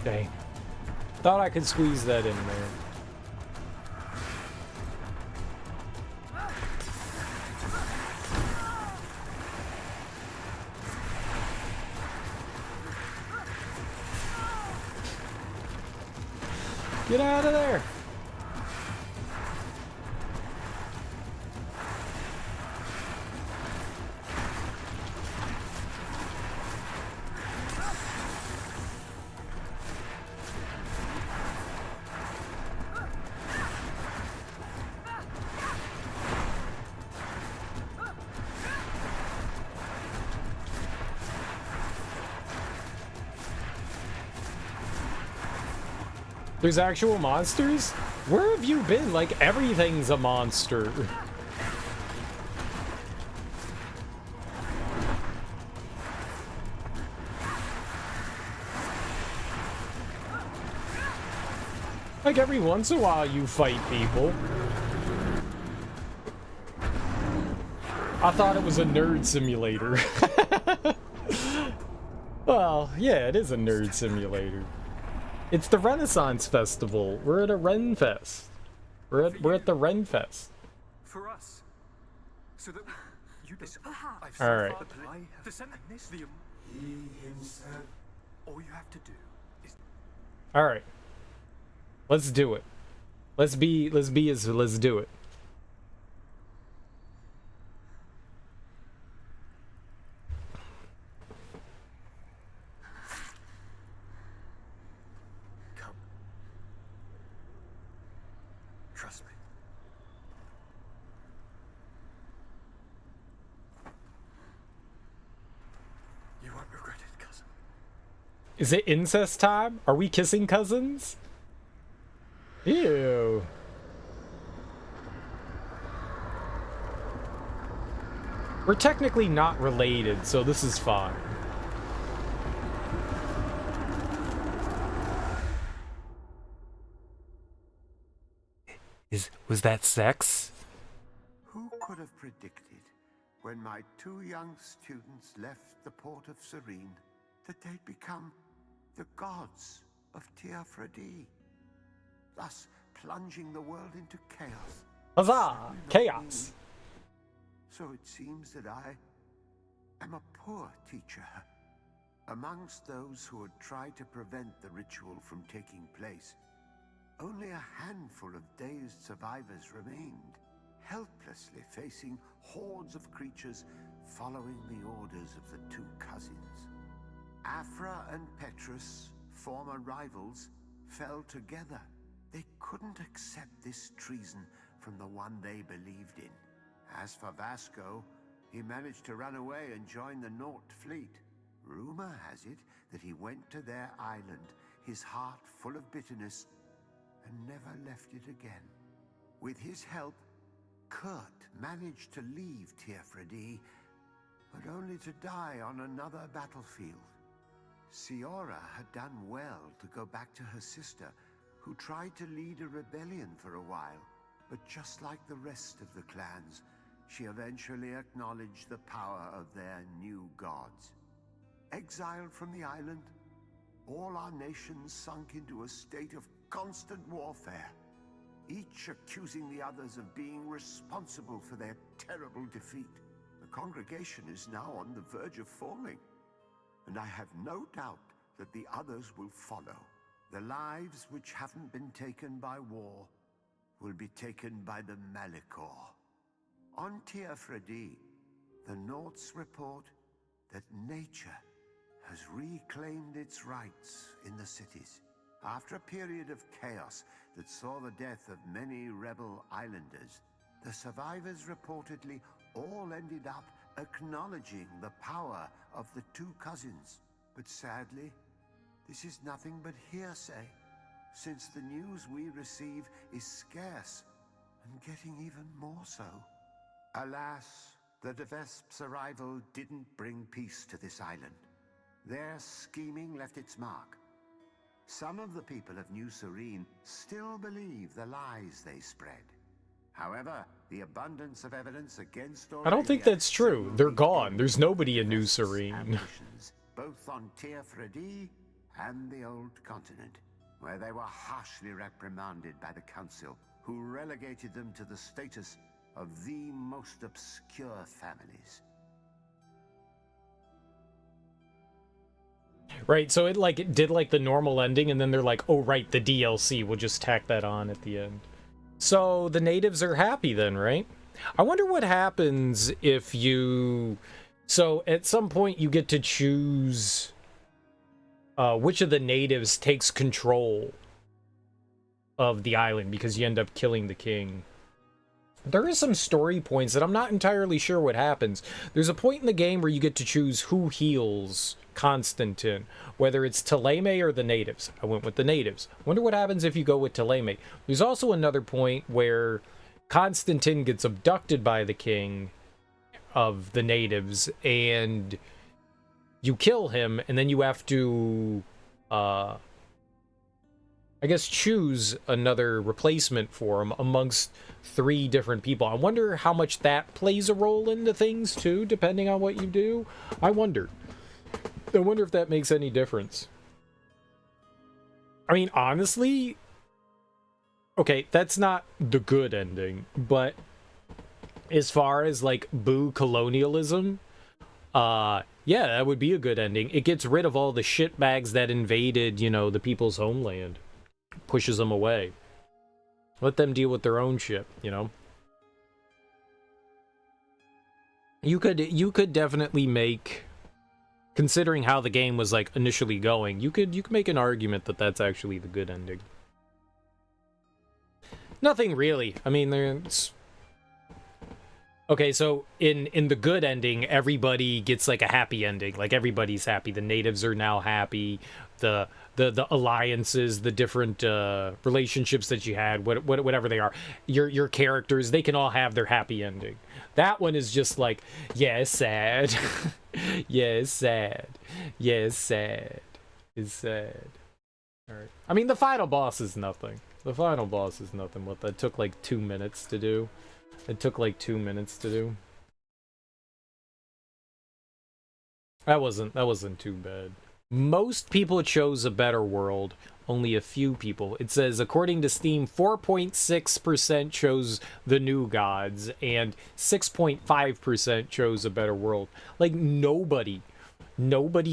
Dang. Thought I could squeeze that in there. Get out of there! There's actual monsters? Where have you been? Like, everything's a monster. Like, every once in a while you fight people. I thought it was a nerd simulator. Well, yeah, it is a nerd simulator. It's the Renaissance Festival. We're at a Ren Fest. We're at the Ren Fest. For us. So that you Perhaps. All right. He himself. All you have to do is All right. Let's do it. Let's do it. trust me. You won't regret it, cousin. Is it incest time? Are we kissing cousins? Ew. We're technically not related, so this is fine. Was that sex? Who could have predicted, when my 2 young students left the port of Serene, that they'd become the gods of Teofredi, thus plunging the world into chaos? Huzzah! Chaos! So it seems that I am a poor teacher. Amongst those who had tried to prevent the ritual from taking place, only a handful of dazed survivors remained, helplessly facing hordes of creatures following the orders of the 2 cousins. Afra and Petrus, former rivals, fell together. They couldn't accept this treason from the one they believed in. As for Vasco, he managed to run away and join the Nort fleet. Rumor has it that he went to their island, his heart full of bitterness, and never left it again. With his help, Kurt managed to leave Teofredi, but only to die on another battlefield. Siora had done well to go back to her sister, who tried to lead a rebellion for a while, but just like the rest of the clans, she eventually acknowledged the power of their new gods. Exiled from the island, all our nations sunk into a state of constant warfare, each accusing the others of being responsible for their terrible defeat. The congregation is now on the verge of falling, and I have no doubt that the others will follow. The lives which haven't been taken by war will be taken by the Malicor. On Teofredi, the Norts report that nature has reclaimed its rights in the cities. After a period of chaos that saw the death of many rebel islanders, the survivors reportedly all ended up acknowledging the power of the 2 cousins. But sadly, this is nothing but hearsay, since the news we receive is scarce and getting even more so. Alas, the De Vesp's arrival didn't bring peace to this island. Their scheming left its mark. Some of the people of New Serene still believe the lies they spread. However, the abundance of evidence against I don't think that's true. They're gone. There's nobody in New Serene. Both on Teofredi and the Old Continent, where they were harshly reprimanded by the Council, who relegated them to the status of the most obscure families. Right, so it did like the normal ending, and then they're like, oh right, the DLC, we'll just tack that on at the end. So the natives are happy then, right? I wonder what happens if you... So at some point you get to choose which of the natives takes control of the island, because you end up killing the king. There is some story points that I'm not entirely sure what happens. There's a point in the game where you get to choose who heals Constantine, whether it's Thélème or the natives. I went with the natives. Wonder what happens if you go with Thélème. There's also another point where Constantine gets abducted by the king of the natives, and you kill him, and then you have to, I guess, choose another replacement for him amongst 3 different people. I wonder how much that plays a role into things, too, depending on what you do. I wonder if that makes any difference. I mean, honestly, okay, that's not the good ending, but as far as, like, boo colonialism, yeah, that would be a good ending. It gets rid of all the shitbags that invaded, you know, the people's homeland. Pushes them away. Let them deal with their own shit, you know? You could definitely make, considering how the game was like initially going, you could make an argument that that's actually the good ending. Nothing really. I mean, there's... Okay, so in the good ending, everybody gets like a happy ending. Like everybody's happy. The natives are now happy. The alliances, the different relationships that you had, whatever they are, your characters, they can all have their happy ending. That one is just like, yeah, it's sad. Yeah, it's sad. Yeah, it's sad. It's sad. All right. I mean, the final boss is nothing. The final boss is nothing. What, that took like 2 minutes to do? It took like 2 minutes to do. That wasn't too bad. Most people chose a better world. Only a few people. It says, according to Steam, 4.6% chose the new gods, and 6.5% chose a better world. Like, nobody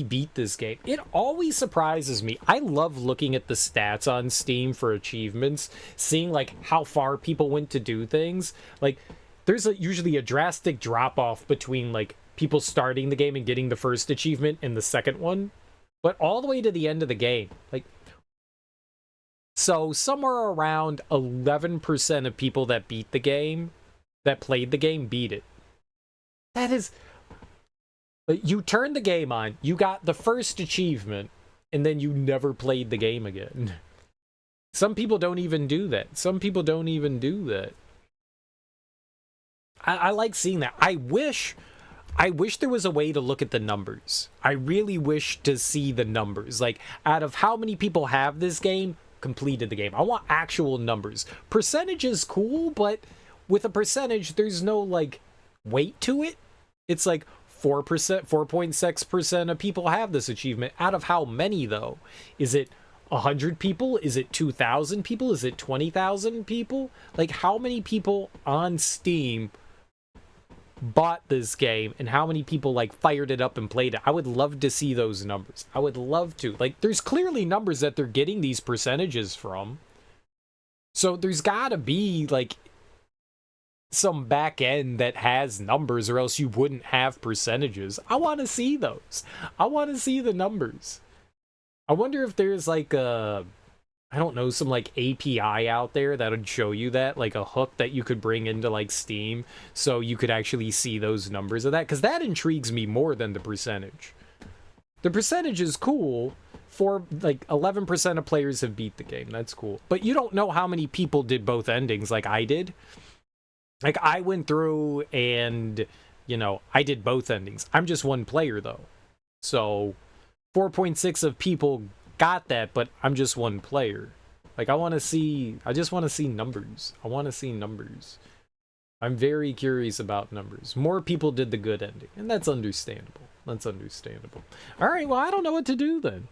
beat this game. It always surprises me. I love looking at the stats on Steam for achievements, seeing, like, how far people went to do things. Like, there's usually a drastic drop-off between, like, people starting the game and getting the first achievement and the second one. But all the way to the end of the game, like, so somewhere around 11% of people that beat the game, that played the game, beat it. That is... You turned the game on, you got the first achievement, and then you never played the game again. Some people don't even do that. Some people don't even do that. I like seeing that. I wish there was a way to look at the numbers. I really wish to see the numbers. Like, out of how many people have this game, completed the game. I want actual numbers. Percentage is cool, but with a percentage, there's no, like, weight to it. It's like 4%, 4.6% of people have this achievement. Out of how many, though? Is it 100 people? Is it 2,000 people? Is it 20,000 people? Like, how many people on Steam bought this game, and how many people, like, fired it up and played it? I would love to see those numbers. I would love to. Like, there's clearly numbers that they're getting these percentages from. So there's gotta be, like, some back end that has numbers, or else you wouldn't have percentages. I want to see those. I want to see the numbers. I wonder if there's, like, I don't know, some, like, API out there that would show you that, like a hook that you could bring into, like, Steam, so you could actually see those numbers of that, because that intrigues me more than the percentage. The percentage is cool. For, like, 11% of players have beat the game. That's cool. But you don't know how many people did both endings like I did. Like, I went through and, you know, I did both endings. I'm just one player, though. So, 4.6 of people got that, but I'm just one player. Like, I just want to see numbers. I want to see numbers. I'm very curious about numbers. More people did the good ending, and that's understandable. That's understandable. All right, well, I don't know what to do then.